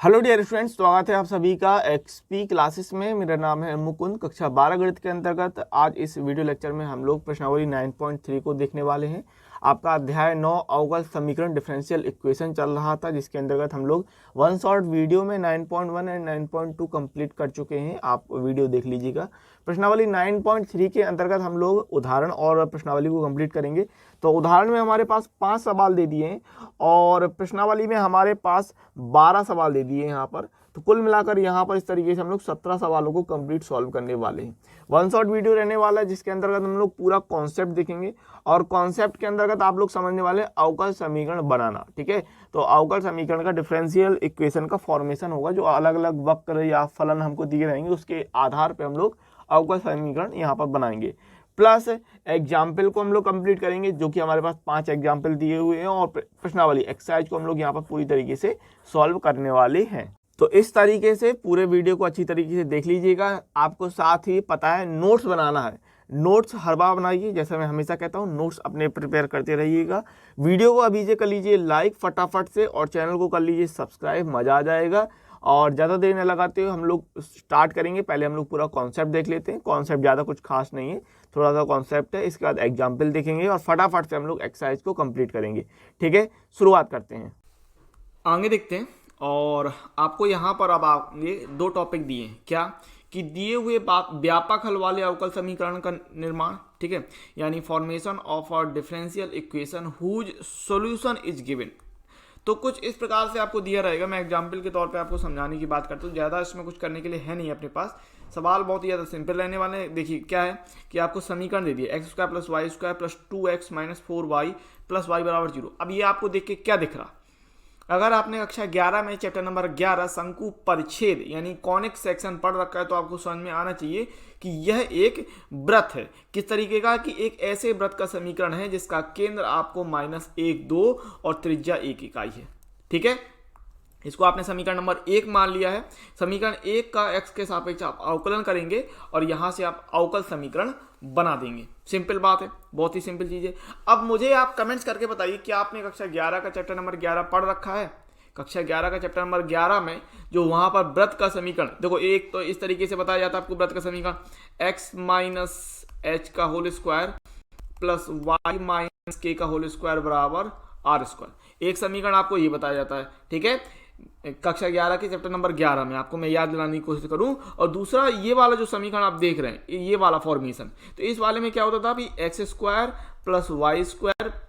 Hello dear students, स्वागत है आप सभी का एक्सपी क्लासेस में। मेरा नाम है मुकुंद। कक्षा 12 गणित के अंतर्गत आज इस वीडियो लेक्चर में हम लोग प्रश्नावली 9.3 को देखने वाले हैं। आपका अध्याय 9 अवकल समीकरण डिफरेंशियल इक्वेशन चल रहा था, जिसके अंतर्गत हम लोग वन शॉट वीडियो में 9.1 एंड 9.2 कंप्लीट कर चुके हैं। आप वीडियो देख लीजिएगा। प्रश्नावली 9.3 के अंतर्गत हम लोग उदाहरण और प्रश्नावली को कंप्लीट करेंगे। तो उदाहरण में हमारे पास 5 सवाल दे दिए हैं और प्रश्नावली में हमारे पास 12 सवाल दे दिए हैं यहाँ पर। तो कुल मिलाकर यहाँ पर इस तरीके से हम लोग 17 सवालों को कंप्लीट सॉल्व करने वाले हैं। वन शॉट वीडियो रहने वाला है, जिसके अंतर्गत हम लोग पूरा कॉन्सेप्ट देखेंगे और कॉन्सेप्ट के अंतर्गत आप लोग समझने वाले अवकल समीकरण बनाना। ठीक है, तो अवकल समीकरण का डिफरेंशियल इक्वेशन का फॉर्मेशन होगा, जो अलग अलग वक्र या फलन हमको दिए रहेंगे उसके आधार पर हम लोग अवकल समीकरण यहाँ पर बनाएंगे। प्लस एग्जाम्पल को हम लोग कंप्लीट करेंगे, जो कि हमारे पास 5 एग्जाम्पल दिए हुए हैं और प्रश्नावली एक्सरसाइज को हम लोग यहाँ पर पूरी तरीके से सॉल्व करने वाले हैं। तो इस तरीके से पूरे वीडियो को अच्छी तरीके से देख लीजिएगा। आपको साथ ही पता है नोट्स बनाना है। नोट्स हर बार बनाइए, जैसे मैं हमेशा कहता हूँ, नोट्स अपने प्रिपेयर करते रहिएगा। वीडियो को अभी से कर लीजिए लाइक फटाफट से और चैनल को कर लीजिए सब्सक्राइब, मजा आ जाएगा। और ज़्यादा देर न लगाते हुए हम लोग स्टार्ट करेंगे। पहले हम लोग पूरा कॉन्सेप्ट देख लेते हैं। कॉन्सेप्ट ज़्यादा कुछ खास नहीं है, थोड़ा सा कॉन्सेप्ट है। इसके बाद एग्जाम्पल देखेंगे और फटाफट से हम लोग एक्सरसाइज को कंप्लीट करेंगे। ठीक है, शुरुआत करते हैं, आगे देखते हैं। और आपको यहाँ पर अब ये 2 टॉपिक दिए हैं, क्या कि दिए हुए व्यापक हल वाले अवकल समीकरण का निर्माण। ठीक है, यानी formation of a differential equation whose solution is given. तो कुछ इस प्रकार से आपको दिया रहेगा। मैं एग्जाम्पल के तौर पे आपको समझाने की बात करता हूँ, ज़्यादा इसमें कुछ करने के लिए है नहीं अपने पास। सवाल बहुत ही ज़्यादा सिंपल रहने वाले हैं। देखिए क्या है कि आपको समीकरण दे दिया x² + y² + 2x - 4y + y = 0। अब ये आपको देख के क्या दिख रहा? अगर आपने कक्षा 11 में चैप्टर नंबर 11 शंकु परिच्छेद यानी कॉनिक सेक्शन पढ़ रखा है, तो आपको समझ में आना चाहिए कि यह एक वृत्त है। किस तरीके का? कि एक ऐसे वृत्त का समीकरण है जिसका केंद्र आपको -1, 2 और त्रिज्या 1 इकाई है। ठीक है, इसको आपने समीकरण नंबर 1 मान लिया है। समीकरण 1 का x के सापेक्ष आप अवकलन करेंगे और यहां से आप अवकल समीकरण बना देंगे। सिंपल बात है, बहुत ही सिंपल चीज है। अब मुझे आप कमेंट्स करके बताइए कि आपने कक्षा 11 का चैप्टर नंबर 11 पढ़ रखा है। कक्षा 11 का चैप्टर नंबर 11 में जो वहां पर वृत्त का समीकरण, देखो एक तो इस तरीके से बताया जाता है आपको वृत्त का समीकरण, x - h का whole square plus y - k का होल स्क्वायर बराबर r²। एक समीकरण आपको ये बताया जाता है। ठीक है, कक्षा 11 के चैप्टर नंबर 11 में आपको मैं याद दिलाने की कोशिश करूं। और दूसरा ये वाला जो समीकरण आप देख रहे हैं, ये वाला फॉर्मेशन, तो इस वाले में क्या होता था? x² + y²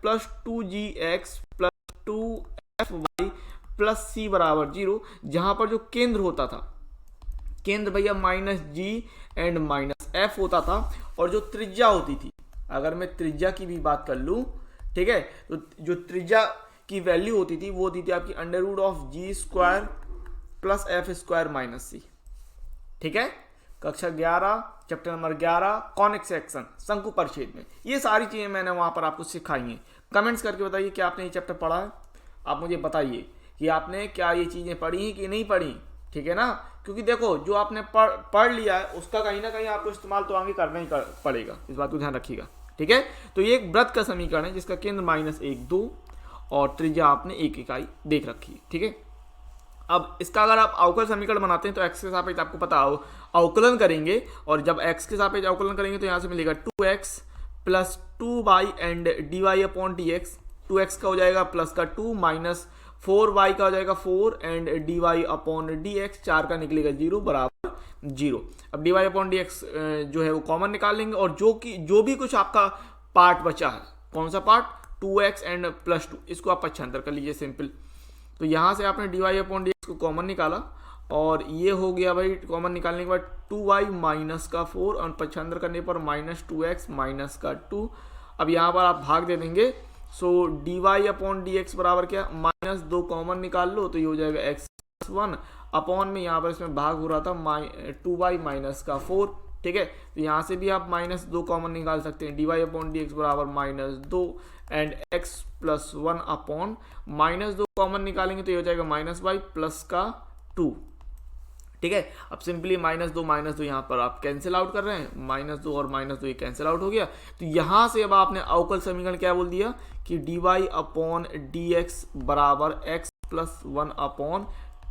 + 2gx + 2fy + c = 0, जहां पर जो केंद्र होता था, केंद्र भैया -g एंड -f होता था। और जो त्रिज्या होती थी, अगर मैं त्रिज्या की भी बात कर लूं, ठीक है, तो जो त्रिज्या की वैल्यू होती थी वो होती थी आपकी √g² + f² - c। ठीक है, कक्षा 11 चैप्टर नंबर 11 कॉनिक सेक्शन शंकु परिच्छेद में ये सारी चीजें मैंने वहां पर आपको सिखाई हैं। कमेंट्स करके बताइए कि आपने ये चैप्टर पढ़ा है। आप मुझे बताइए कि आपने क्या ये चीजें पढ़ी हैं कि नहीं पढ़ी। ठीक है ना, क्योंकि देखो जो आपने पढ़ लिया है उसका कहीं ना कहीं आपको इस्तेमाल तो आगे करना ही पड़ेगा, इस बात को ध्यान रखिएगा। ठीक है, तो ये एक वृत्त का समीकरण है जिसका केंद्र -1, 2 और त्रिज्या आपने 1 इकाई देख रखी है। ठीक है, अब इसका अगर आप अवकल समीकरण बनाते हैं तो x के सापेक्ष आपको पता हो अवकलन करेंगे, और जब x के सापेक्ष अवकलन करेंगे तो यहाँ से मिलेगा 2x + 2y and dy/dx। 2x का हो जाएगा प्लस का 2 माइनस 4y का हो जाएगा 4 एंड dy/dx 4 का निकलेगा 0 बराबर 0। अब dy/dx जो है वो कॉमन निकाल लेंगे और जो भी कुछ आपका पार्ट बचा है, कौन सा पार्ट? 2x एंड +2, इसको आप पक्षांतर कर लीजिए सिंपल। तो यहाँ से आपने dy/dx को कॉमन निकाला और ये हो गया भाई कॉमन निकालने के बाद 2y - का 4 और पक्षांतर करने पर -2x - का 2। अब यहाँ पर आप भाग दे देंगे, सो dy/dx बराबर क्या? -2 कॉमन निकाल लो तो ये हो जाएगा x+1 अपॉन में यहाँ पर इसमें भाग हो रहा था 2y - का 4। ठीक है, तो यहाँ से भी आप -2 कॉमन निकाल सकते हैं। dy/dx बराबर -2 एंड x+1 अपॉन -2 कॉमन निकालेंगे तो ये हो जाएगा -y प्लस का 2। ठीक है, अब सिंपली -2 यहाँ पर आप कैंसिल आउट कर रहे हैं, -2 और -2 ये कैंसिल आउट हो गया। तो यहाँ से अब आपने अवकल समीकरण क्या बोल दिया कि dy/dx बराबर x+1 अपॉन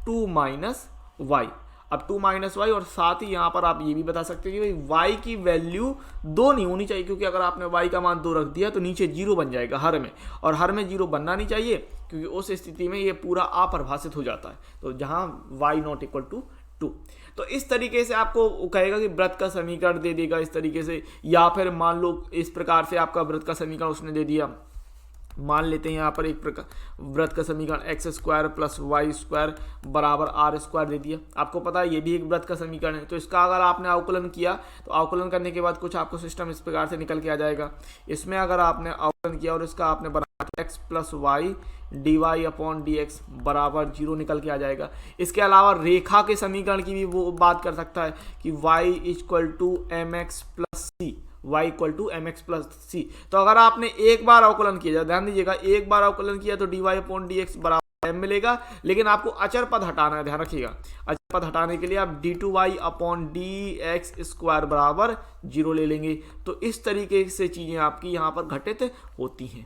2 माइनस वाई। अब 2 माइनस वाई, और साथ ही यहाँ पर आप ये भी बता सकते हैं कि भाई वाई की वैल्यू 2 नहीं होनी चाहिए, क्योंकि अगर आपने वाई का मान 2 रख दिया तो नीचे 0 बन जाएगा हर में, और हर में 0 बनना नहीं चाहिए, क्योंकि उस स्थिति में ये पूरा अपरिभाषित हो जाता है। तो जहाँ वाई नॉट इक्वल टू 2, तो इस तरीके से आपको कहेगा कि व्रत का समीकरण दे देगा इस तरीके से, या फिर मान लो इस प्रकार से आपका व्रत का समीकरण उसने दे दिया। मान लेते हैं यहाँ पर एक प्रकार व्रत का समीकरण x square plus Y square बराबर आर स्क्वायर दे दिया। आपको पता है ये भी एक व्रत का समीकरण है, तो इसका अगर आपने अवकलन किया तो अवकलन करने के बाद कुछ आपको सिस्टम इस प्रकार से निकल के आ जाएगा। इसमें अगर आपने अवकलन किया और इसका आपने बना x plus y d Y upon D x बराबर 0 निकल के आ जाएगा। इसके अलावा रेखा के समीकरण की भी वो बात कर सकता है कि y equal to m x plus c, y equal to m x plus c. तो अगर आपने एक बार अवकलन किया, ध्यान दीजिएगा, एक बार अवकलन किया तो d Y upon D x बराबर m मिलेगा, लेकिन आपको अचर पद हटाना है, ध्यान रखिएगा। अचर पद हटाने के लिए आप d two Y upon D x square बराबर 0 ले लेंगे। तो इस तरीके से चीजें आपकी यहाँ पर घटित होती हैं।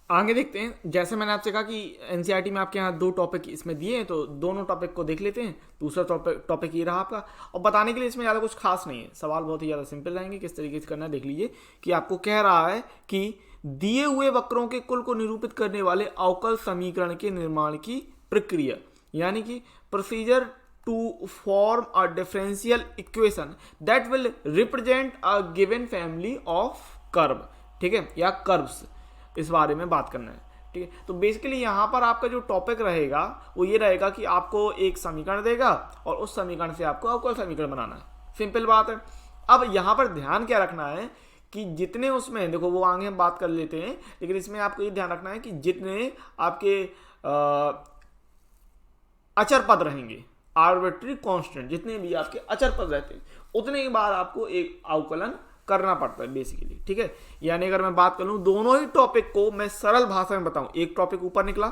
आगे देखते हैं, जैसे मैंने आपसे कहा कि एनसीईआरटी में आपके यहाँ 2 टॉपिक इसमें दिए हैं, तो दोनों टॉपिक को देख लेते हैं। दूसरा टॉपिक ये रहा आपका, और बताने के लिए इसमें ज़्यादा कुछ खास नहीं है, सवाल बहुत ही ज़्यादा सिंपल रहेंगे। किस तरीके से करना है देख लीजिए कि आपको कह रहा है कि दिए हुए वक्रों के कुल को निरूपित करने वाले अवकल समीकरण के निर्माण की प्रक्रिया, यानी कि procedure to form a differential equation that will represent a given family of curve, ठीक है, या कर्व्स, इस बारे में बात करना है। ठीक है, तो बेसिकली यहाँ पर आपका जो टॉपिक रहेगा वो ये रहेगा कि आपको एक समीकरण देगा और उस समीकरण से आपको अवकल समीकरण बनाना है। सिंपल बात है। अब यहाँ पर ध्यान क्या रखना है कि जितने उसमें, देखो वो आगे हम बात कर लेते हैं, लेकिन इसमें आपको ये ध्यान रखना है कि जितने आपके अचर पद रहेंगे, आर्बिट्री कांस्टेंट, जितने भी आपके अचर पद रहते हैं, उतने ही बार आपको एक अवकलन करना पड़ता है बेसिकली। ठीक है, यानी अगर मैं बात करूं दोनों ही टॉपिक को मैं सरल भाषा में बताऊं, एक टॉपिक ऊपर निकला,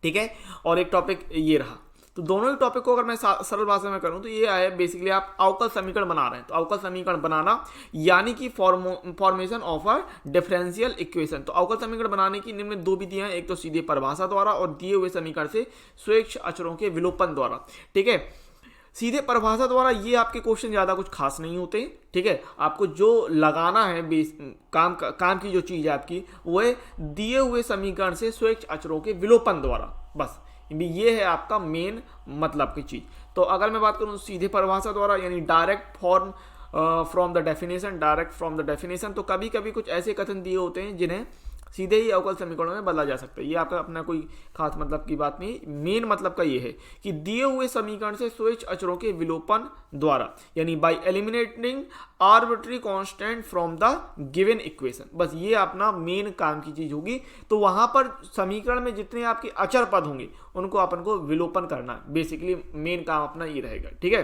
ठीक है, और एक टॉपिक ये रहा, तो दोनों ही टॉपिक को अगर मैं सरल भाषा में करूं तो ये है बेसिकली आप अवकल समीकरण बना रहे हैं। तो अवकल समीकरण बनाना यानी कि formation of a differential equation. तो अवकल समीकरण बनाने की निम्न 2 विधियां हैं, एक तो सीधे परिभाषा द्वारा और दिए हुए समीकरण से स्वेच्छ अचरों के विलोपन द्वारा। ठीक है, सीधे परिभाषा द्वारा ये आपके क्वेश्चन ज़्यादा कुछ खास नहीं होते। ठीक है, आपको जो लगाना है काम की जो चीज़ है आपकी, वो है दिए हुए समीकरण से स्वेच्छ अचरों के विलोपन द्वारा, बस ये है आपका मेन मतलब की चीज़। तो अगर मैं बात करूँ सीधे परिभाषा द्वारा यानी डायरेक्ट फ्रॉम द डेफिनेशन, तो कभी कभी कुछ ऐसे कथन दिए होते हैं जिन्हें सीधे ही अवकल समीकरणों में बदला जा सकता है। ये आपका अपना कोई खास मतलब की बात नहीं, मेन मतलब का ये है कि दिए हुए समीकरण से स्वेच्छ अचरों के विलोपन द्वारा, यानी bye eliminating arbitrary constant from the given equation, बस ये अपना मेन काम की चीज होगी। तो वहां पर समीकरण में जितने आपके अचर पद होंगे उनको अपन को विलोपन करना है, बेसिकली मेन काम अपना ये रहेगा। ठीक है,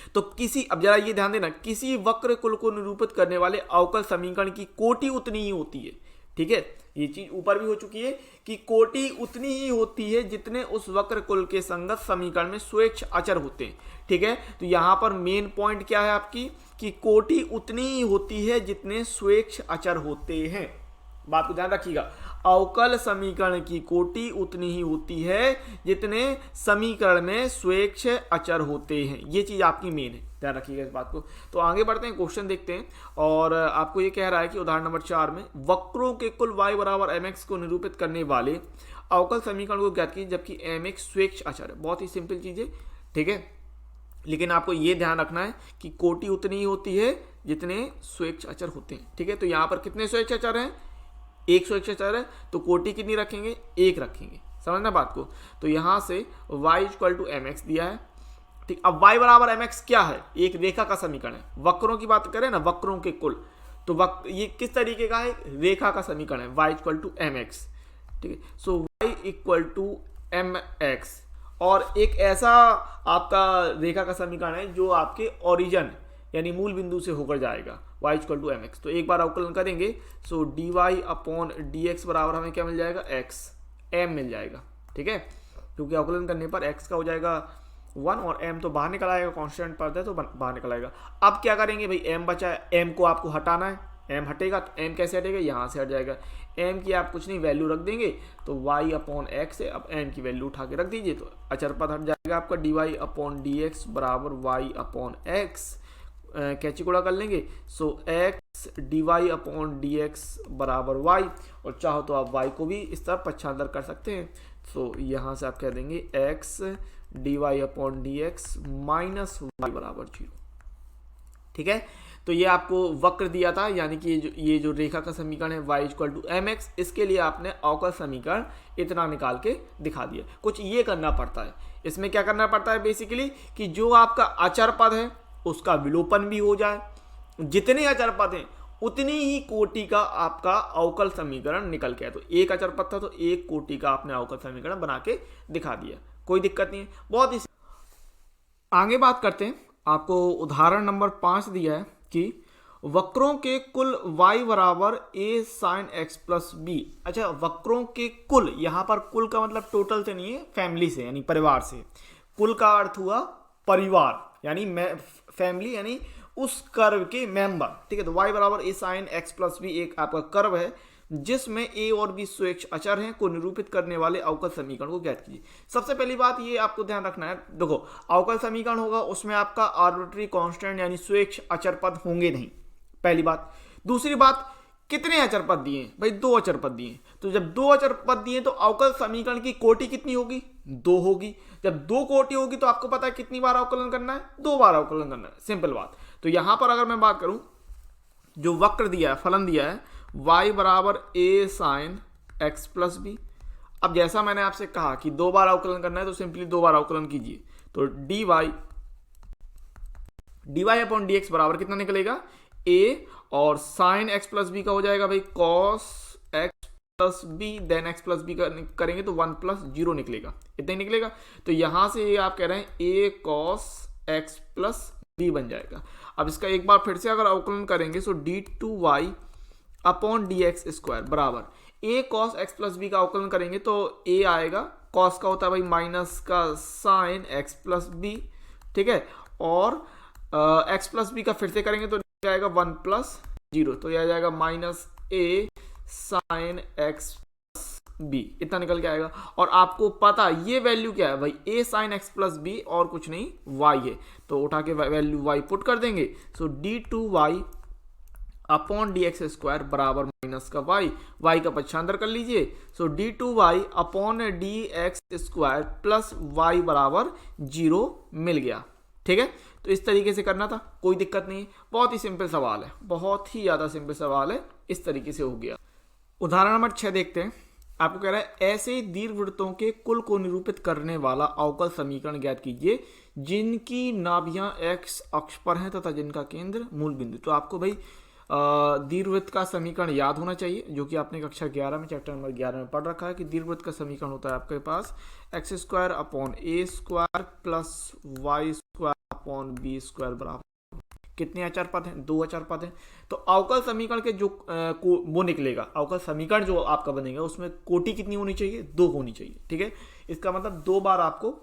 तो अब जरा ये ध्यान देना, किसी वक्र कुल को निरूपित करने वाले अवकल समीकरण की कोटि उतनी ही होती है। ठीक है, ये चीज ऊपर भी हो चुकी है कि कोटि उतनी ही होती है जितने उस वक्र कुल के संगत समीकरण में स्वेच्छ अचर होते हैं। ठीक है, तो यहां पर मेन पॉइंट क्या है आपकी कि कोटि उतनी ही होती है जितने स्वेच्छ अचर होते हैं। बात को ध्यान रखिएगा, अवकल समीकरण की कोटि उतनी ही होती है जितने समीकरण में स्वेच्छ अचर होते हैं। ये चीज आपकी मेन है, ध्यान रखिएगा इस बात को। तो आगे बढ़ते हैं, क्वेश्चन देखते हैं, और आपको ये कह रहा है कि उदाहरण नंबर 4 में वक्रों के कुल y बराबर mx को निरूपित करने वाले अवकल समीकरण को ज्ञात कीजिए जबकि mx स्वेच्छ अचर है। बहुत ही सिंपल चीज है। ठीक है, लेकिन आपको ये ध्यान रखना है कि कोटि उतनी ही होती है जितने स्वेच्छ अचर होते हैं। ठीक है, तो यहाँ पर कितने स्वेच्छ अचर हैं? एक स्वेच्छ अचर है, तो कोटि कितनी रखेंगे? 1 रखेंगे। समझना बात को। तो यहां से y इक्वल टू mx दिया है। ठीक, अब y बराबर mx क्या है? एक रेखा का समीकरण है। वक्रों की बात करें ना, वक्रों के कुल, तो ये किस तरीके का है? रेखा का समीकरण है, y इक्वल टू mx। ठीक है, so y equal to mx, और एक ऐसा आपका रेखा का समीकरण है जो आपके ओरिजिन यानी मूल बिंदु से होकर जाएगा, y इक्वल टू mx। तो एक बार अवकलन करेंगे, सो dy अपॉन dx बराबर हमें क्या मिल जाएगा? x, m मिल जाएगा। ठीक है, क्योंकि अवकलन करने पर x का हो जाएगा 1 और m तो बाहर निकल आएगा, कांस्टेंट पद है तो बाहर निकल आएगा। अब क्या करेंगे भाई, m बचा है, m को आपको हटाना है। m हटेगा तो m कैसे हटेगा, यहाँ से हट जाएगा। m की आप कुछ नहीं वैल्यू रख देंगे तो y अपॉन एक्स है। अब m की वैल्यू उठा के रख दीजिए तो अचर पद हट जाएगा आपका dy अपॉन डी एक्स बराबर y अपॉन एक्स। कैची गुणा कर लेंगे, सो x dy upon D x बराबर y, और चाहो तो आप y को भी इस तरह पक्षांतर कर सकते हैं। सो यहाँ से आप कह देंगे x dy upon D x minus y बराबर 0। ठीक है, तो ये आपको वक्र दिया था, यानी कि ये जो रेखा का समीकरण है y equal to m x, इसके लिए आपने अवकल समीकरण इतना निकाल के दिखा दिया। कुछ ये करना पड़ता है, इसमें क्या करना पड़ता है बेसिकली कि जो आपका अचर पद है उसका विलोपन भी हो जाए, जितने अचर पद हैं उतनी ही कोटि का आपका अवकल समीकरण निकल के आए। तो एक अचर पद था तो एक कोटि का आपने अवकल समीकरण बना के दिखा दिया, कोई दिक्कत नहीं है। बहुत ही आगे बात करते हैं, आपको उदाहरण नंबर 5 दिया है कि वक्रों के कुल y बराबर a sine x plus b. अच्छा, वक्रों के कुल, यहाँ पर कुल का मतलब टोटल से नहीं है, फैमिली से यानी परिवार से। कुल का अर्थ हुआ परिवार यानी फैमिली, यानी उस कर्व के मेंबर। ठीक है, तो y बराबर a sine x plus b एक आपका कर्व है जिसमें a और b स्वेच्छ अचर हैं को निरूपित करने वाले अवकल समीकरण को ज्ञात कीजिए। सबसे पहली बात ये आपको ध्यान रखना है, देखो अवकल समीकरण होगा उसमें आपका आर्बिट्री कांस्टेंट यानी स्वेच्छ अचर पद होंगे नहीं, पहली बात। दूसरी बात, कितने अचर पद दिए हैं भाई, 2 अचर पद दिए। तो जब 2 अचर पद दिए तो अवकल समीकरण की कोटि कितनी होगी, 2 होगी। जब 2 कोटि होगी तो आपको पता है कितनी बार अवकलन करना है, 2 बार अवकलन करना है, सिंपल बात। तो यहां पर अगर मैं बात करूं, जो वक्र दिया है, फलन दिया है y बराबर a sine x plus b. अब जैसा मैंने आपसे कहा कि 2 बार अवकलन करना है तो सिंपली 2 बार अवकलन कीजिए, तो dy अपॉन डी एक्स बराबर कितना निकलेगा, a, और साइन x प्लस बी का हो जाएगा भाई cos x plus b, then x plus b करेंगे तो 1 प्लस 0 निकलेगा, इतना ही निकलेगा। तो यहां से आप कह रहे हैं a cos x plus b बन जाएगा। अब इसका एक बार फिर से अगर अवकलन करेंगे तो d2y upon D x square बराबर a cos x plus b का अवकलन करेंगे तो a आएगा, cos का होता है भाई माइनस का साइन x प्लस बी। ठीक है, और x प्लस बी का फिर से करेंगे तो आएगा 1 प्लस 0, तो यह आ जाएगा minus a sine x plus b, इतना निकल के आएगा। और आपको पता ये वैल्यू क्या है भाई, a sine x plus B और कुछ नहीं y है, तो उठा के वैल्यू y पुट कर देंगे। सो d2y upon D x square बराबर माइनस का y का पक्षांतर कर लीजिए। सो d2y upon D x square plus y बराबर 0 मिल गया। ठीक है, तो इस तरीके से करना था, कोई दिक्कत नहीं, बहुत ही सिंपल सवाल है, बहुत ही ज्यादा सिंपल सवाल है, इस तरीके से हो गया। उदाहरण नंबर 6 देखते हैं, आपको कह रहा है ऐसे दीर्घवृत्तों के कुल को निरूपित करने वाला अवकल समीकरण ज्ञात कीजिए जिनकी नाभियां x अक्ष पर हैं तथा जिनका केंद्र मूल बिंदु। तो आपको भाई दीर्घवृत्त का समीकरण याद होना चाहिए, जो कि आपने कक्षा 11 में चैप्टर नंबर 11 में पढ़ रखा है कि दीर्घवृत्त का समीकरण होता है आपके पास x square upon a square plus Y square upon b square बराबर कितने अचर पद हैं, 2 अचर पद हैं। तो अवकल समीकरण के जो वो निकलेगा, अवकल समीकरण जो आपका बनेगा उसमें कोटि कितनी होनी चाहिए, 2 होनी चाहिए। ठीक है, इसका मतलब 2 बार आपको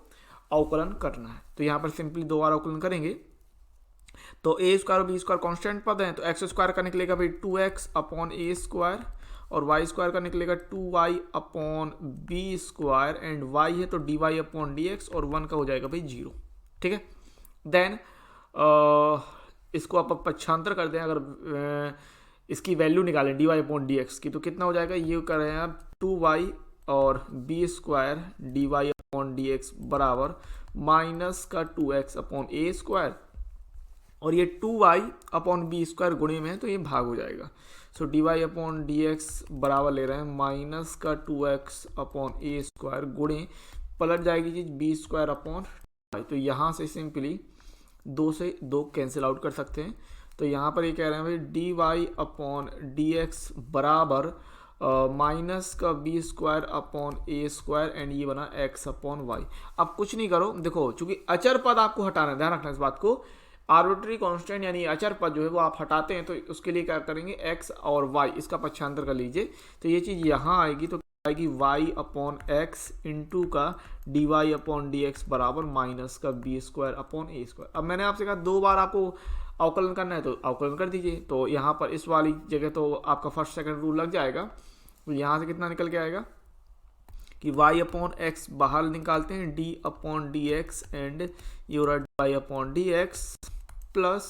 अवकलन करना है। तो यहाँ पर सिंपली 2 बार अवकलन करेंगे तो ए स्क्वायर और बी स्क्वायर कॉन्स्टेंट पद हैं, तो एक्स स्क्वायर का निकलेगा भाई 2x अपॉन ए स्क्वायर, और वाई स्क्वायर का निकलेगा 2y upon b square, and y है तो dy अपॉन डी एक्स, और 1 का हो जाएगा भाई 0। ठीक है, देन इसको आप पक्षांतर कर दें, अगर इसकी वैल्यू निकालें dy अपॉन डी एक्स की, तो कितना हो जाएगा, ये कर रहे हैं आप 2y और b square dy upon D x बराबर माइनस का 2x अपॉन ए स्क्वायर, और ये 2y अपॉन बी स्क्वायर गुणे में है तो ये भाग हो जाएगा। So d Y upon D x बराबर ले रहे हैं माइनस का 2x अपॉन ए स्क्वायर गुणे पलट जाएगी चीज बी स्क्वायर अपॉन वाई। तो यहाँ से सिंपली 2 से 2 कैंसिल आउट कर सकते हैं। तो यहाँ पर ये कह रहे हैं भाई d Y upon D x बराबर माइनस का b square upon a square, and ये बना एक्स अपॉन वाई। अब कुछ नहीं करो, देखो चूंकि अचर पद आपको हटाना है, ध्यान रखना इस बात को, आर्बिट्री कांस्टेंट यानी अचर पद जो है वो आप हटाते हैं, तो उसके लिए क्या करेंगे x और y इसका पक्षांतर कर लीजिए, तो ये चीज़ यहाँ आएगी, तो आएगी y अपॉन एक्स इंटू का d Y upon D x बराबर माइनस का b square upon a square. अब मैंने आपसे कहा 2 बार आपको अवकलन करना है तो अवकलन कर दीजिए। तो यहाँ पर इस वाली जगह तो आपका फर्स्ट सेकंड रूल लग जाएगा। तो यहाँ से कितना निकल के आएगा कि y अपॉन एक्स बाहर निकालते हैं, d upon D x and ये हो रहा है y upon D x plus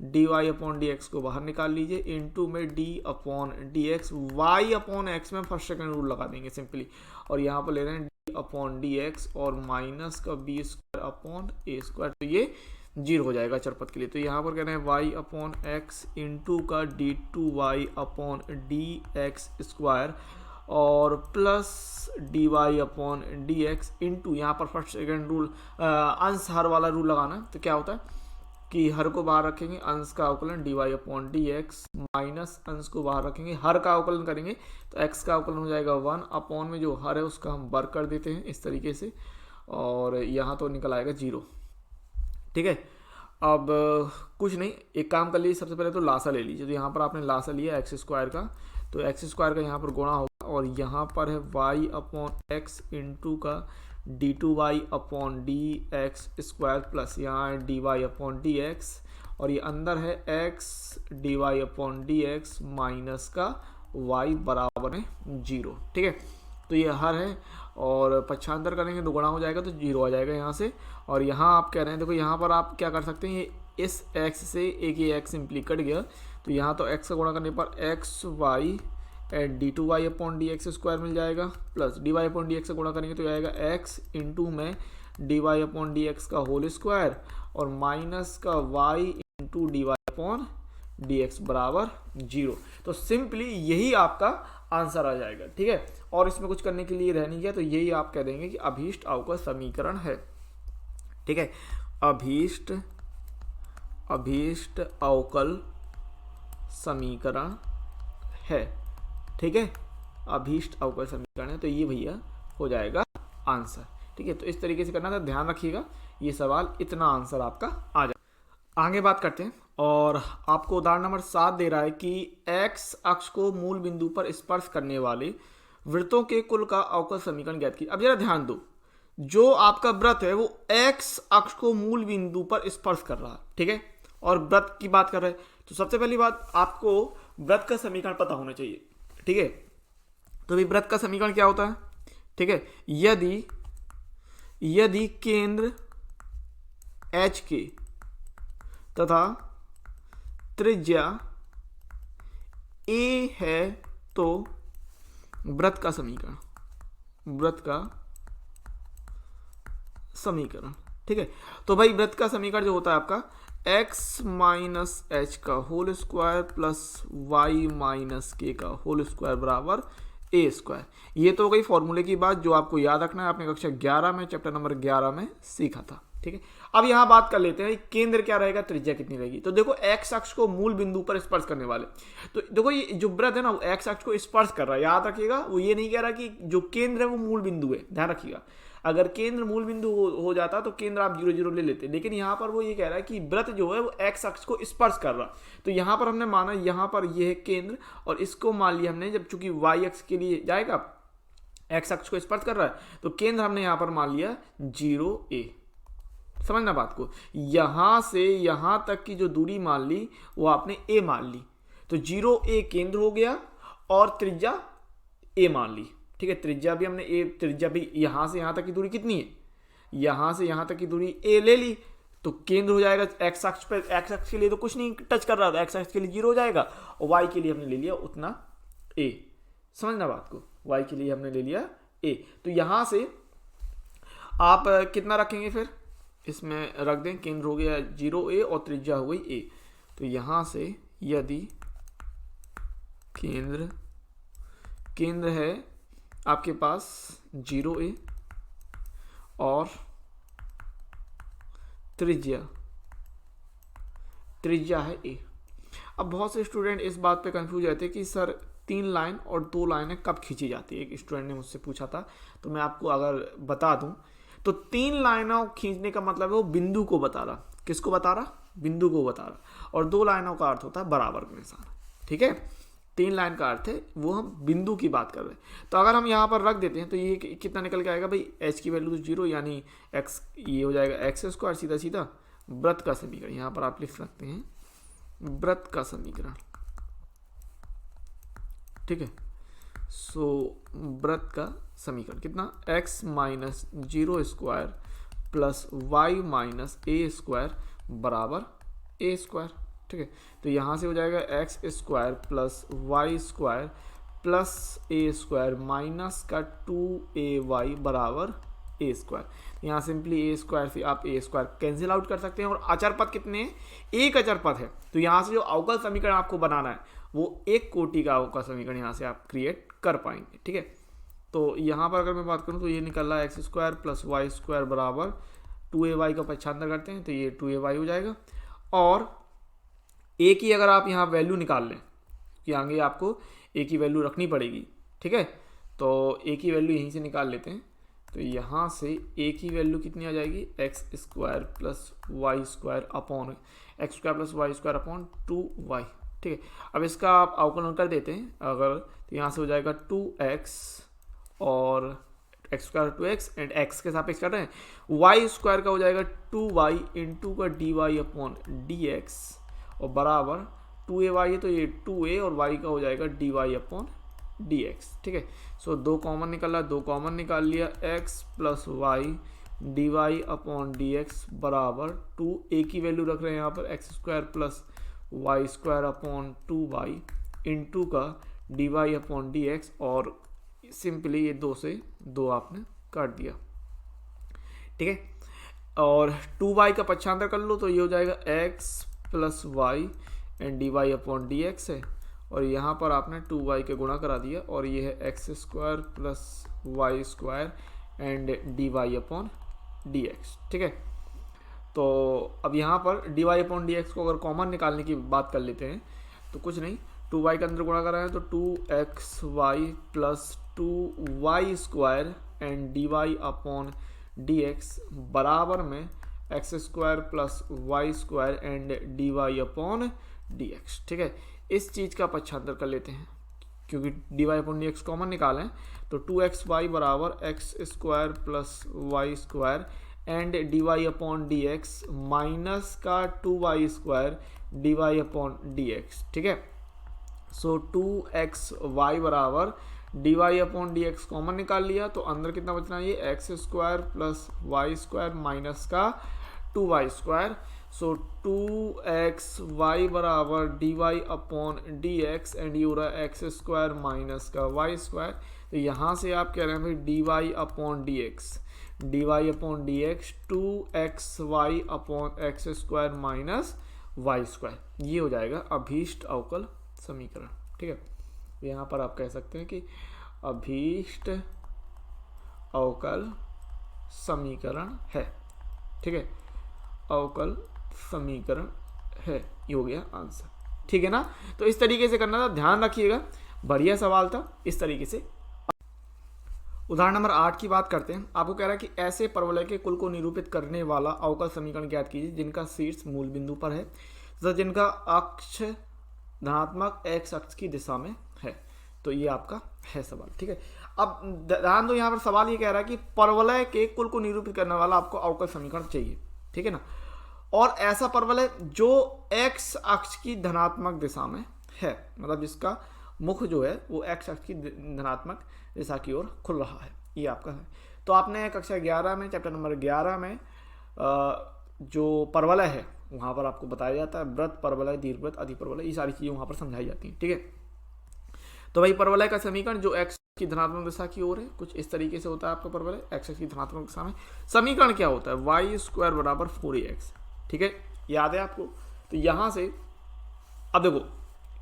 dy upon D x को बाहर निकाल लीजिए इनटू में d upon D x, y upon x में फर्स्ट सेकंड रूल लगा देंगे सिंपली, और यहाँ पर ले रहे हैं d अपॉन डी एक्स और माइनस का b square upon a square, तो ये 0 हो जाएगा चरपथ के लिए। तो यहाँ पर कह रहे हैं y अपॉन एक्स इंटू का d2y upon D x square और plus D Y upon D x into यहाँ पर फर्स्ट सेकंड रूल अंश हर वाला रूल लगाना। तो क्या होता है कि हर को बाहर रखेंगे, अंश का अवकलन d Y upon D x minus अंश को बाहर रखेंगे, हर का अवकलन करेंगे तो एक्स का अवकलन हो जाएगा 1 अपॉन में जो हर है उसका हम वर्ग कर देते हैं इस तरीके से, और यहाँ तो निकल आएगा 0। ठीक है, अब कुछ नहीं, एक काम कर लीजिए, सबसे पहले तो लासा ले लीजिए। तो यहाँ पर आपने लासा लिया एक्स स्क्वायर का, तो एक्स स्क्वायर का यहाँ पर गुणा होगा और यहाँ पर है y अपॉन एक्स इंटू का d2y upon D x square plus यहाँ है dy अपॉन डी एक्स और ये अंदर है x dy upon D x minus का y बराबर है 0। ठीक है, तो ये हर है और पक्षांतर करेंगे तो गुणा हो जाएगा तो 0 आ जाएगा यहाँ से। और यहाँ आप कह रहे हैं, देखो यहाँ पर आप क्या कर सकते हैं, ये इस x से एक ये x सिंपली कट गया, तो यहाँ तो x का गुणा करने पर x y and d two Y upon D x square मिल जाएगा plus D Y upon D x का गुणा करेंगे तो आएगा x इंटू में D Y upon D x का होल स्क्वायर और माइनस का y into D Y upon D x बराबर 0। तो सिंपली यही आपका आंसर आ जाएगा। ठीक है, और इसमें कुछ करने के लिए रह नहीं गया, तो यही आप कह देंगे कि अभीष्ट अवकल समीकरण है। ठीक है, अभीष्ट अवकल समीकरण है। ठीक है, अभीष्ट अवकल समीकरण है, तो ये भैया हो जाएगा आंसर। ठीक है, तो इस तरीके से करना था, ध्यान रखिएगा ये सवाल इतना आंसर आपका आ जाए। आगे बात करते हैं, और आपको उदाहरण नंबर 7 दे रहा है कि x अक्ष को मूल बिंदु पर स्पर्श करने वाले वृत्तों के कुल का अवकल समीकरण ज्ञात कीजिए। अब जरा ध्यान दो, जो आपका वृत्त है वो x अक्ष को मूल बिंदु पर स्पर्श कर रहा है। ठीक है, और वृत्त की बात कर रहे हैं, तो सबसे पहली बात आपको वृत्त का समीकरण पता होना चाहिए। ठीक है, तो भी वृत्त का समीकरण क्या होता है? ठीक है, यदि केंद्र h के तथा त्रिज्या a है तो वृत्त का समीकरण। ठीक है, तो भाई वृत्त का समीकरण जो होता है आपका x माइनस एच का whole square plus y minus K का होल स्क्वायर बराबर ए स्क्वायर। ये तो हो गई फॉर्मूले की बात जो आपको याद रखना है, आपने कक्षा 11 में चैप्टर नंबर 11 में सीखा था। ठीक है, अब यहाँ बात कर लेते हैं केंद्र क्या रहेगा, त्रिज्या कितनी रहेगी। तो देखो x अक्ष को मूल बिंदु पर स्पर्श करने वाले, तो देखो ये जो वृत्त है ना वो x अक्ष को स्पर्श कर रहा है, याद रखिएगा, वो ये नहीं कह रहा कि जो केंद्र है वो मूल बिंदु है, ध्यान रखिएगा। अगर केंद्र मूल बिंदु हो जाता तो केंद्र आप 0 0 ले लेते, लेकिन यहाँ पर वो ये कह रहा है कि वृत्त जो है वो x अक्ष को स्पर्श कर रहा। तो यहाँ पर हमने माना यहाँ पर ये है केंद्र और इसको मान लिया हमने, जब चूंकि y अक्ष के लिए जाएगा, x अक्ष को स्पर्श कर रहा है तो केंद्र हमने यहाँ पर मान लिया 0a। समझना बात को, यहां से यहां तक की जो दूरी मान ली वो आपने a मान ली, तो 0a केंद्र हो गया और त्रिज्या a मान ली। ठीक है, त्रिज्या भी हमने त्रिज्या भी यहां से यहां तक की दूरी कितनी है, यहां से यहां तक की दूरी a ले ली, तो केंद्र हो जाएगा x अक्ष पे। x अक्ष के लिए तो कुछ नहीं टच कर रहा था, x अक्ष के लिए 0 हो जाएगा और y के लिए हमने ले लिया उतना a। समझना बात को, y के लिए हमने ले लिया a। तो यहां से आप कितना रखेंगे, फिर इसमें रख दें, केंद्र हो गया 0a और त्रिज्या हो गई a। तो यहां से यदि केंद्र है आपके पास 0a और त्रिज्या है a। अब बहुत से स्टूडेंट इस बात पे कंफ्यूज रहते हैं कि सर 3 लाइन और 2 लाइनें कब खींची जाती है। एक स्टूडेंट ने मुझसे पूछा था, तो मैं आपको अगर बता दूं तो 3 लाइनों खींचने का मतलब है वो बिंदु को बता रहा। किसको बता रहा? बिंदु को बता रहा। और 2 लाइनों का अर्थ होता है बराबर का निशान। ठीक है, 3 लाइन का अर्थ है वो हम बिंदु की बात कर रहे हैं। तो अगर हम यहाँ पर रख देते हैं तो ये कितना निकल के आएगा भाई, h की वैल्यू तो 0 यानी x, ये हो जाएगा x स्क्वायर, सीधा सीधा वृत्त का समीकरण। यहाँ पर आप लिख सकते हैं वृत्त का समीकरण, ठीक है। सो वृत्त का समीकरण कितना, x minus 0 square plus y minus a square बराबर ए स्क्वायर, ठीक है। तो यहाँ से हो जाएगा x square plus Y square plus a square minus का 2ay बराबर ए स्क्वायर। यहाँ सिंपली ए स्क्वायर से आप ए स्क्वायर कैंसिल आउट कर सकते हैं। और अचर पद कितने हैं, एक अचर पद है। तो यहाँ से जो अवकल समीकरण आपको बनाना है वो एक कोटि का अवकल समीकरण यहाँ से आप क्रिएट कर पाएंगे, ठीक है। तो यहाँ पर अगर मैं बात करूँ तो ये निकल रहा है x square plus Y square बराबर 2ay का पक्षांतर करते हैं तो ये 2ay हो जाएगा। और ए की अगर आप यहाँ वैल्यू निकाल लें कि आगे आपको ए की वैल्यू रखनी पड़ेगी, ठीक है। तो ए की वैल्यू यहीं से निकाल लेते हैं। तो यहाँ से ए की वैल्यू कितनी आ जाएगी, X square plus Y square upon X square plus Y square upon 2y, ठीक है। अब इसका आप अवकलन कर देते हैं अगर, तो यहाँ से हो जाएगा 2x और x square 2x and x के सापेक्ष कर रहे हैं, वाई स्क्वायर का हो जाएगा 2y इंटू का dy अपॉन dx और बराबर 2ay है तो ये 2a और y का हो जाएगा dy अपॉन dx, ठीक है। सो दो कॉमन निकला, दो कॉमन निकाल लिया, x plus Y dy upon dx बराबर 2a की वैल्यू रख रहे हैं यहाँ पर X square plus Y square upon 2y into का dy अपॉन dx और सिंपली ये दो से दो आपने काट दिया, ठीक है। और 2y का पक्षांतर कर लो तो ये हो जाएगा x plus Y and dy upon dx है और यहाँ पर आपने 2y के गुणा करा दिया और ये है x square plus Y square and dy upon dx, ठीक है। तो अब यहाँ पर dy अपॉन dx को अगर कॉमन निकालने की बात कर लेते हैं तो कुछ नहीं, 2y के अंदर गुणा कर रहे हैं तो 2xy plus 2y square and dy upon dx बराबर में x square plus Y square and dy upon dx, ठीक है। इस चीज़ का पक्षांतर कर लेते हैं क्योंकि dy अपॉन dx कॉमन निकालें तो 2xy बराबर x square plus Y square and dy upon dx minus का 2y square dy upon dx, ठीक है। सो 2xy बराबर dy अपॉन dx कॉमन निकाल लिया तो अंदर कितना बचना है, ये X square plus Y square minus का 2y स्क्वायर। सो 2xy बराबर dy अपॉन dx एंड ये हो रहा है एक्स स्क्वायर माइनस का वाई स्क्वायर। तो यहाँ से आप कह रहे हैं भाई dy upon dx 2xy upon X square minus Y square, ये हो जाएगा अभीष्ट अवकल समीकरण, ठीक है। यहाँ पर आप कह सकते हैं कि अभीष्ट अवकल समीकरण है, ठीक है, अवकल समीकरण है, ये हो गया आंसर, ठीक है ना। तो इस तरीके से करना था, ध्यान रखिएगा, बढ़िया सवाल था। इस तरीके से उदाहरण नंबर 8 की बात करते हैं। आपको कह रहा है कि ऐसे परवलय के कुल को निरूपित करने वाला अवकल समीकरण ज्ञात कीजिए जिनका शीर्ष मूल बिंदु पर है तथा जिनका अक्ष धनात्मक x अक्ष की दिशा में है। तो ये आपका है सवाल, ठीक है। अब ध्यान दो, यहाँ पर सवाल ये कह रहा है कि परवलय के कुल को निरूपित करने वाला आपको अवकल समीकरण चाहिए, ठीक है ना। और ऐसा परवलय जो x अक्ष की धनात्मक दिशा में है, मतलब जिसका मुख जो है वो x अक्ष की धनात्मक दिशा की ओर खुल रहा है, ये आपका है। तो आपने कक्षा 11 में चैप्टर नंबर 11 में जो परवलय है वहाँ पर आपको बताया जाता है वृत्त, परवलय, दीर्घवृत्त, अधिपरवलय, ये सारी चीज़ें वहाँ पर समझाई जाती हैं, ठीक है। तो भाई परवलय का समीकरण जो x की धनात्मक दिशा की ओर है, कुछ इस तरीके से होता है आपका परवलय x की धनात्मक दिशा में। समीकरण क्या होता है, वाई स्क्वायर बराबर 4ax, ठीक है, याद है आपको। तो यहाँ से अब देखो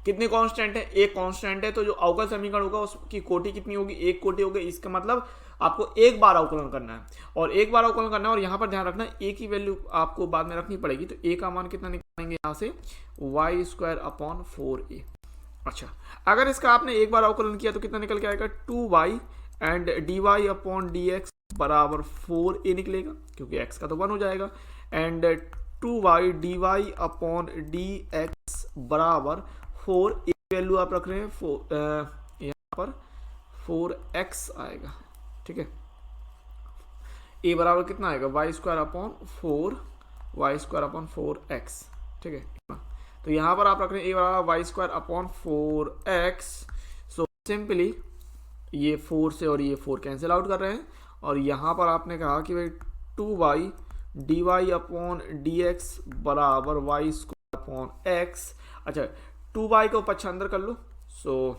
कितने कांस्टेंट है, एक कांस्टेंट है, तो जो अवकल समीकरण होगा उसकी कोटि कितनी होगी, एक कोटि होगी। इसका मतलब आपको एक बार अवकलन करना है और एक बार अवकलन करना है। और यहाँ पर ध्यान रखना ए की वैल्यू आपको बाद में रखनी पड़ेगी। तो ए का मान कितना निकालेंगे यहाँ से, वाई स्क्वायर अपॉन 4a। अच्छा, अगर इसका आपने एक बार अवकलन किया तो कितना निकल के आएगा, 2y and dy upon dx बराबर 4a निकलेगा क्योंकि x का तो 1 हो जाएगा and 2y dy upon dx बराबर 4a वैल्यू आप रख रहे हैं, यहाँ पर 4x आएगा, ठीक है। a बराबर कितना आएगा, वाई स्क्वायर अपॉन 4x, ठीक है। तो यहाँ पर आप रख रहे हैं ए बराबर Y square upon 4x। So simply ये 4 से और ये 4 कैंसिल आउट कर रहे हैं, और यहाँ पर आपने कहा कि भाई 2y D Y upon D x बराबर वाई स्क्वायर अपॉन एक्स। अच्छा 2y को पक्षांतर कर लो, सो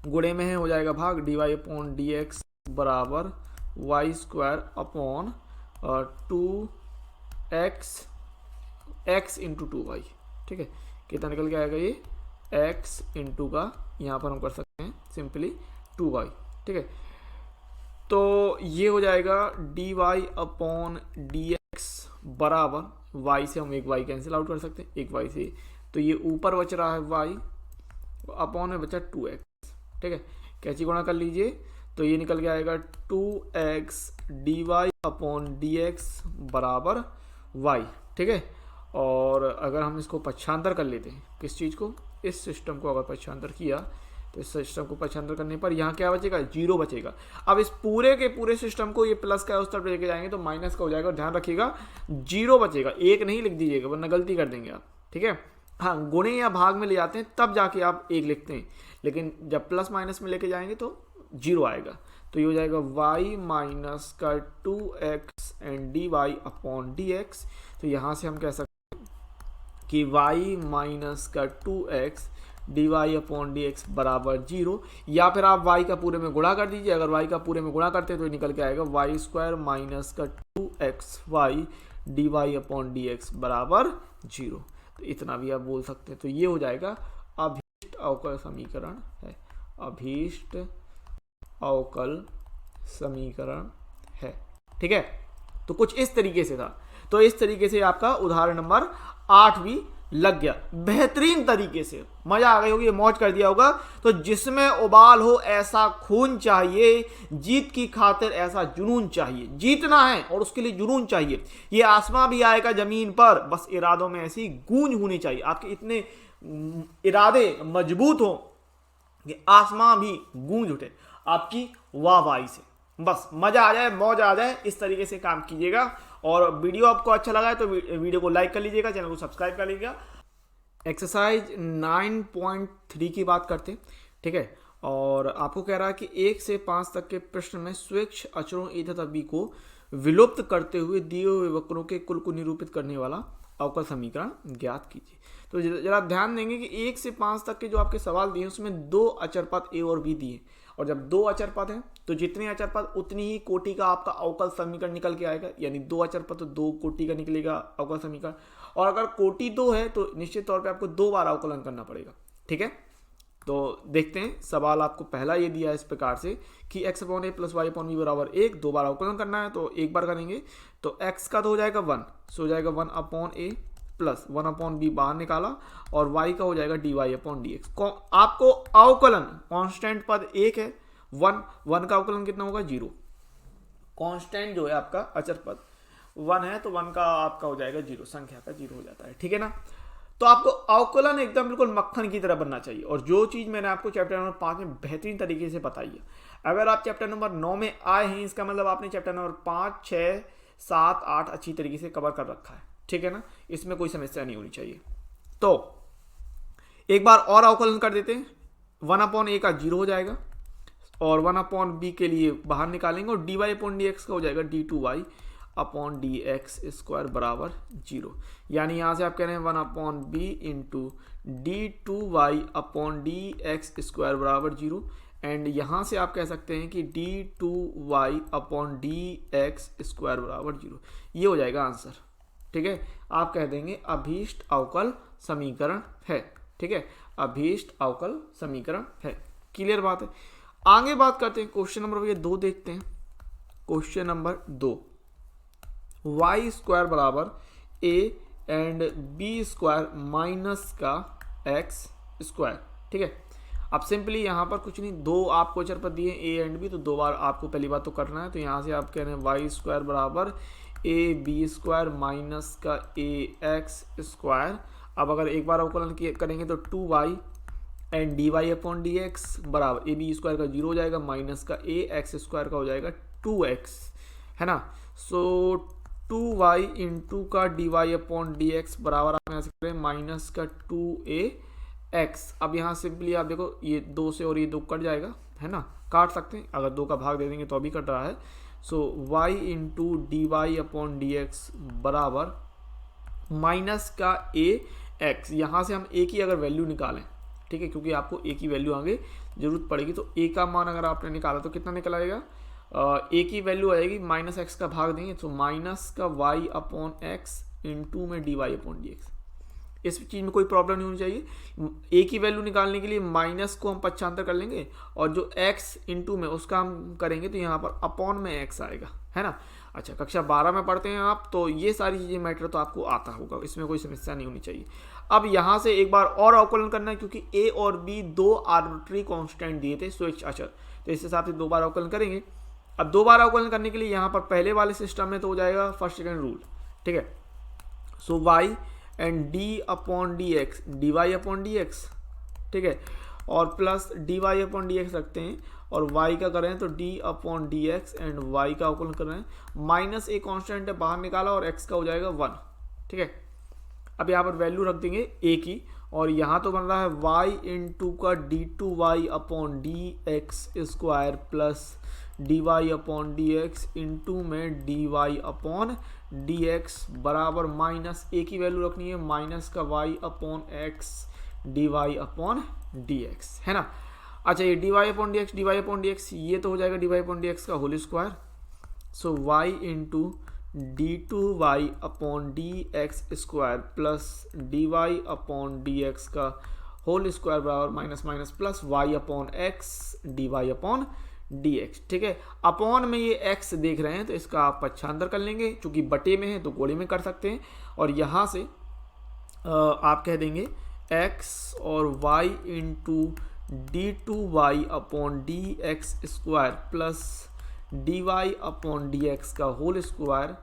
गुणे में है हो जाएगा भाग, d Y upon D x बराबर Y square upon 2x into 2y। ठीक है, कितना निकल के आएगा ये x इंटू का, यहाँ पर हम कर सकते हैं सिंपली 2y। ठीक है, तो ये हो जाएगा D Y upon D x बराबर y से हम एक y कैंसिल आउट कर सकते हैं, एक y से, तो ये ऊपर बच रहा है y अपॉन में बचा 2x। ठीक है, कैची गुणा कर लीजिए, तो ये निकल के आएगा 2x D Y upon D x बराबर y। ठीक है, और अगर हम इसको पक्षांतर कर लेते हैं, किस चीज़ को, इस सिस्टम को अगर पक्षांतर किया, तो इस सिस्टम को पक्षांतर करने पर यहाँ क्या बचेगा, 0 बचेगा। अब इस पूरे के पूरे सिस्टम को ये प्लस का उस तरफ लेके जाएंगे तो माइनस का हो जाएगा, ध्यान रखिएगा 0 बचेगा, 1 नहीं लिख दीजिएगा वरना गलती कर देंगे आप। ठीक है, हाँ गुणे या भाग में ले जाते हैं तब जाके आप 1 लिखते हैं, लेकिन जब प्लस माइनस में लेके जाएंगे तो 0 आएगा। तो ये हो जाएगा y माइनस का 2x and D Y upon D x. तो यहाँ से हम कह सकते हैं कि y माइनस का 2x D Y upon D x बराबर 0, या फिर आप y का पूरे में गुणा कर दीजिए। अगर y का पूरे में गुणा करते हैं तो निकल के आएगा वाई स्क्वायर माइनस का 2xy D Y upon D x बराबर 0। तो इतना भी आप बोल सकते हैं। तो ये हो जाएगा अभीष्ट अवकल समीकरण है, अभीष्ट अवकल समीकरण है। ठीक है, तो कुछ इस तरीके से था। तो इस तरीके से आपका उदाहरण नंबर 8 भी लग गया, बेहतरीन तरीके से, मजा आ गई होगी, मौज कर दिया होगा। तो जिसमें उबाल हो ऐसा खून चाहिए, जीत की खातिर ऐसा जुनून चाहिए, जीतना है और उसके लिए जुनून चाहिए। ये आसमां भी आएगा जमीन पर, बस इरादों में ऐसी गूंज होनी चाहिए, आपके इतने इरादे मजबूत हो कि आसमां भी गूंज उठे आपकी वाहवाही से, बस मजा आ जाए, मौज आ जाए। इस तरीके से काम कीजिएगा। और वीडियो आपको अच्छा लगा है तो वीडियो को लाइक कर लीजिएगा, चैनल को सब्सक्राइब कर लीजिएगा। एक्सरसाइज 9.3 की बात करते हैं। ठीक है, और आपको कह रहा है कि 1 से 5 तक के प्रश्न में स्वेच्छ अचरों ए तथा बी को विलुप्त करते हुए दिए हुए वक्रों के कुल को निरूपित करने वाला अवकल समीकरण ज्ञात कीजिए। तो जरा ध्यान देंगे कि 1 से 5 तक के जो आपके सवाल दिए उसमें 2 अचर पद ए और बी दिए, और जब 2 अचर पद हैं तो जितने अचर पद उतनी ही कोटि का आपका अवकल समीकरण निकल के आएगा, यानी 2 अचर पद तो 2 कोटि का निकलेगा अवकल समीकरण। और अगर कोटि 2 है तो निश्चित तौर पे आपको 2 बार अवकलन करना पड़ेगा। ठीक है, तो देखते हैं सवाल आपको पहला ये दिया है इस प्रकार से कि x upon A plus Y upon B बराबर 1, 2 बार अवकलन करना है तो 1 बार करेंगे। तो x का तो हो जाएगा 1, सो हो जाएगा 1 upon A plus 1 upon B बाहर निकाला, और y का हो जाएगा D Y upon D X. आपको अवकलन कांस्टेंट पद 1 है, 1 का अवकलन कितना होगा 0। कांस्टेंट जो है आपका अचर पद 1 है तो 1 का आपका हो जाएगा 0, संख्या का 0 हो जाता है। ठीक है ना, तो आपको अवकलन एकदम बिल्कुल मक्खन की तरह बनना चाहिए। और जो चीज मैंने आपको चैप्टर नंबर 5 में बेहतरीन तरीके से बताई है, अगर आप चैप्टर नंबर 9 में आए हैं इसका मतलब आपने चैप्टर नंबर 5, 6, 7, 8 अच्छी तरीके से कवर कर रखा है। ठीक है ना, इसमें कोई समस्या नहीं होनी चाहिए। तो एक बार और अवकलन कर देते हैं, 1 अपॉन ए का 0 हो जाएगा, और 1 अपॉन बी के लिए बाहर निकालेंगे, और D Y upon D x का हो जाएगा D two Y upon D x square बराबर 0। यानी यहाँ से आप कह रहे हैं 1 upon B into D two Y upon D x square बराबर 0, एंड यहाँ से आप कह सकते हैं कि D two Y upon D x square बराबर 0। ये हो जाएगा आंसर। ठीक है, आप कह देंगे अभीष्ट अवकल समीकरण है। ठीक है, अभीष्ट अवकल समीकरण है। क्लियर बात है। आगे बात करते हैं क्वेश्चन नंबर भैया 2 देखते हैं। क्वेश्चन नंबर 2, वाई स्क्वायर बराबर A and B square minus का एक्स स्क्वायर। ठीक है, अब सिंपली यहाँ पर कुछ नहीं, 2 आपको अचर पद दिए ए एंड बी, तो 2 बार आपको पहली बात तो करना है। तो यहाँ से आप कह रहे हैं वाई स्क्वायर बराबर ए बी स्क्वायर माइनस का ए एक्स स्क्वायर। अब अगर एक बार अवकलन करेंगे तो 2y and D Y upon D x बराबर ए बी स्क्वायर का 0 हो जाएगा, माइनस का ए एक्स स्क्वायर का हो जाएगा 2x, है ना। सो 2y इंटू का dy अपॉन dx बराबर आप यहाँ से करें माइनस का 2ax। अब यहाँ सिंपली आप देखो ये 2 से और ये 2 कट जाएगा, है ना, काट सकते हैं, अगर 2 का भाग दे देंगे तो अभी कट रहा है। So y into D Y upon D x बराबर माइनस का ax। यहाँ से हम a की अगर वैल्यू निकालें, ठीक है, क्योंकि आपको a की वैल्यू आगे जरूरत पड़ेगी, तो a का मान अगर आपने निकाला तो कितना निकल आएगा, a की वैल्यू आएगी माइनस एक्स का भाग देंगे तो माइनस का y अपॉन एक्स इंटू में D Y upon D X. इस चीज़ में कोई प्रॉब्लम नहीं होनी चाहिए। a की वैल्यू निकालने के लिए माइनस को हम पक्षांतर कर लेंगे और जो x इंटू में उसका हम करेंगे तो यहाँ पर अपॉन में x आएगा, है ना। अच्छा, कक्षा 12 में पढ़ते हैं आप, तो ये सारी चीज़ें मैटर तो आपको आता होगा, इसमें कोई समस्या नहीं होनी चाहिए। अब यहाँ से एक बार और अवकलन करना है, क्योंकि a और b दो आर्बिट्री कांस्टेंट दिए थे, स्वेच्छ अचर, तो इस हिसाब से 2 बार अवकलन करेंगे। अब 2 बार अवकलन करने के लिए यहाँ पर पहले वाले सिस्टम में तो हो जाएगा फर्स्ट सेकेंड रूल, ठीक है। So y and D upon D X, D Y upon D X, ठीक है, और plus D Y upon D X रखते हैं, और y का करें तो d upon D x and y का अवकलन कर रहे हैं, माइनस a कांस्टेंट है बाहर निकाला और x का हो जाएगा 1, ठीक है। अब यहाँ पर वैल्यू रख देंगे a की, और यहाँ तो बन रहा है y इंटू का d two Y upon D x square plus D Y upon D x into में D Y upon D x बराबर माइनस a की वैल्यू रखनी है माइनस का y upon x D Y upon D x, है ना। अच्छा, ये D Y upon D x ये तो हो जाएगा D Y upon D x का whole square. So y into D two Y upon D x square plus D Y upon D x का होल स्क्वायर बराबर minus minus plus y upon x D Y upon D X, ठीक है। Upon में ये x देख रहे हैं तो इसका आप पक्षांतर कर लेंगे, चूंकि बटे में है तो गोले में कर सकते हैं, और यहाँ से आप कह देंगे x और y into D two Y upon D x square plus D Y upon D x का होल स्क्वायर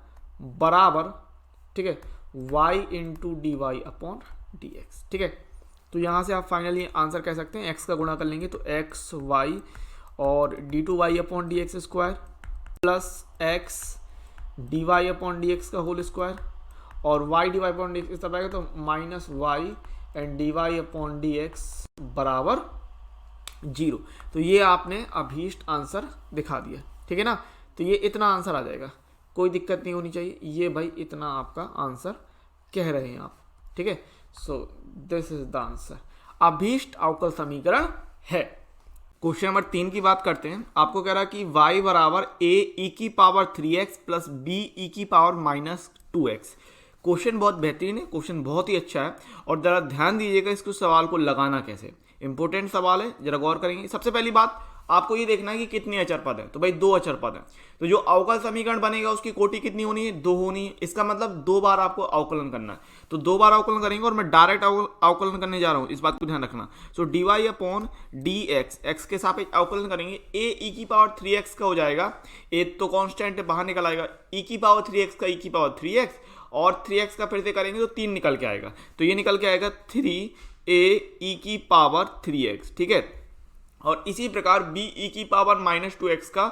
बराबर, ठीक है, y into D Y upon D X, ठीक है। तो यहाँ से आप फाइनली आंसर कह सकते हैं x का गुणा कर लेंगे तो एक्स वाई और D two Y upon D x square plus x D Y upon D x का होल स्क्वायर, और y D Y upon D X तब आएगा तो minus Y and D Y upon D x बराबर 0। तो ये आपने अभीष्ट आंसर दिखा दिया, ठीक है ना। तो ये इतना आंसर आ जाएगा, कोई दिक्कत नहीं होनी चाहिए, ये भाई इतना आपका आंसर कह रहे हैं आप, ठीक है। So this is the answer, अभीष्ट अवकल समीकरण है। क्वेश्चन नंबर 3 की बात करते हैं। आपको कह रहा है कि y बराबर a e की power 3x plus b e की पावर माइनस 2x। क्वेश्चन बहुत बेहतरीन है, क्वेश्चन बहुत ही अच्छा है, और जरा ध्यान दीजिएगा इसको सवाल को लगाना कैसे, इंपॉर्टेंट सवाल है, जरा गौर करेंगे। सबसे पहली बात आपको ये देखना है कि कितने अचर पद हैं, तो भाई 2 अचर पद हैं, तो जो अवकल समीकरण बनेगा उसकी कोटि कितनी होनी है, 2 होनी है। इसका मतलब 2 बार आपको अवकलन करना है, तो 2 बार अवकलन करेंगे, और मैं डायरेक्ट अवकलन करने जा रहा हूं, इस बात को ध्यान रखना। So d Y upon D x, x के सापेक्ष अवकलन करेंगे, ए ई की पावर 3x का हो जाएगा, ए तो कॉन्स्टेंट है बाहर निकल आएगा, ई की पावर 3x का ई की पावर 3x, और 3x का फिर से करेंगे तो 3 निकल के आएगा, तो ये निकल के आएगा 3a ई की पावर 3x, ठीक है। और इसी प्रकार b e की पावर माइनस 2x का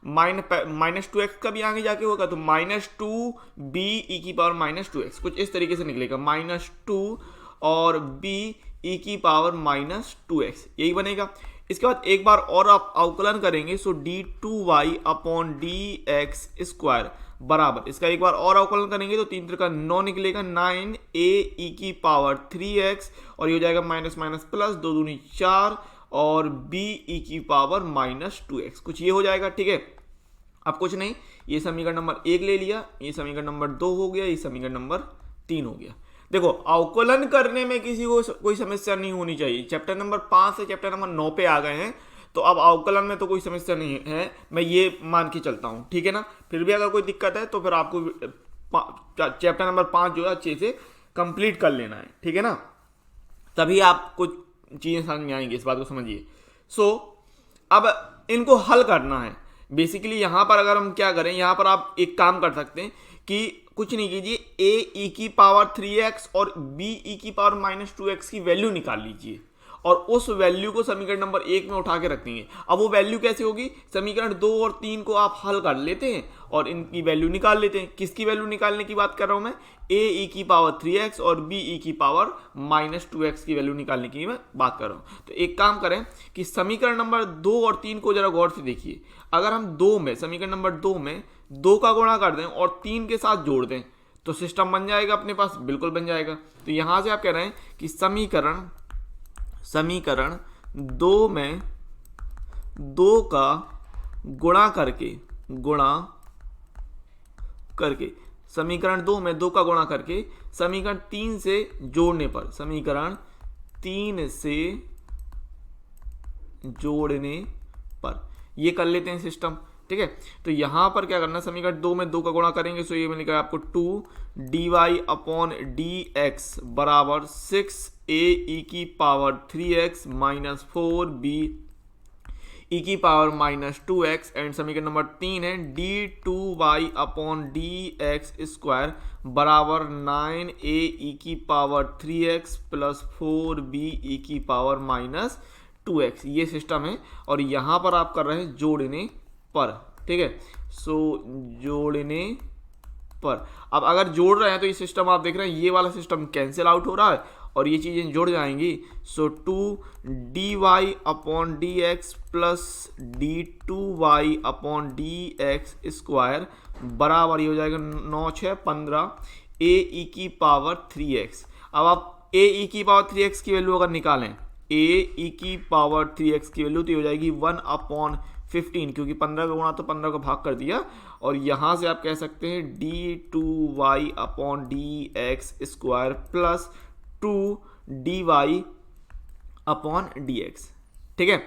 माइनस 2x का भी आगे जाके होगा, तो माइनस 2b e की पावर माइनस 2x, कुछ इस तरीके से निकलेगा, माइनस 2 और b e की पावर माइनस 2x, यही बनेगा। इसके बाद एक बार और आप अवकलन करेंगे, so d two Y upon D x square बराबर, इसका एक बार और अवकलन करेंगे तो 3 का 9 निकलेगा, 9a e की पावर 3x, और ये हो जाएगा माइनस माइनस प्लस, 2 दूनी 4 और b e की पावर माइनस 2x, कुछ ये हो जाएगा, ठीक है। अब कुछ नहीं, ये समीकरण नंबर 1 ले लिया, ये समीकरण नंबर 2 हो गया, ये समीकरण नंबर 3 हो गया। देखो, अवकलन करने में किसी को कोई समस्या नहीं होनी चाहिए। चैप्टर नंबर 5 से चैप्टर नंबर 9 पे आ गए हैं, तो अब अवकलन में तो कोई समस्या नहीं है, मैं ये मान के चलता हूँ, ठीक है ना। फिर भी अगर कोई दिक्कत है तो फिर आपको चैप्टर नंबर 5 जो है अच्छे से कंप्लीट कर लेना है, ठीक है ना, तभी आप कुछ चीज़ें समझ में आएंगी, इस बात को समझिए। सो अब इनको हल करना है। बेसिकली यहाँ पर अगर हम क्या करें, यहाँ पर आप एक काम कर सकते हैं कि कुछ नहीं कीजिए, a e की पावर 3x और b e की पावर माइनस 2x की वैल्यू निकाल लीजिए, और उस वैल्यू को समीकरण नंबर 1 में उठा के रख देंगे। अब वो वैल्यू कैसे होगी, समीकरण 2 और 3 को आप हल कर लेते हैं और इनकी वैल्यू निकाल लेते हैं। किसकी वैल्यू निकालने की बात कर रहा हूं मैं, a e की पावर 3x और b e की पावर -2x की वैल्यू निकालने की मैं बात कर रहा हूं। तो एक काम करें कि समीकरण नंबर 2 और 3 को जरा गौर से देखिए। अगर हम समीकरण नंबर 2 में 2 का गुणा कर दें और 3 के साथ जोड़ दें तो सिस्टम बन जाएगा अपने पास, बिल्कुल बन जाएगा। तो यहां से आप कह रहे हैं कि समीकरण 2 में 2 का गुणा करके समीकरण 2 में 2 का गुणा करके समीकरण 3 से जोड़ने पर ये कर लेते हैं सिस्टम, ठीक है। तो यहां पर क्या करना, समीकरण 2 में 2 का गुणा करेंगे तो ये मिलेगा आपको 2dy/dx बराबर 6a e की power 3x minus 4b e की पावर -2x एंड समीकरण नंबर 3 है d2y/dx स्क्वायर बराबर 9a e की power 3x plus 4b e की पावर -2x। ये सिस्टम है और यहां पर आप कर रहे हैं जोड़ने पर, ठीक है। सो जोड़ने पर अब अगर जोड़ रहे हैं तो ये सिस्टम आप देख रहे हैं ये वाला सिस्टम कैंसिल आउट हो रहा है और ये चीजें जुड़ जाएंगी। सो 2dy/dx प्लस d2y/dx स्क्वायर बराबर ये हो जाएगा 9 6 15 a e की पावर 3x। अब आप a e की पावर 3x की वैल्यू अगर निकालें, a e की पावर 3x की वैल्यू तो हो जाएगी 1/15, क्योंकि 15 का गुणा तो 15 का भाग कर दिया और यहां से आप कह सकते हैं d2y/dx स्क्वायर प्लस 2dy/dx, ठीक है।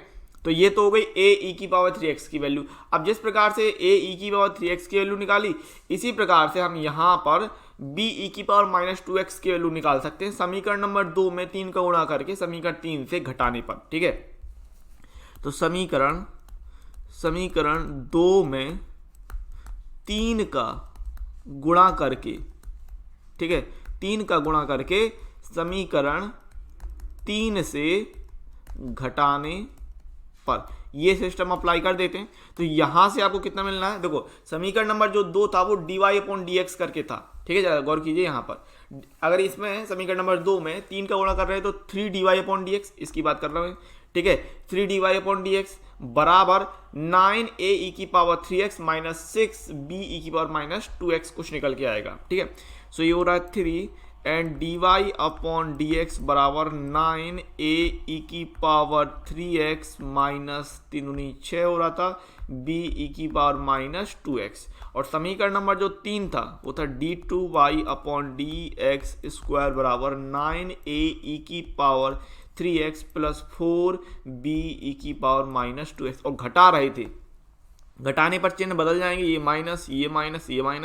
तो ये तो हो गई a e की पावर 3x की वैल्यू। अब जिस प्रकार से a e की पावर 3x की वैल्यू निकाली, इसी प्रकार से हम यहां पर b e की पावर -2x की वैल्यू निकाल सकते हैं समीकरण नंबर 2 में 3 का गुणा करके समीकरण 3 से घटाने पर, ठीक है। तो समीकरण 2 में 3 का गुणा करके, ठीक है, 3 का गुणा करके समीकरण 3 से घटाने पर ये सिस्टम अप्लाई कर देते हैं। तो यहां से आपको कितना मिलना है, देखो समीकरण नंबर जो 2 था वो dy/dx करके था, ठीक है। जरा गौर कीजिए यहां पर, अगर इसमें समीकरण नंबर 2 में 3 का गुणा कर रहे हैं तो 3dy/dx, इसकी बात कर रहा हूं, ठीक है। 3dy/dx बराबर 9a e की power 3x minus 6b e की पावर -2x कुछ निकल के आएगा, ठीक है। सो ये हो रहा है 3 एंड dy/dx बराबर 9a e की पावर 3x माइनस 3 6 हो रहा था b e की पावर -2x और समीकरण नंबर जो 3 था वो था d2y/dx स्क्वायर बराबर 9a e की power 3x plus 4b e की पावर -2x और घटा रहे थे, घटाने पर चिन्ह बदल जाएंगे, ये माइनस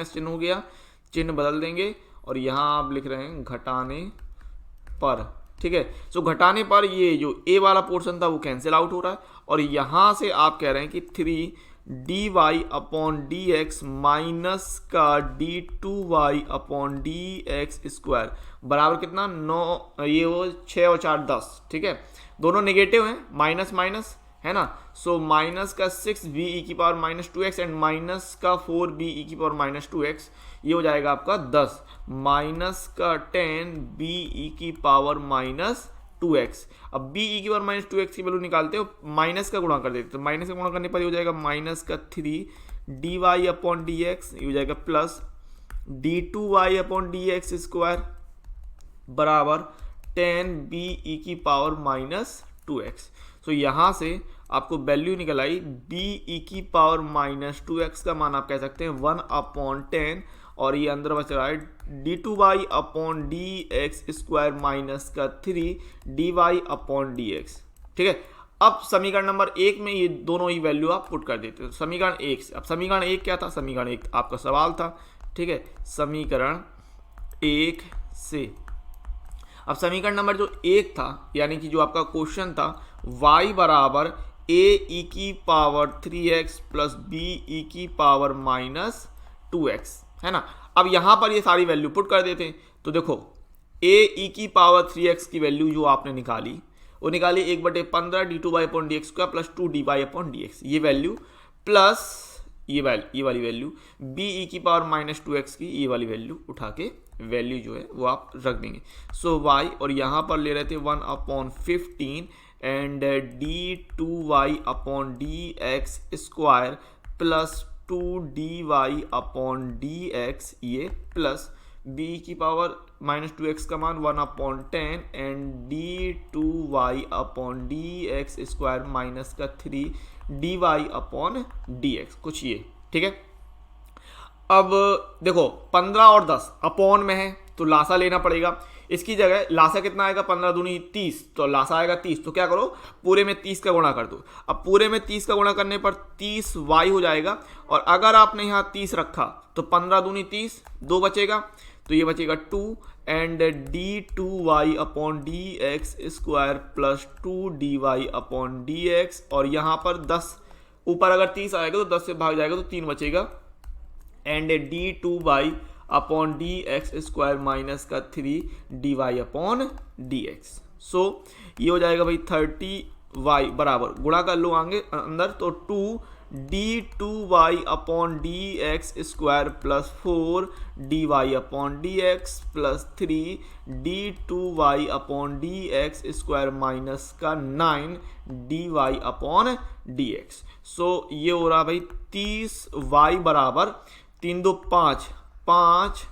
चिन्ह हो गया, चिन्ह बदल देंगे और यहाँ आप लिख रहे हैं घटाने पर, ठीक है। सो घटाने पर ये जो a वाला पोर्शन था वो कैंसिल आउट हो रहा है और यहाँ से आप कह रहे हैं कि 3dy/dx माइनस का d2y/dx स्क्वायर बराबर कितना 9, ये वो 6 और 4 10, ठीक है। दोनों नेगेटिव हैं, माइनस है ना। सो माइनस का 6b e की पावर -2x एंड माइनस का 4b e की पावर -2x, ये हो जाएगा आपका 10 माइनस का 10b e की पावर -2x। अब b e की पावर -2x की वैल्यू निकालते हो, माइनस का गुणा कर देते, तो माइनस का गुणा करने पर ये हो जाएगा माइनस का 3dy/dx, ये हो जाएगा प्लस d2y/dx स्क्वायर बराबर 10b e की पावर -2x। तो यहां से आपको वैल्यू निकल आई b e की पावर -2x का मान आप कह सकते हैं 1/10 और ये अंदर बच रहा है d2y/dx स्क्वायर माइनस का 3dy/dx, ठीक है। अब समीकरण नंबर 1 में ये दोनों ही वैल्यू आप पुट कर देते हो समीकरण 1 से। अब समीकरण 1 क्या था, समीकरण 1 आपका सवाल था, ठीक है। समीकरण 1 से अब समीकरण नंबर जो 1 था यानी कि जो आपका क्वेश्चन था y बराबर a e की power 3x plus b e की पावर -2x, है ना। अब यहां पर ये सारी वैल्यू पुट कर देते हैं। तो देखो a e की पावर 3x की वैल्यू जो आपने निकाली वो निकालिए 1/15 d2y/dx² प्लस 2dy/dx, ये वैल्यू प्लस ये वाली वैल्यू b e⁻⁻2x की ये वाली वैल्यू उठा के वैल्यू जो है वो आप रख देंगे। सो y और यहाँ पर ले रहे थे 1/15 एंड d2y/dx² प्लस 2dy/dx ये प्लस b⁻⁻2x का मान 1/10 एंड d2y/dx² माइनस का 3dy/dx, कुछ ये, ठीक है। अब देखो 15 और 10 अपॉन में है तो लासा लेना पड़ेगा। इसकी जगह लासा कितना आएगा, 15 दूनी 30, तो लासा आएगा 30। तो क्या करो, पूरे में 30 का गुणा कर दो। अब पूरे में 30 का गुणा करने पर 30y हो जाएगा, और अगर आपने यहाँ 30 रखा तो 15 दूनी 30, 2 बचेगा, तो ये बचेगा 2 एंड d2y/dx² प्लस 2dy/dx, और यहाँ पर 10 ऊपर अगर 30 आएगा तो 10 से भाग जाएगा तो 3 बचेगा, एंड d2y/dx² माइनस का 3dy/dx। सो ये हो जाएगा भाई 30y बराबर, गुणा कर लो आगे अंदर, तो 2 d2y/dx² plus 4dy/dx plus 3 d2y/dx² minus का 9dy/dx। सो ये हो रहा भाई 30y बराबर 3 2 5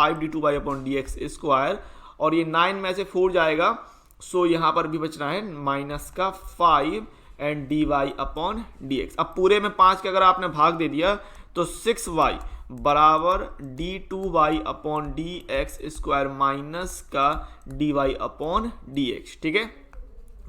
d2y/dx², और ये 9 में से 4 जाएगा, सो यहाँ पर भी बचना है माइनस का 5 एंड dy/dx। अब पूरे में 5 के अगर आपने भाग दे दिया तो 6y बराबर d2y/dx² माइनस का dy/dx, ठीक है।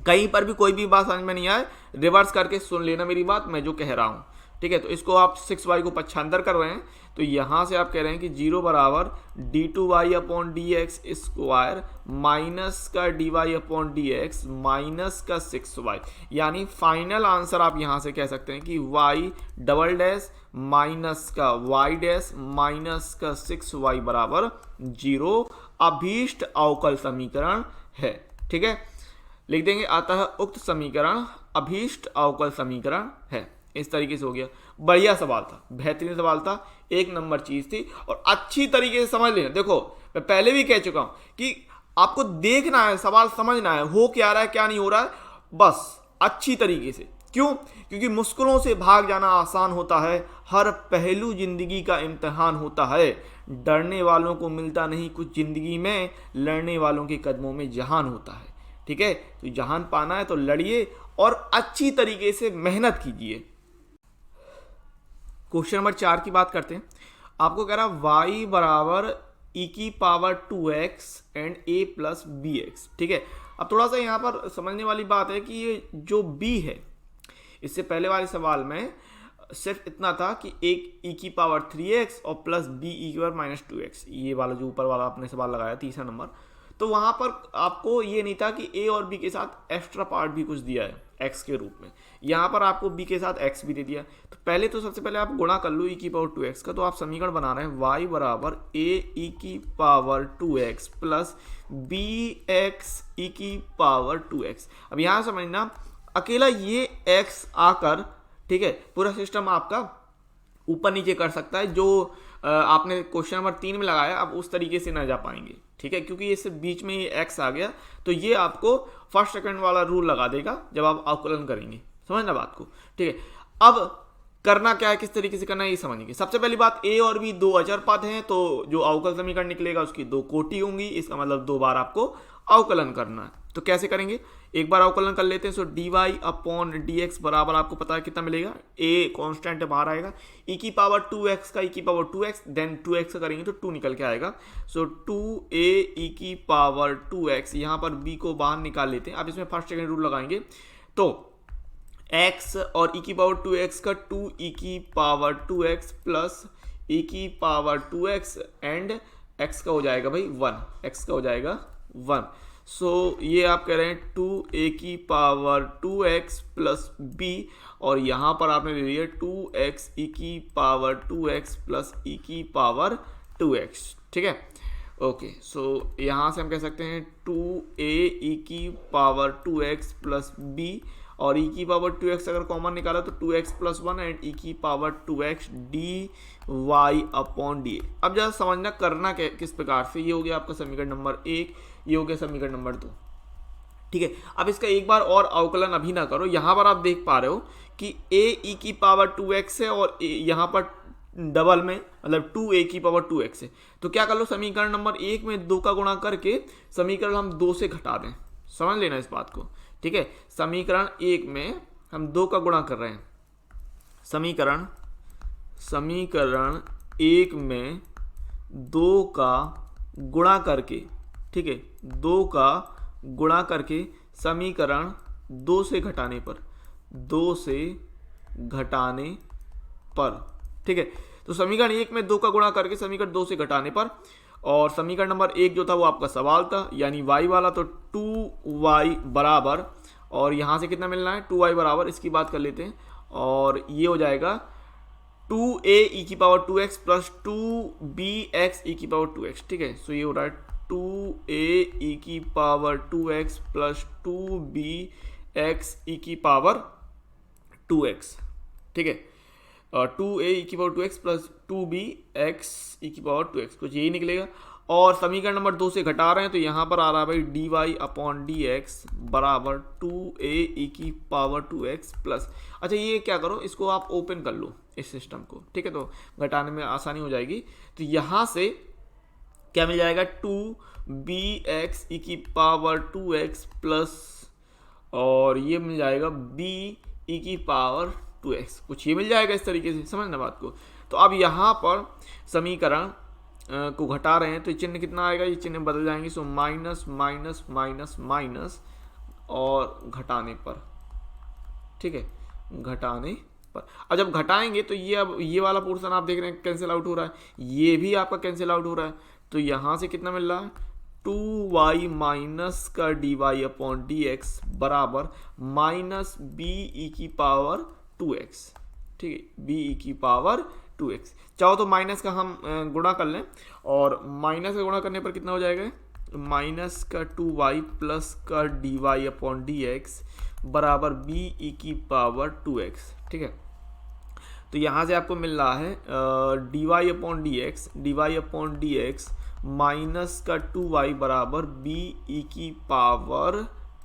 कहीं पर भी कोई भी बात समझ में नहीं आए, रिवर्स करके सुन लेना मेरी बात, मैं जो कह रहा हूँ, ठीक है। तो इसको आप 6y को पक्षांतर कर रहे हैं, तो यहाँ से आप कह रहे हैं कि 0 बराबर d2y/dx² माइनस का dy/dx माइनस का 6y, यानी फाइनल आंसर आप यहाँ से कह सकते हैं कि y डबल डैश माइनस का y डैश माइनस का 6y बराबर 0 अभीष्ट अवकल समीकरण है, ठीक है। लिख देंगे, अतः उक्त समीकरण अभीष्ट अवकल समीकरण है। इस तरीके से हो गया। बढ़िया सवाल था, बेहतरीन सवाल था, 1 नंबर चीज थी, और अच्छी तरीके से समझ लेना। देखो मैं पहले भी कह चुका हूं कि आपको देखना है, सवाल समझना है, हो क्या रहा है क्या नहीं हो रहा है, बस अच्छी तरीके से। क्यों? क्योंकि मुश्किलों से भाग जाना आसान होता है, हर पहलू जिंदगी का इम्तिहान होता है। डरने वालों को मिलता नहीं कुछ जिंदगी में, लड़ने वालों के कदमों में जहान होता है, ठीक है। तो जहान पाना है तो लड़िए और अच्छी तरीके से मेहनत कीजिए। क्वेश्चन नंबर 4 की बात करते हैं। आपको कह रहा y बराबर e⁻2x and a plus bx, ठीक है। अब थोड़ा सा यहाँ पर समझने वाली बात है कि ये जो b है, इससे पहले वाले सवाल में सिर्फ इतना था कि एक e⁻3x और प्लस b⁻2x, ये वाला जो ऊपर वाला आपने सवाल लगाया तीसरा नंबर, तो वहां पर आपको ये नहीं था कि a और b के साथ एक्स्ट्रा पार्ट भी कुछ दिया है x के रूप में। यहाँ पर आपको b के साथ x भी दे दिया। तो पहले तो सबसे पहले आप गुणा कर लो e⁻2x का, तो आप समीकरण बना रहे हैं y बराबर a e⁻2x plus bx e⁻2x। अब यहाँ समझना, अकेला ये x आकर, ठीक है, पूरा सिस्टम आपका ऊपर नीचे कर सकता है। जो आपने क्वेश्चन नंबर 3 में लगाया, अब उस तरीके से ना जा पाएंगे, ठीक है, क्योंकि इससे बीच में ये x आ गया, तो ये आपको फर्स्ट सेकंड वाला रूल लगा देगा जब आप अवकलन करेंगे। समझना बात को, ठीक है। अब करना क्या है, किस तरीके से करना है, ये समझेंगे। सबसे पहली बात, a और b 2 अचर पद हैं, तो जो अवकल समीकरण निकलेगा उसकी 2 कोटि होंगी, इसका मतलब 2 बार आपको अवकलन करना है। तो कैसे करेंगे, एक बार अवकलन कर लेते हैं। सो dy/dx बराबर आपको पता है कितना मिलेगा, a कांस्टेंट बाहर आएगा, e⁻2x का e⁻2x, देन 2x का करेंगे तो 2 निकल के आएगा। सो 2a e⁻2x, यहाँ पर b को बाहर निकाल लेते हैं। अब इसमें फर्स्ट सेकंड रूल लगाएंगे, तो x और e⁻2x का 2e⁻2x plus e⁻2x and x का हो जाएगा भाई 1, x का हो जाएगा 1। सो ये आप कह रहे हैं 2a⁻2x प्लस b, और यहाँ पर आपने ले लिया 2x e⁻2x प्लस e⁻2x, ठीक है। ओके, सो यहाँ से हम कह सकते हैं 2a ई की पावर 2x प्लस b, और e की पावर 2x अगर कॉमन निकाला तो 2x प्लस 1 एंड e की power 2x dy upon D. अब जरा समझना करना किस प्रकार से। ये हो गया आपका समीकरण नंबर 1, ये हो गया समीकरण नंबर 2। ठीक है, अब इसका एक बार और अवकलन अभी ना करो। यहाँ पर आप देख पा रहे हो कि a e की पावर 2x है और यहाँ पर डबल में मतलब 2a की पावर 2x है। तो क्या कर लो, समीकरण नंबर 1 में 2 का गुणा करके समीकरण हम 2 से घटा दें। समझ लेना इस बात को। ठीक है, समीकरण 1 में हम 2 का गुणा कर रहे हैं। समीकरण 1 में 2 का गुणा करके, ठीक है, 2 का गुणा करके समीकरण 2 से घटाने पर, 2 से घटाने पर, ठीक है। तो समीकरण 1 में 2 का गुणा करके समीकरण 2 से घटाने पर, और समीकरण नंबर 1 जो था वो आपका सवाल था यानी y वाला, तो 2y बराबर, और यहाँ से कितना मिलना है 2y बराबर, इसकी बात कर लेते हैं, और ये हो जाएगा 2a ई की पावर 2x प्लस 2bx ई की पावर 2x। ठीक है, सो ये हो रहा है 2a ई की पावर 2x प्लस 2bx ई की पावर 2x। ठीक है, 2a ई की पावर 2x प्लस 2bx ई की पावर 2x, कुछ यही निकलेगा। और समीकरण नंबर 2 से घटा रहे हैं तो यहाँ पर आ रहा है भाई dy अपॉन dx बराबर 2a ई की पावर 2x प्लस, अच्छा ये क्या करो, इसको आप ओपन कर लो इस सिस्टम को। ठीक है, तो घटाने में आसानी हो जाएगी। तो यहाँ से क्या मिल जाएगा 2bx ई की पावर 2x प्लस, और ये मिल जाएगा b ई की पावर 2x, कुछ ये मिल जाएगा इस तरीके से। समझना बात को। तो अब यहाँ पर समीकरण को घटा रहे हैं तो चिन्ह कितना आएगा, ये चिन्ह बदल जाएंगे। So minus minus minus minus और घटाने पर, ठीक है, घटाने पर। अब जब घटाएंगे तो ये, अब ये वाला पोर्शन आप देख रहे हैं कैंसिल आउट हो रहा है, ये भी आपका कैंसिल आउट हो रहा है। तो यहाँ से कितना मिल रहा है 2y माइनस का dy अपॉन dx बराबर माइनस b ई की पावर 2x। ठीक है, b ई की पावर 2x। चाहो तो माइनस का हम गुणा कर लें, और माइनस का गुणा करने पर कितना हो जाएगा, माइनस का 2y प्लस का dy अपॉन dx बराबर b ई की पावर 2x। ठीक है, तो यहाँ से आपको मिल रहा है dy अपॉन dx माइनस का 2y बराबर b ई की पावर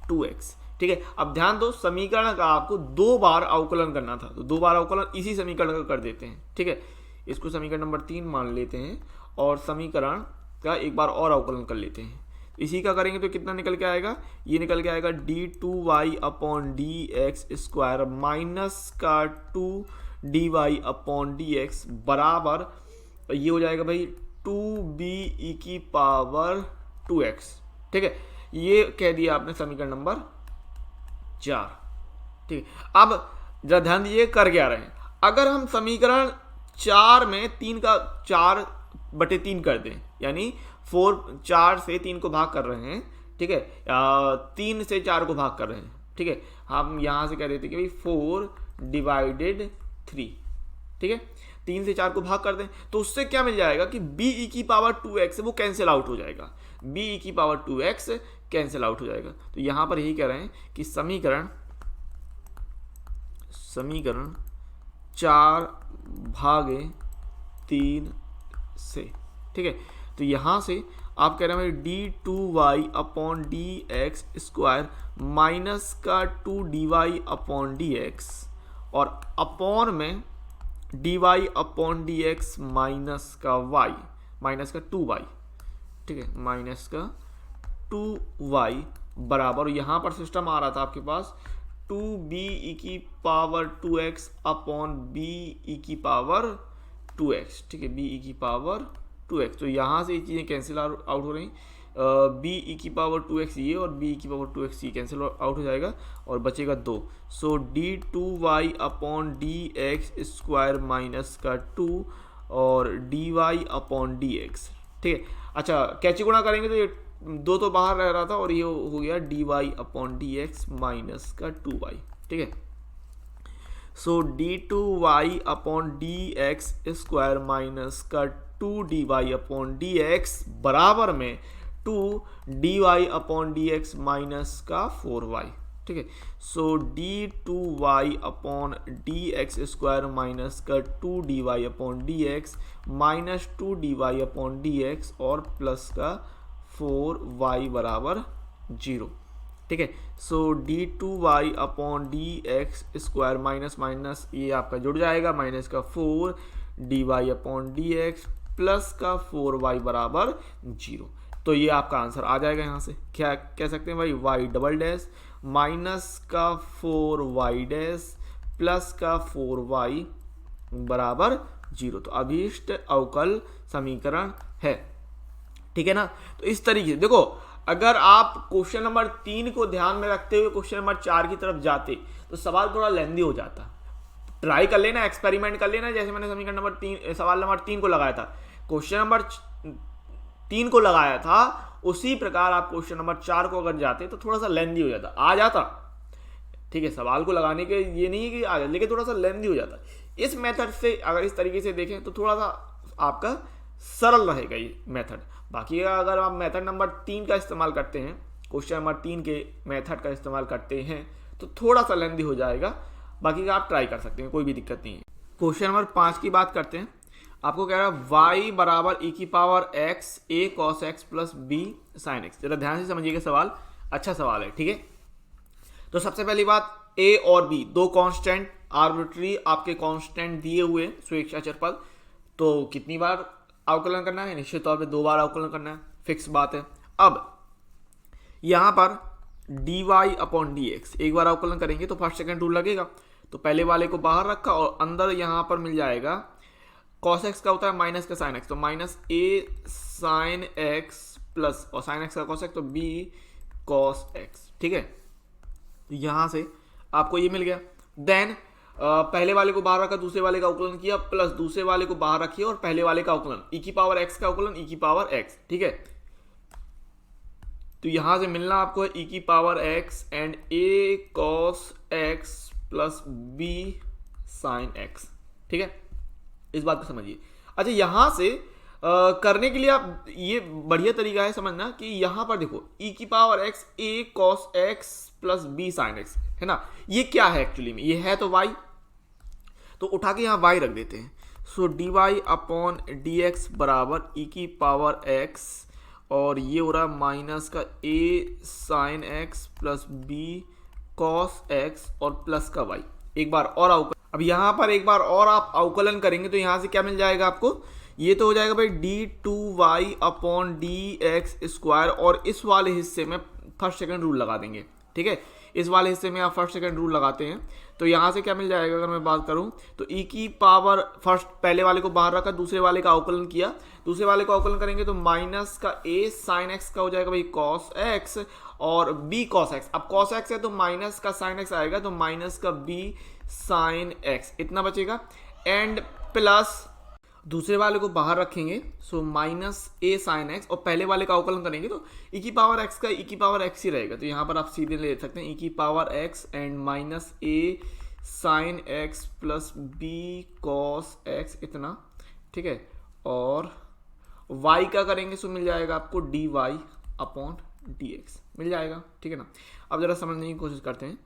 2x। ठीक है, अब ध्यान दो, समीकरण का आपको 2 बार अवकलन करना था, तो 2 बार अवकलन इसी समीकरण का कर देते हैं। ठीक है, इसको समीकरण नंबर 3 मान लेते हैं, और समीकरण का एक बार और अवकलन कर लेते हैं। इसी का करेंगे तो कितना निकल के आएगा, ये निकल के आएगा d2y upon dx square minus का 2dy अपॉन dx बराबर, ये हो जाएगा भाई 2b ई की पावर 2x। ठीक है, ये कह दिया आपने समीकरण नंबर 4। ठीक है, अब जरा ध्यान दीजिए कर क्या रहे हैं। अगर हम समीकरण 4 में 3 का 4/3 कर दें, यानी 4 से 3 को भाग कर रहे हैं, ठीक है, 3 से 4 को भाग कर रहे हैं। ठीक है, हम यहां से कह देते कि भाई 4 डिवाइडेड 3। ठीक है, 3 से 4 को भाग कर दें तो उससे क्या मिल जाएगा कि b ई की पावर 2x वो कैंसिल आउट हो जाएगा, b ई की पावर 2x कैंसिल आउट हो जाएगा। तो यहां पर यही कह रहे हैं कि समीकरण 4/3 से, ठीक है, तो यहां से आप कह रहे हैं d2y upon dx square minus का 2dy अपॉन dx, और अपॉन में dy अपॉन dx माइनस का y, माइनस का 2y। ठीक है, माइनस का 2y बराबर, यहाँ पर सिस्टम आ रहा था आपके पास 2b ई की पावर 2x अपॉन b ई की पावर 2x। ठीक है, b ई की पावर 2x, तो यहाँ से ये चीज़ें कैंसिल आउट हो रही, b ई की पावर 2x ये और b ई की पावर 2x ये कैंसिल आउट हो जाएगा, और बचेगा 2। सो d2y upon dx square minus का 2 और dy अपॉन dx। ठीक है, अच्छा कैचे गुणा करेंगे तो ये 2 तो बाहर रह रहा था, और ये हो गया dy अपॉन dx माइनस का 2y। ठीक है, सो d2y upon D x square minus का 2dy अपॉन डी एक्स बराबर में 2dy upon D x minus का 4y। ठीक है, सो d2y upon D x square minus का 2dy upon D x minus 2dy upon D x और plus का 4y बराबर 0। ठीक है, सो d2y upon D x square minus minus ये आपका जुड़ जाएगा, माइनस का 4dy upon D x plus का 4y बराबर 0। तो ये आपका आंसर आ जाएगा। यहाँ से क्या कह सकते हैं भाई, y डबल डैश माइनस का 4y डैश प्लस का 4y बराबर 0। तो अभीष्ट अवकल समीकरण है। ठीक है ना। तो इस तरीके से देखो, अगर आप क्वेश्चन नंबर 3 को ध्यान में रखते हुए क्वेश्चन नंबर 4 की तरफ जाते तो सवाल थोड़ा लेंदी हो जाता। ट्राई कर लेना, एक्सपेरिमेंट कर लेना, जैसे मैंने समीकरण नंबर 3 सवाल नंबर 3 को लगाया था, क्वेश्चन नंबर 3 को लगाया था, उसी प्रकार आप क्वेश्चन नंबर 4 को अगर जाते तो थोड़ा सा लेंदी हो जाता, आ जाता। ठीक है, सवाल को लगाने के ये नहीं है कि आ जाए, लेकिन थोड़ा सा लेंदी हो जाता। इस मेथड से अगर इस तरीके से देखें तो थोड़ा सा आपका सरल रहेगा ये मेथड। बाकी अगर आप मेथड नंबर 3 का इस्तेमाल करते हैं, क्वेश्चन नंबर 3 के मेथड का इस्तेमाल करते हैं तो थोड़ा सा लेंदी हो जाएगा। बाकी का आप ट्राई कर सकते हैं, कोई भी दिक्कत नहीं है। क्वेश्चन नंबर 5 की बात करते हैं। आपको कह रहा है y बराबर e की power x a cos x plus b sin x। जरा ध्यान से समझिएगा, सवाल अच्छा सवाल है। ठीक है, तो सबसे पहली बात a और b दो कांस्टेंट आर्बिट्री आपके कांस्टेंट दिए हुए स्वेच्छाचार पद, तो कितनी बार अवकलन करना है? निश्चित तौर पे 2 बार अवकलन करना है, फिक्स बात है। अब यहां पर dy अपॉन डी एक्स एक बार अवकलन करेंगे तो फर्स्ट सेकंड रूल लगेगा, तो पहले वाले को बाहर रखा और अंदर यहां पर मिल जाएगा cos x का होता है माइनस का sin x, तो minus a sin x plus और sin x का cos x तो b cos x। ठीक है, तो यहां से आपको ये मिल गया। देन पहले वाले को बाहर रखा, दूसरे वाले का अवकलन किया, प्लस दूसरे वाले को बाहर रखिए और पहले वाले का अवकलन e की पावर x का अवकलन e की पावर x। ठीक है, तो यहां से मिलना आपको है e की power x and a cos x plus b sin x। ठीक है, इस बात को समझिए। अच्छा, यहां से करने के लिए आप ये बढ़िया तरीका है समझना कि यहां पर देखो e की power x a cos x plus b sin x है ना, ये क्या है एक्चुअली में? ये है तो y, तो उठा के यहां y रख देते हैं। सो dy अपॉन डी एक्स बराबर e की पावर x और ये हो रहा माइनस का a sin x plus b cos x और प्लस का y। एक बार और अवकलन, अब यहां पर एक बार और आप अवकलन करेंगे तो यहां से क्या मिल जाएगा आपको? ये तो हो जाएगा भाई d2y upon D x square और इस वाले हिस्से में फर्स्ट सेकंड रूल लगा देंगे। ठीक है, इस वाले हिस्से में आप फर्स्ट सेकंड रूल लगाते हैं तो यहाँ से क्या मिल जाएगा? अगर मैं बात करूँ तो e की पावर फर्स्ट पहले वाले को बाहर रखा, दूसरे वाले का अवकलन किया, दूसरे वाले को अवकलन करेंगे तो माइनस का a sin x का हो जाएगा भाई cos x और b cos x। अब cos x है तो माइनस का sin x आएगा, तो माइनस का b sin x इतना बचेगा एंड प्लस दूसरे वाले को बाहर रखेंगे, सो माइनस a sin x और पहले वाले का अवकलन करेंगे तो e की पावर x का e की पावर x ही रहेगा, तो यहाँ पर आप सीधे ले सकते हैं e की power x and minus a sin x plus b cos x इतना। ठीक है, और y का करेंगे सो मिल जाएगा आपको dy अपॉन dx मिल जाएगा। ठीक है ना। अब जरा समझने की कोशिश करते हैं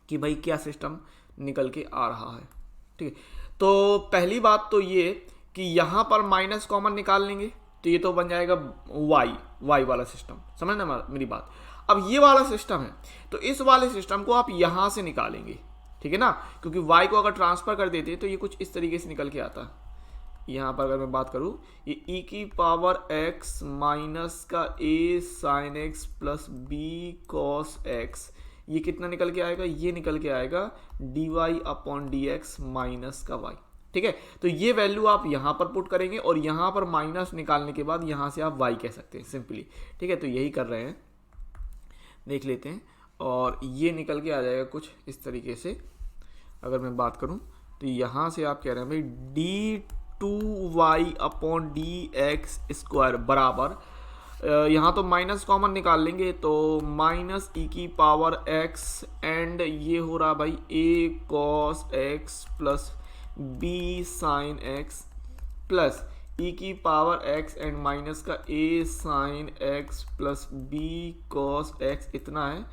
कि भाई क्या सिस्टम निकल के आ रहा है। ठीक है, तो पहली बात तो ये कि यहाँ पर माइनस कॉमन निकाल लेंगे तो ये तो बन जाएगा y वाला सिस्टम, समझना मेरी बात। अब ये वाला सिस्टम है तो इस वाले सिस्टम को आप यहाँ से निकालेंगे। ठीक है ना, क्योंकि y को अगर ट्रांसफर कर देते तो ये कुछ इस तरीके से निकल के आता। यहाँ पर अगर मैं बात करूँ ये e की पावर x माइनस का a sin x plus b cos x ये कितना निकल के आएगा? ये निकल के आएगा dy upon D x minus का y। ठीक है, तो ये वैल्यू आप यहाँ पर पुट करेंगे और यहाँ पर माइनस निकालने के बाद यहाँ से आप y कह सकते हैं सिंपली। ठीक है, तो यही कर रहे हैं, देख लेते हैं। और ये निकल के आ जाएगा कुछ इस तरीके से। अगर मैं बात करूँ तो यहाँ से आप कह रहे हैं भाई d2y upon D x square बराबर यहाँ तो माइनस कॉमन निकाल लेंगे तो माइनस ई की पावर एक्स एंड ये हो रहा भाई a cos x plus B sine x plus e की पावर एक्स एंड माइनस का a sine x plus B cos x इतना है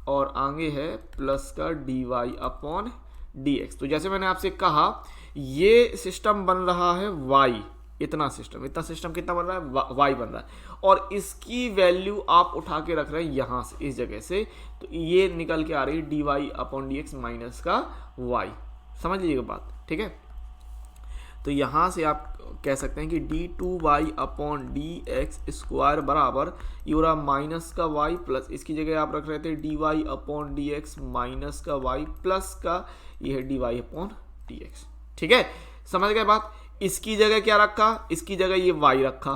और आगे है प्लस का d Y upon D x. तो जैसे मैंने आपसे कहा ये सिस्टम बन रहा है वाई, इतना सिस्टम कितना बन रहा है वाई बन रहा है और इसकी वैल्यू आप उठा के रख रहे हैं यहाँ से इस जगह से, तो ये निकल के आ रही है D Y upon D x minus का वाई। समझ लीजिएगा बात, ठीक है। तो यहाँ से आप कह सकते हैं कि D two Y upon D x square बराबर ये हो रहा माइनस का वाई प्लस इसकी जगह आप रख रहे थे D Y upon D x minus का वाई प्लस का ये है D Y upon D X. ठीक है, समझ गए बात। इसकी जगह क्या रखा, इसकी जगह ये y रखा,